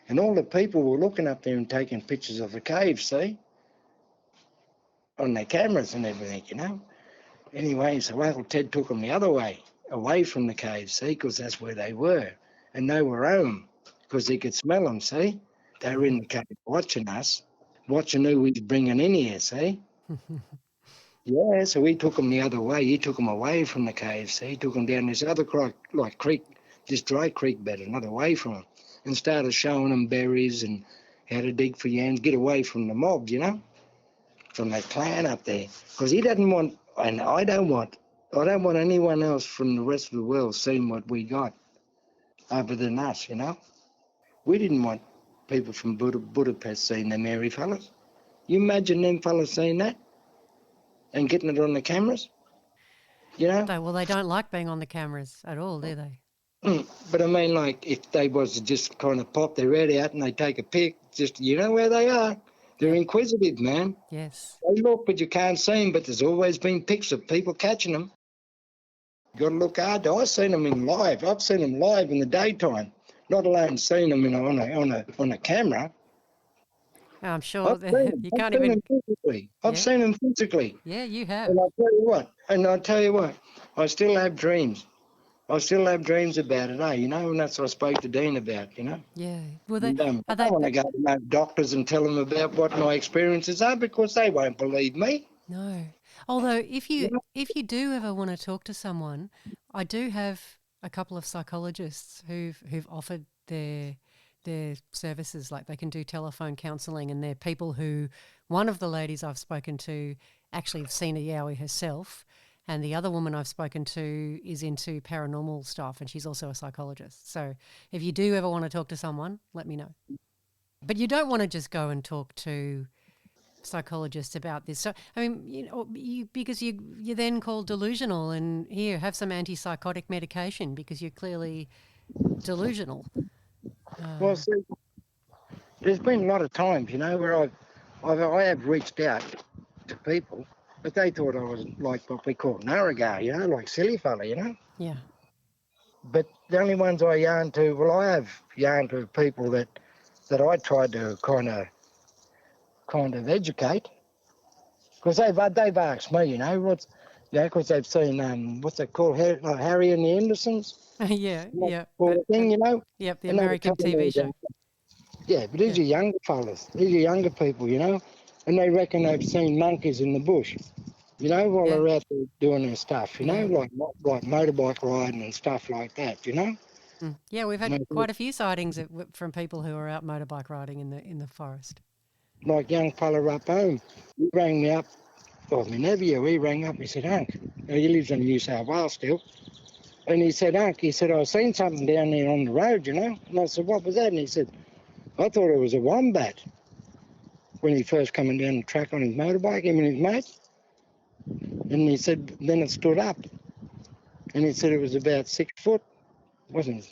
And all the people were looking up there and taking pictures of the caves, see? On their cameras and everything, you know? Anyway, so Uncle Ted took them the other way, away from the caves, see? Because that's where they were. And they were home, because he could smell them, see? They were in the cave watching us, watching who we was bringing in here, see? Yeah, so he took them the other way. He took them away from the caves, see? He took them down this other creek, this dry creek bed, another way from them, and started showing them berries and how to dig for yams, get away from the mob, you know, from that clan up there. Because he doesn't want, and I don't want anyone else from the rest of the world seeing what we got other than us, you know. We didn't want people from Budapest seeing them hairy fellas. You imagine them fellas seeing that and getting it on the cameras, you know? They don't like being on the cameras at all, do they? But I mean, like, if they was to just kind of pop their head out and they take a pic, just, you know where they are. They're inquisitive, man. Yes. They look, but you can't see them, but there's always been pics of people catching them. You got to look hard. I've seen them in live. I've seen them live in the daytime, not alone seeing them on a camera. I'm sure I've seen you them. can't I've seen even... them physically. I've seen them physically. Yeah, you have. And I tell you what, I still have dreams. I still have dreams about it, you know, and that's what I spoke to Dean about, you know. Yeah. Well, I don't want to go to no doctors and tell them about what my experiences are, because they won't believe me. No. Although if you do ever want to talk to someone, I do have a couple of psychologists who've offered their services, like they can do telephone counselling, and they're people who, one of the ladies I've spoken to actually have seen a Yowie herself, and the other woman I've spoken to is into paranormal stuff, and she's also a psychologist. So if you do ever want to talk to someone, let me know. But you don't want to just go and talk to psychologists about this. So I mean, you know, because you're then called delusional, and here, have some antipsychotic medication because you're clearly delusional. Well, see, there's been a lot of times, you know, where I have reached out to people, But they thought I was like what we call narragar, you know, like silly fella, you know. Yeah. But the only ones I yarn to, well, I have yarned to people that I tried to kind of educate, because they've asked me, you know, because they've seen what's it called, Harry and the Hendersons, Yeah, yeah. sort of thing, you know. Yep, the And they were American telling me TV show. yeah, but these are younger fellas, these are younger people, you know, and they reckon they've seen monkeys in the bush, you know, while they're out there doing their stuff, you know, like motorbike riding and stuff like that, you know. Yeah, we've had quite a few sightings from people who are out motorbike riding in the forest. Like young fella up home, he rang me up, well, my nephew, he rang up, he said, Unc, he lives in New South Wales still, and he said, Unc, he said, I've seen something down there on the road, you know, and I said, what was that? And he said, I thought it was a wombat when he first coming down the track on his motorbike, him and his mate. And he said, then it stood up. And he said it was about 6 foot. Wasn't,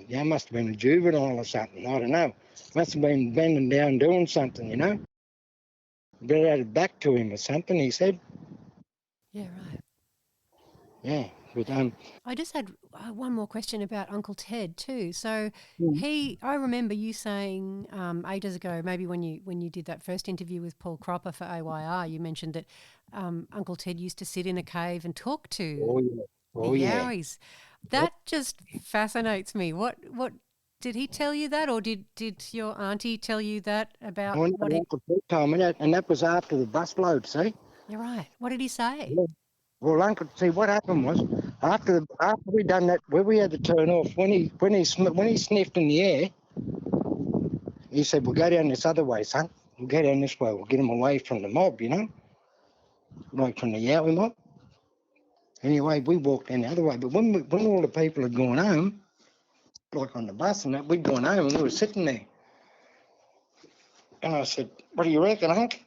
yeah, must have been a juvenile or something, I don't know. Must have been bending down doing something, you know. But it had it back to him or something, he said. Yeah, right. Yeah, but I just had one more question about Uncle Ted too. So Mm. I remember you saying ages ago, maybe when you did that first interview with Paul Cropper for AYR, you mentioned that Uncle Ted used to sit in a cave and talk to the yeah. Yowies. That just fascinates me. What did he tell you that, or did your auntie tell you that about Oh, what no, he? Uncle Ted told me that, and that was after the bus load, see? You're right. What did he say? Yeah. Well, Uncle, see what happened was after we done that, where we had to turn off, when he sniffed in the air, he said, "We'll go down this other way, son. We'll go down this way. We'll get him away from the mob, you know, like from the Yowie mob." Anyway, we walked down the other way. But when all the people had gone home, like on the bus and that, we'd gone home and we were sitting there. And I said, "What do you reckon, Unc?"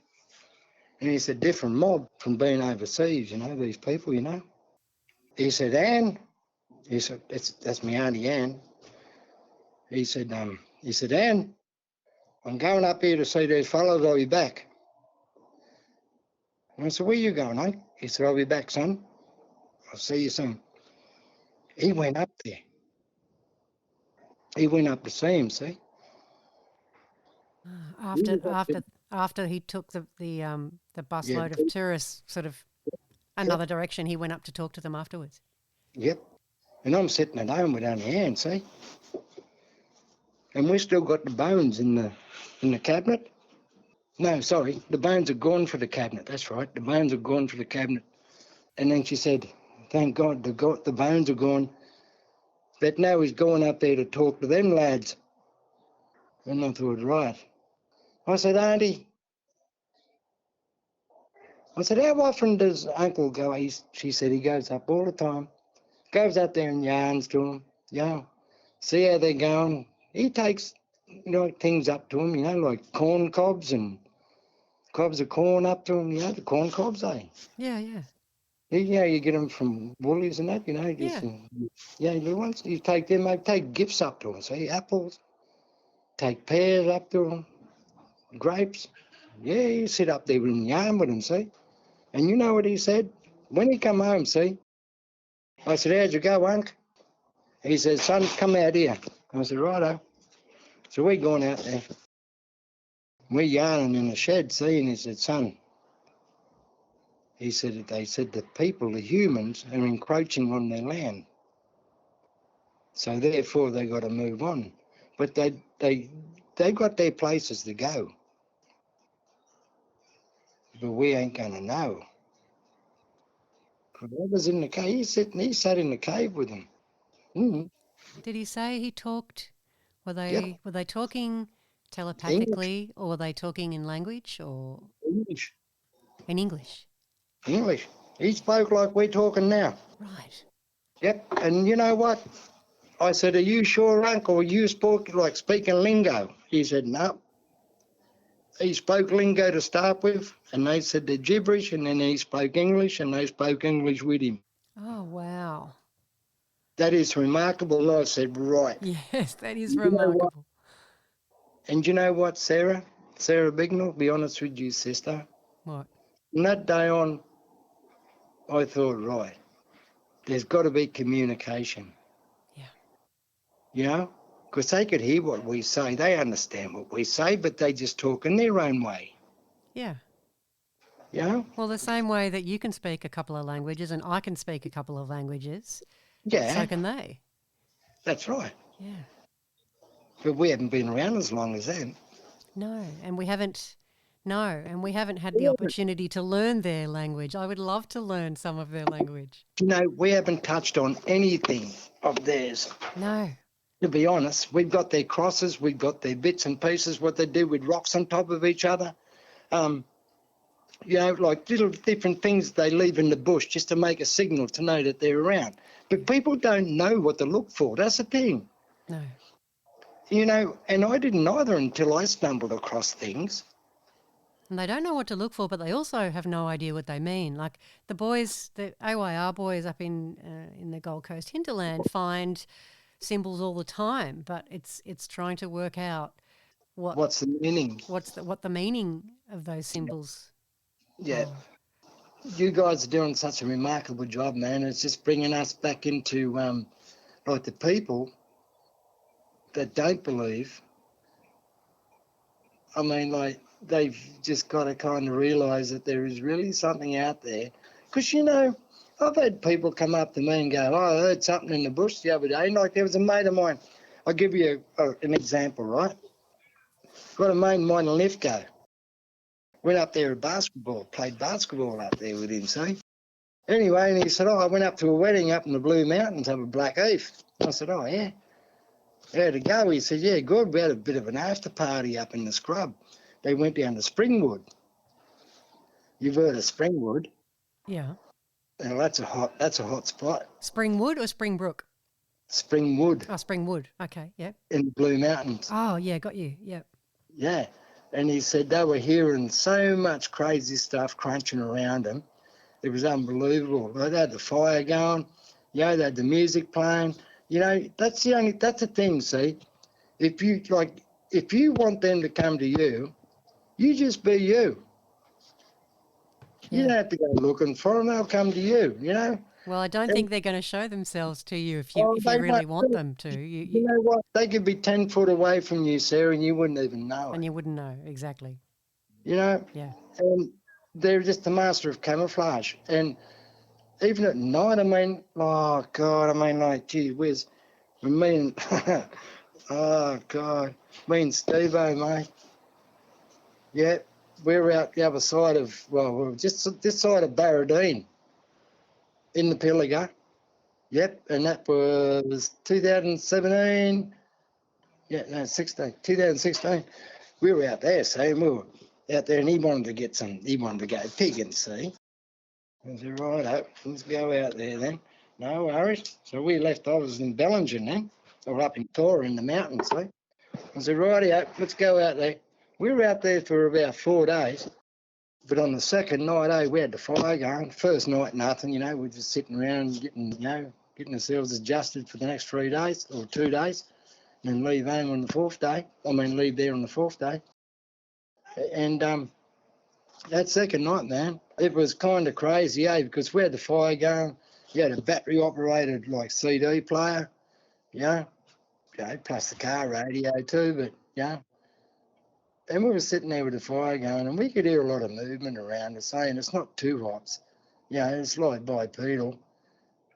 And he said, "Different mob from being overseas, you know, these people, you know." He said, "Anne," he said, "that's my auntie Anne." He said, "Anne, I'm going up here to see these fellows. I'll be back." And I said, "Where you going, Unc?" He said, "I'll be back, son. I'll see you soon." He went up there. He went up to see him, see? He After was up there. after he took the Yeah, busload of tourists sort of another direction, he went up to talk to them afterwards. yep. And I'm sitting at home with Auntie Anne, see? And we still got the bones in the cabinet. No, sorry, the bones are gone for the cabinet. That's right, the bones are gone for the cabinet. And then she said, "Thank God, the bones are gone. But now he's going up there to talk to them lads." And I thought, right. I said, "Auntie," I said, "how often does Uncle go?" She said, "He goes up all the time. Goes up there and yarns to them, you know, see how they're going." He takes, you know, things up to them, you know, like corn cobs and cobs of corn up to them, you know, the corn cobs, eh? Yeah, yeah, You know, you get them from Woolies and that, you know, yeah. yeah, little ones. You take them, they take gifts up to them, see, apples, take pears up to them, grapes. Yeah, you sit up there and yarn with them, see. And you know what he said? When he come home, see, I said, "How'd you go, Unc?" He said, "Son, come out here." I said, "Righto." So we gone out there. We're yarning in the shed, see, and he said, "Son," he said, "they said the people, the humans, are encroaching on their land. So therefore they got to move on. But they got their places to go. But we ain't going to know." Whoever's in the cave, he sat in the cave with them. Mm-hmm. Did he say he talked? Yep, Were they talking English, telepathically, or were they talking in language or English, in English? English. He spoke like we're talking now. Right. Yep, and you know what? I said, "Are you sure, Uncle, you spoke like speaking lingo?" He said, "No." He spoke lingo to start with, and they said the gibberish, and then he spoke English, and they spoke English with him. Oh, wow. That is remarkable. And I said, right. Yes, that is And you know what? remarkable. And you know what, Sarah? Sarah Bignell, be honest with you, sister. What? From that day on, I thought, right, there's got to be communication. Yeah. You know, because they could hear what we say. They understand what we say, but they just talk in their own way. Yeah. You know? Well, the same way that you can speak a couple of languages and I can speak a couple of languages, Yeah. so can they. That's right. Yeah. But we haven't been around as long as them. No, and we haven't had the opportunity to learn their language. I would love to learn some of their language. You know, we haven't touched on anything of theirs. No. To be honest, we've got their crosses, we've got their bits and pieces, what they do with rocks on top of each other. You know, like little different things they leave in the bush just to make a signal to know that they're around. But people don't know what to look for. That's the thing. No. You know, and I didn't either until I stumbled across things. And they don't know what to look for, but they also have no idea what they mean. Like the boys, the AYR boys up in the Gold Coast hinterland find symbols all the time, but it's trying to work out what's the meaning. What the meaning of those symbols. Yeah. You guys are doing such a remarkable job, man. It's just bringing us back into like the people that don't believe. I mean, like, they've just got to kind of realise that there is really something out there. Because, you know, I've had people come up to me and go, oh, I heard something in the bush the other day. Like, there was a mate of mine. I'll give you an example, right? Got a mate of mine in Lithgow. Went up there at basketball, played basketball up there with him, see? Anyway, and he said, oh, I went up to a wedding up in the Blue Mountains up at Blackheath. I said, oh, yeah. How'd it go? He said, yeah, good. We had a bit of an after party up in the scrub. They went down to Springwood. You've heard of Springwood? Yeah. Now that's a hot spot. Springwood or Springbrook? Springwood. Oh, Springwood. Okay, yep. In the Blue Mountains. Oh, yeah, got you. Yep. Yeah. And he said they were hearing so much crazy stuff crunching around them. It was unbelievable. They had the fire going, you know, they had the music playing. You know, that's the thing, see. If you want them to come to you, you just be you. Yeah. You don't have to go looking for them, they'll come to you, you know. Well, I don't think they're going to show themselves to you if you really want them to. You know what? They could be 10 foot away from you, Sarah, and you wouldn't even know it. And you wouldn't know, exactly. You know? Yeah. And they're just the master of camouflage. And even at night, I mean, oh, God, I mean, like, gee whiz. Me and, oh, God, me and Steve-O, mate. Yeah, we're out the other side of, well, we're just this side of Barradine. In the Pilliga. Yep, and that was 2017. Yeah, no, 2016. We were out there, see, we were out there, and he wanted to go pigging, see. I said, right, let's go out there then. No worries. So we left, I was in Bellingen then, or up in Tora in the mountains, see. I said, righty, let's go out there. We were out there for about 4 days. But on the second night, we had the fire going. First night, nothing, you know, we're just sitting around getting ourselves adjusted for the next 3 days or 2 days, and then leave home on the fourth day. Leave there on the fourth day. And that second night, man, it was kind of crazy, because we had the fire going. You had a battery-operated, like, CD player, plus the car radio too, but, and we were sitting there with the fire going, and we could hear a lot of movement around us, saying it's not too hot. It's like bipedal.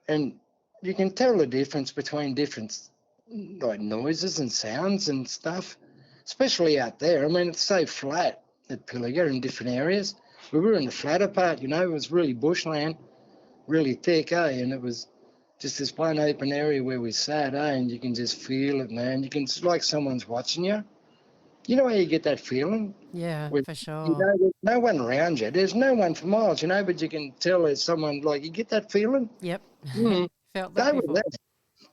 And you can tell the difference between different, like, noises and sounds and stuff, especially out there. I mean, it's so flat at Pilliga in different areas. We were in the flatter part, it was really bushland, really thick, and it was just this one open area where we sat, and you can just feel it, man. It's like someone's watching you. You know how you get that feeling? Yeah, for sure. There's no one around you. There's no one for miles, but you can tell there's someone, like, you get that feeling? Yep. Mm. Felt that before.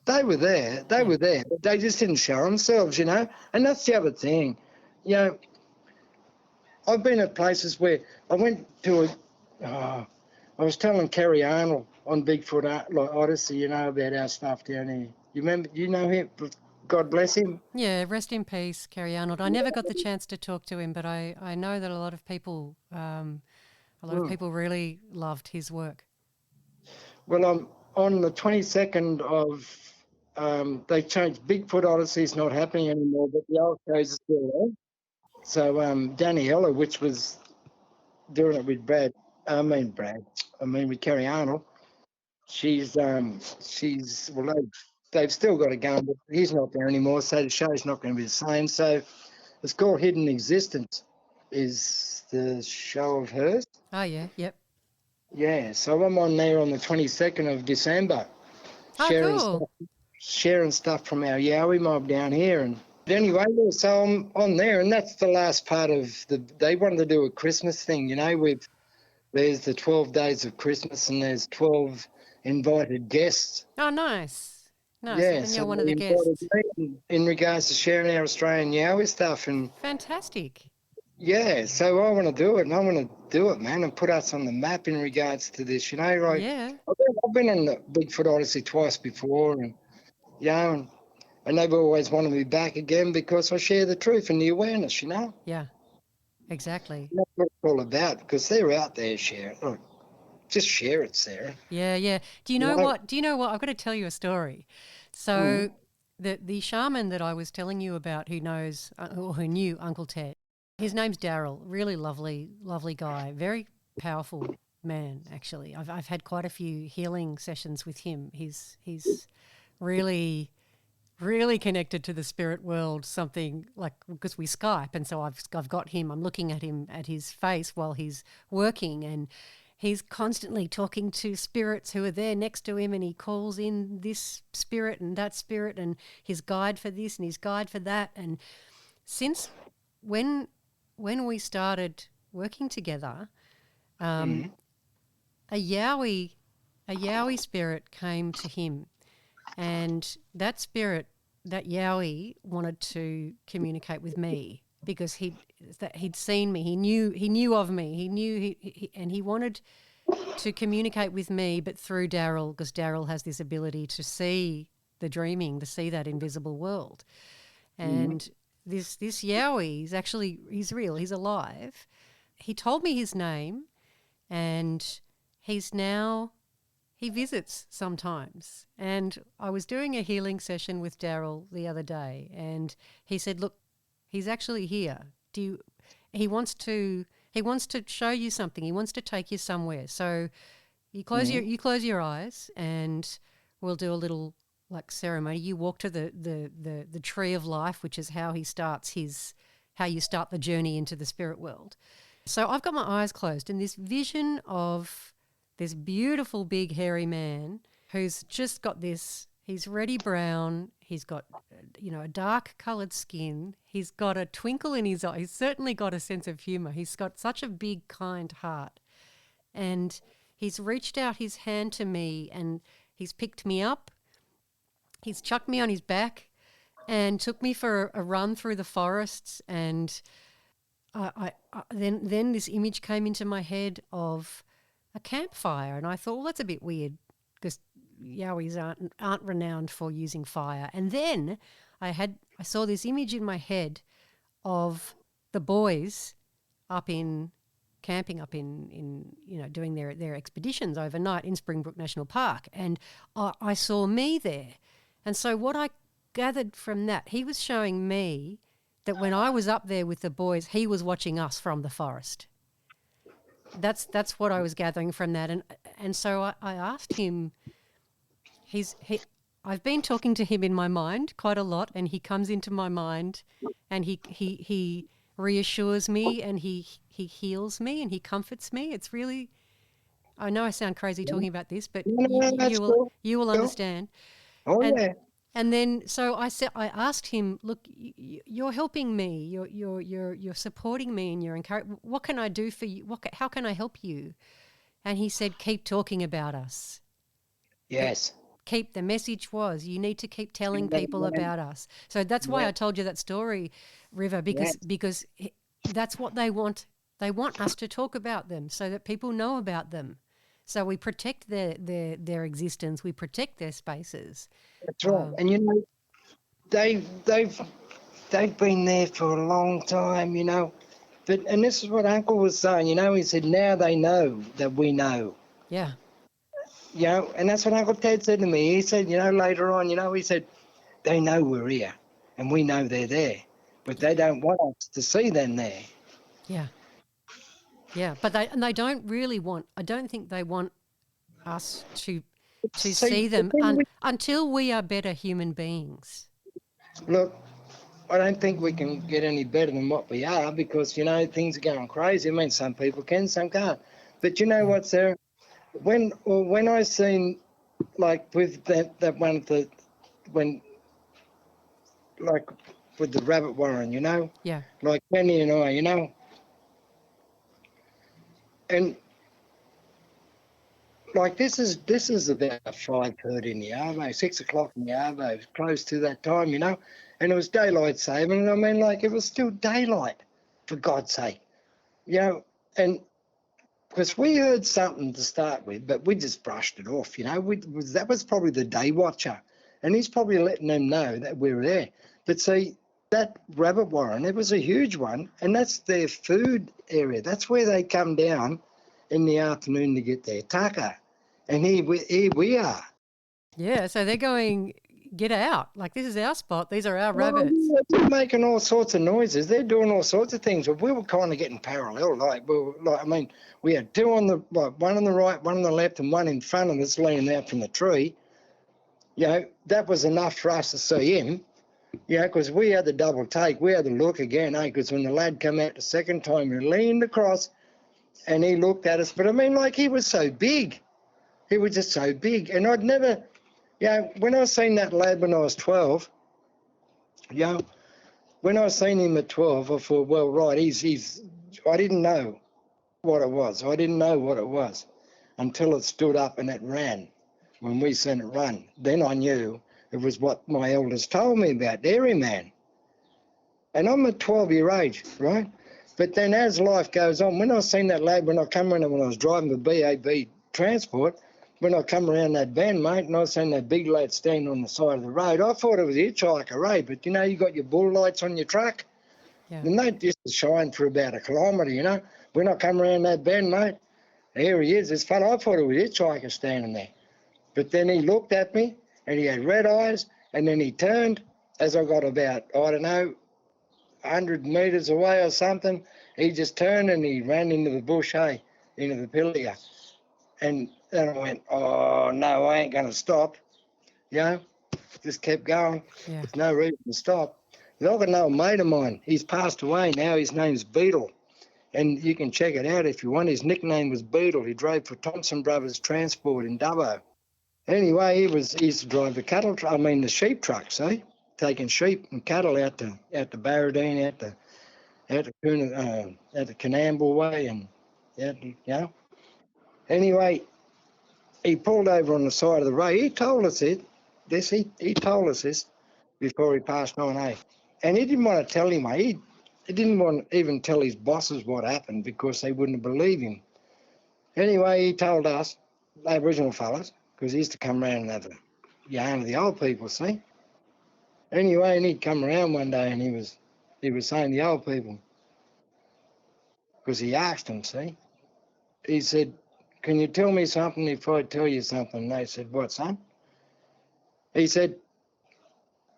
They were there. They were there. But they just didn't show themselves, And that's the other thing. I've been at places where I went to I was telling Kerry Arnold on Bigfoot Odyssey, about our stuff down here. You remember, him? God bless him. Yeah, rest in peace, Kerry Arnold. I never got the chance to talk to him, but I know that a lot of people really loved his work. Well, I'm on the 22nd of. They changed Bigfoot Odyssey's not happening anymore, but the old shows are still there. So Daniela, which was doing it with with Kerry Arnold. She's well, they've still got it going, but he's not there anymore, so the show's not going to be the same. So it's called Hidden Existence, is the show of hers. Oh, yeah, yep. Yeah, so I'm on there on the 22nd of December, sharing stuff from our Yowie mob down here. And anyway, so I'm on there, and that's the last part of they wanted to do a Christmas thing, there's the 12 days of Christmas and there's 12 invited guests. Oh, nice. Nice. Yeah, and so you're one of the guests. In regards to sharing our Australian Yowie stuff. And fantastic. Yeah, so I want to do it, and I want to do it, man, and put us on the map in regards to this, Like, yeah. I've been on the Bigfoot Odyssey twice before, and and they've always wanted me back again because I share the truth and the awareness, Yeah, exactly. That's what it's all about, because they're out there sharing. Oh, just share it, Sarah. Yeah. Do you know what? I've got to tell you a story. So the shaman that I was telling you about who knew Uncle Ted, his name's Daryl, really lovely guy, very powerful man, actually. I've had quite a few healing sessions with him. He's really connected to the spirit world, something like, because we Skype, and so I've got him, I'm looking at him, at his face while he's working, and he's constantly talking to spirits who are there next to him, and he calls in this spirit and that spirit and his guide for this and his guide for that. And since when we started working together, a Yowie spirit came to him, and that spirit, that Yowie, wanted to communicate with me because he'd seen me. He knew of me. He knew and he wanted to communicate with me, but through Daryl, because Daryl has this ability to see the dreaming, to see that invisible world. And this Yowie he's real. He's alive. He told me his name, and he visits sometimes. And I was doing a healing session with Daryl the other day, and he said, look, he's actually here. He wants to show you something. He wants to take you somewhere. So you close your eyes, and we'll do a little ceremony. You walk to the tree of life, which is how you start the journey into the spirit world. So I've got my eyes closed, and this vision of this beautiful big hairy man who's just got this, he's reddy brown, he's got, a dark coloured skin, he's got a twinkle in his eye, he's certainly got a sense of humour, he's got such a big, kind heart. And he's reached out his hand to me, and he's picked me up, he's chucked me on his back and took me for a run through the forests. And then this image came into my head of a campfire, and I thought, well, that's a bit weird because Yowies aren't renowned for using fire. And then I saw this image in my head of the boys camping up in doing their expeditions overnight in Springbrook National Park, and I saw me there. And so what I gathered from that, he was showing me that when I was up there with the boys, he was watching us from the forest. That's what I was gathering from that, and so I asked him. I've been talking to him in my mind quite a lot, and he comes into my mind, and he reassures me, and he heals me, and he comforts me. It's really, I know I sound crazy talking about this, but you will understand. And then so I asked him, look, you're helping me, you're supporting me, and you're encouraging. What can I do for you? How can I help you? And he said, keep talking about us. Yes. The message was, you need to keep telling people about us. So that's why I told you that story, River, because that's what they want. They want us to talk about them so that people know about them. So we protect their existence. We protect their spaces. That's right. And they've been there for a long time, and this is what Uncle was saying, he said, now they know that we know. Yeah. you know, and that's what Uncle Ted said to me. He said, you know, later on, you know, he said, they know we're here and we know they're there, but they don't want us to see them there. Yeah. Yeah. But they don't really want, I don't think they want us to see them until we are better human beings. Look, I don't think we can get any better than what we are because, you know, things are going crazy. I mean, some people can, some can't. But you know what, Sarah? When I seen, like, with that one of the, when, like, with the rabbit warren, you know? Yeah. Like Penny and I, you know? And, like, this is about 5:30 in the arvo, 6 o'clock in the arvo, close to that time, you know? And it was daylight saving. I mean, like, it was still daylight, for God's sake. You know, and because we heard something to start with, but we just brushed it off, you know. That was probably the day watcher, and he's probably letting them know that we were there. But see, that rabbit warren, it was a huge one, and that's their food area. That's where they come down in the afternoon to get their tucker. And here we are. Yeah, so they're going, get out. Like, this is our spot. These are our rabbits. They're making all sorts of noises. They're doing all sorts of things. But we were kind of getting parallel. I mean, we had two on the, one on the right, one on the left, and one in front of us leaning out from the tree. You know, that was enough for us to see him. You know, because we had the double take. We had the look again, because when the lad came out the second time, he leaned across and he looked at us. But I mean, like, he was so big. He was just so big. And I'd never, you know, when I seen that lad when I was 12, you know, when I seen him at 12, I thought, well, right, I didn't know what it was. I didn't know what it was until it stood up and it ran. When we seen it run, then I knew it was what my elders told me about, Dairyman. And I'm at 12-year age, right? But then as life goes on, when I seen that lad, when I was driving the BAB transport, when I come around that bend, mate, and I seen that big lad standing on the side of the road, I thought it was a hitchhiker, eh? But, you know, you got your bull lights on your truck, and they just shine for about a kilometre, you know. When I come around that bend, mate, here he is, this fella. I thought it was a hitchhiker standing there. But then he looked at me, and he had red eyes, and then he turned as I got about, I don't know, 100 metres away or something. He just turned and he ran into the bush, hey, into the pilliga. And then I went, oh, no, I ain't going to stop. You know, just kept going. Yeah. There's no reason to stop. I've got an old mate of mine. He's passed away now. His name's Beetle. And you can check it out if you want. His nickname was Beetle. He drove for Thompson Brothers Transport in Dubbo. Anyway, he used to drive the sheep truck, see? Taking sheep and cattle out to Barradine, out to Canamble Way, and you know. Anyway, he pulled over on the side of the road. He told us this. He told us this before he passed on, eh? And he didn't want to tell him, eh? He didn't want to even tell his bosses what happened because they wouldn't believe him. Anyway, he told us, the Aboriginal fellas, because he used to come around and have a yarn with the old people, see? Anyway, and he'd come around one day and he was saying the old people, because he asked them, see? He said, can you tell me something if I tell you something? And they said, what, son? He said,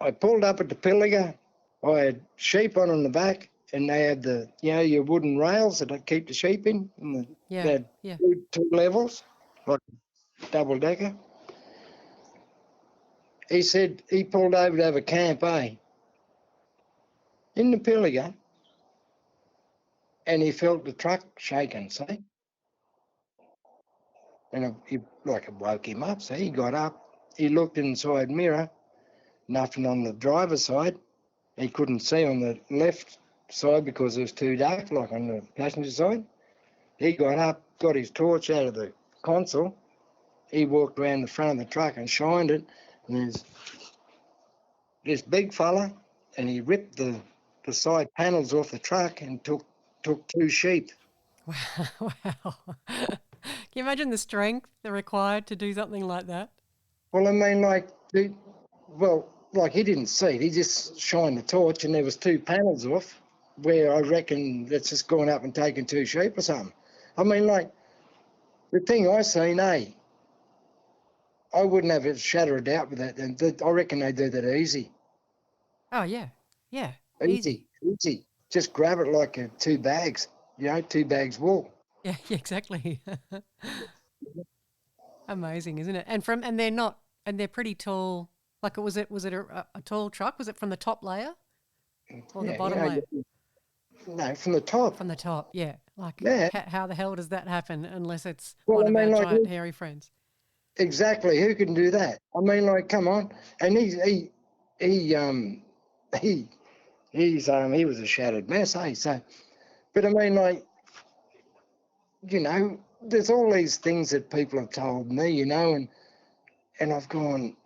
I pulled up at the pilliga, I had sheep on the back, and they had your wooden rails that I keep the sheep in, and they had two levels, like a double-decker. He said he pulled over to have a camp, eh? In the pilliga, and he felt the truck shaking, see? And it woke him up, so he got up, he looked inside mirror, nothing on the driver's side. He couldn't see on the left side because it was too dark, like on the passenger side. He got up, got his torch out of the console. He walked around the front of the truck and shined it. And there's this big fella, and he ripped the side panels off the truck and took two sheep. Wow. Can you imagine the strength required to do something like that? Well, I mean, he didn't see it. He just shined the torch and there was two panels off where I reckon that's just gone up and taken two sheep or something. I mean, like, the thing I seen, I wouldn't have a shadow of doubt with that. And I reckon they do that easy. Oh, yeah. Yeah. Easy. Just grab it like 2 bags, 2 bags wool. Yeah, exactly. Amazing, isn't it? And they're pretty tall. Like, was it a tall truck? Was it from the top layer or the bottom layer? No, from the top. From the top, yeah. Like, Yeah. how the hell does that happen unless it's Well, one I of mean, our like, giant hairy friends? Exactly. Who can do that? I mean, like, come on. And he was a shattered mess, eh? So, but I mean, like, there's all these things that people have told me, and I've gone,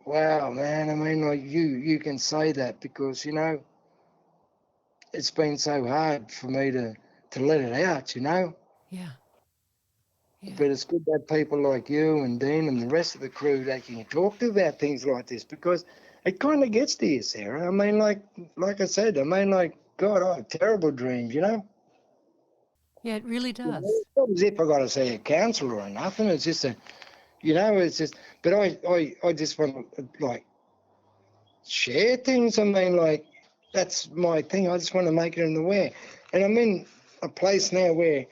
wow, man. I mean, like, you can say that because it's been so hard for me to let it out, Yeah. Yeah. But it's good to have people like you and Dean and the rest of the crew that you can talk to about things like this because it kind of gets to you, Sarah. I mean, like I said, God, I have terrible dreams, Yeah, it really does. It's not as if I got to see a counsellor or nothing. It's just but I just want to, like, share things. I mean, like, that's my thing. I just want to make it aware. And I'm in a place now where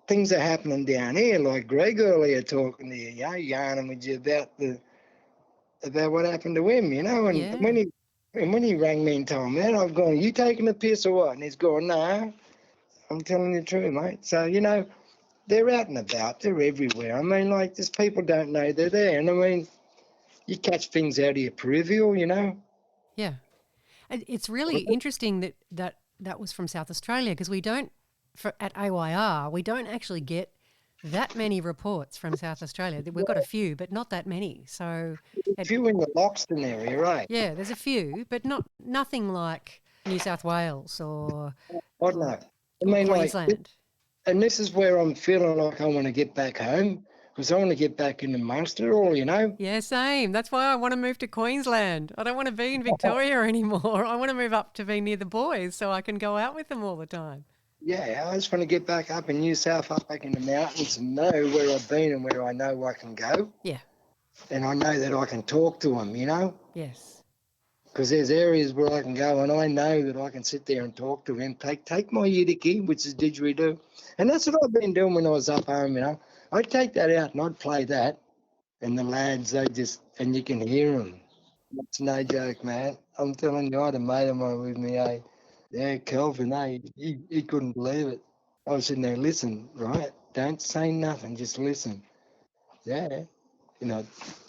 things are happening down here, like Greg earlier talking to you, yarning with you about what happened to him, and Yeah. when he rang me and told me that, I've gone, you taking a piss or what? And he's going, no, I'm telling you the truth, mate. So, they're out and about, they're everywhere. I mean, like, just people don't know they're there. And I mean, you catch things out of your peripheral, Yeah. And it's really interesting that was from South Australia because we don't, at AYR, we don't actually get that many reports from South Australia. We've got a few, but not that many. So a few in the Loxton area, right? Yeah, there's a few, but nothing like New South Wales or I don't know. I mean, Queensland. And this is where I'm feeling like I want to get back home because I want to get back in amongst it all, Yeah, same. That's why I want to move to Queensland. I don't want to be in Victoria anymore. I want to move up to be near the boys so I can go out with them all the time. Yeah, I just want to get back up in New South, up back in the mountains and know where I've been and where I know I can go. Yeah. And I know that I can talk to them, Yes. Because there's areas where I can go and I know that I can sit there and talk to them. Take my Yiddicky, which is didgeridoo. And that's what I've been doing when I was up home, I'd take that out and I'd play that. And the lads, and you can hear them. It's no joke, man. I'm telling you, I had a mate of mine with me, eh? Yeah, Kelvin, he couldn't believe it. I was sitting there, listen, right? Don't say nothing, just listen. Yeah.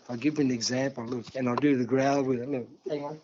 I'll give you an example, look, and I'll do the growl with it. Look, hang on.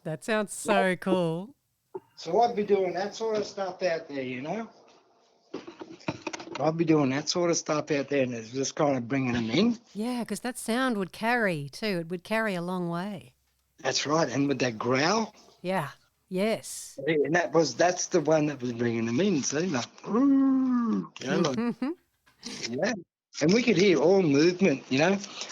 That sounds so cool. So I'd be doing that sort of stuff out there, I'd be doing that sort of stuff out there and it's just kind of bringing them in. Yeah, because that sound would carry too. It would carry a long way. That's right. And with that growl. Yeah. Yes. And that's the one that was bringing them in. See, like, yeah. And we could hear all movement,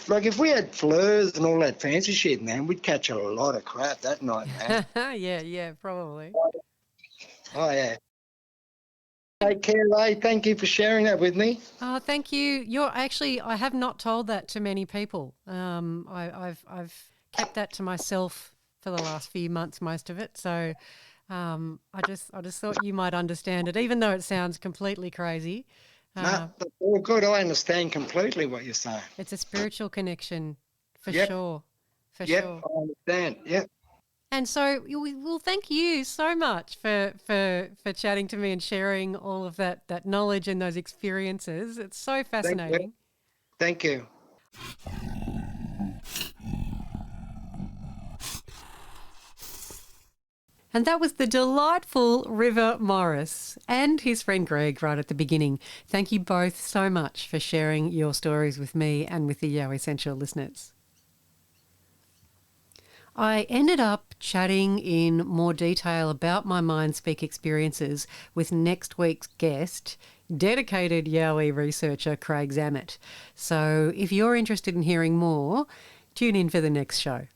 Like if we had fleurs and all that fancy shit, man, we'd catch a lot of crap that night, man. Yeah, probably. Oh, yeah. Take care, Ray. Thank you for sharing that with me. Oh, thank you. I have not told that to many people. I've kept that to myself for the last few months, most of it. So I just thought you might understand it, even though it sounds completely crazy. No, that's all good. I understand completely what you're saying. It's a spiritual connection for Yep. sure. For Yep, sure. I understand. Yep. And so, well, thank you so much for chatting to me and sharing all of that knowledge and those experiences. It's so fascinating. Thank you. And that was the delightful River Morris and his friend Greg right at the beginning. Thank you both so much for sharing your stories with me and with the Yowie Central listeners. I ended up chatting in more detail about my Mindspeak experiences with next week's guest, dedicated Yowie researcher Craig Zammit. So if you're interested in hearing more, tune in for the next show.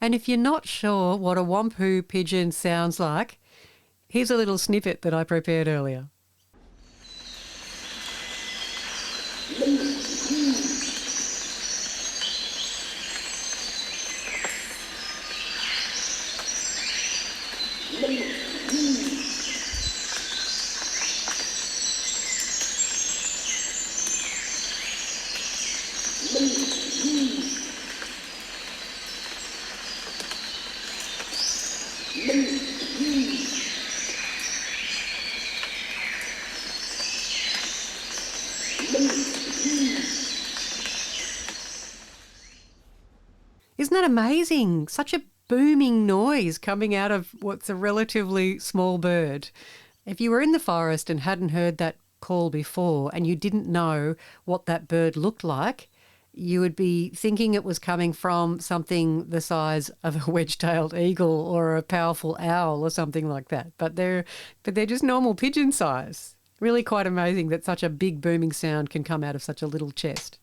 And if you're not sure what a Wampu pigeon sounds like, here's a little snippet that I prepared earlier. Isn't that amazing? Such a booming noise coming out of what's a relatively small bird. If you were in the forest and hadn't heard that call before and you didn't know what that bird looked like, you would be thinking it was coming from something the size of a wedge-tailed eagle or a powerful owl or something like that. But they're just normal pigeon size. Really quite amazing that such a big booming sound can come out of such a little chest.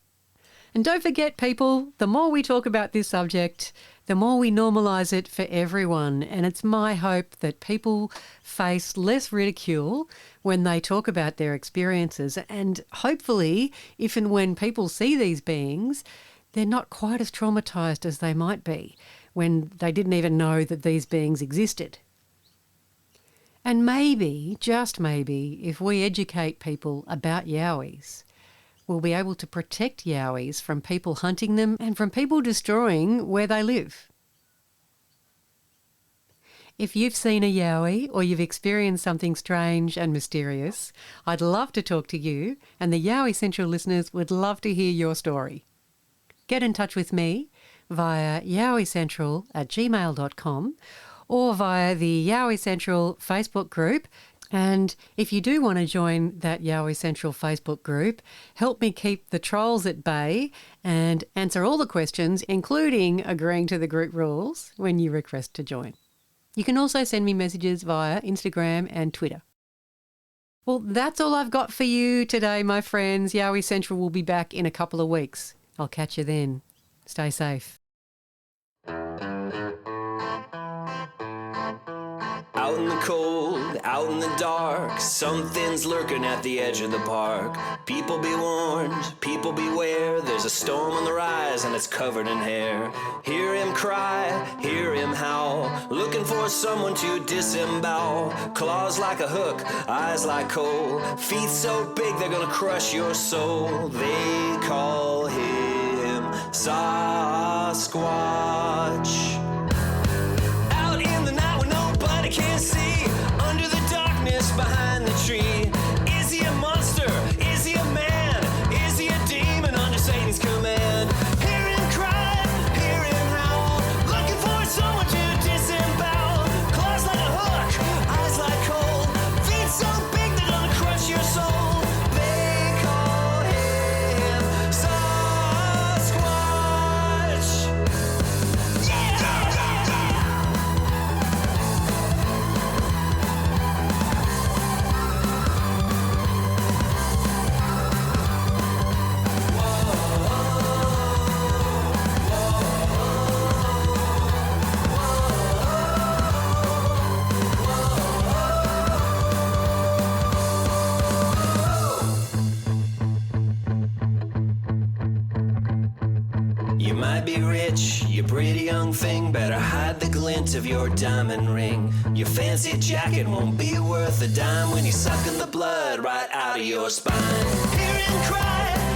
And don't forget, people, the more we talk about this subject, the more we normalise it for everyone. And it's my hope that people face less ridicule when they talk about their experiences. And hopefully, if and when people see these beings, they're not quite as traumatised as they might be when they didn't even know that these beings existed. And maybe, just maybe, if we educate people about Yowies, we'll be able to protect Yowies from people hunting them and from people destroying where they live. If you've seen a Yowie or you've experienced something strange and mysterious, I'd love to talk to you, and the Yowie Central listeners would love to hear your story. Get in touch with me via yowiecentral@gmail.com or via the Yowie Central Facebook group. And if you do want to join that Yowie Central Facebook group, help me keep the trolls at bay and answer all the questions, including agreeing to the group rules when you request to join. You can also send me messages via Instagram and Twitter. Well, that's all I've got for you today, my friends. Yowie Central will be back in a couple of weeks. I'll catch you then. Stay safe. Out in the cold, out in the dark, something's lurking at the edge of the park. People be warned, people beware, there's a storm on the rise and it's covered in hair. Hear him cry, hear him howl, looking for someone to disembowel. Claws like a hook, eyes like coal, feet so big they're gonna crush your soul. They call him Sasquatch. Can't see under the darkness behind the tree. Is he a monster? Is he a man? Is he a demon under Satan's command? Hear him cry, hear him howl, looking for someone to disembowel. Claws like a hook, eyes like coal, feet so big they're gonna crush your soul. They call him Sasquatch. Yeah! You might be rich, you pretty young thing, better hide the glint of your diamond ring. Your fancy jacket won't be worth a dime when you're sucking the blood right out of your spine. Hear him cry.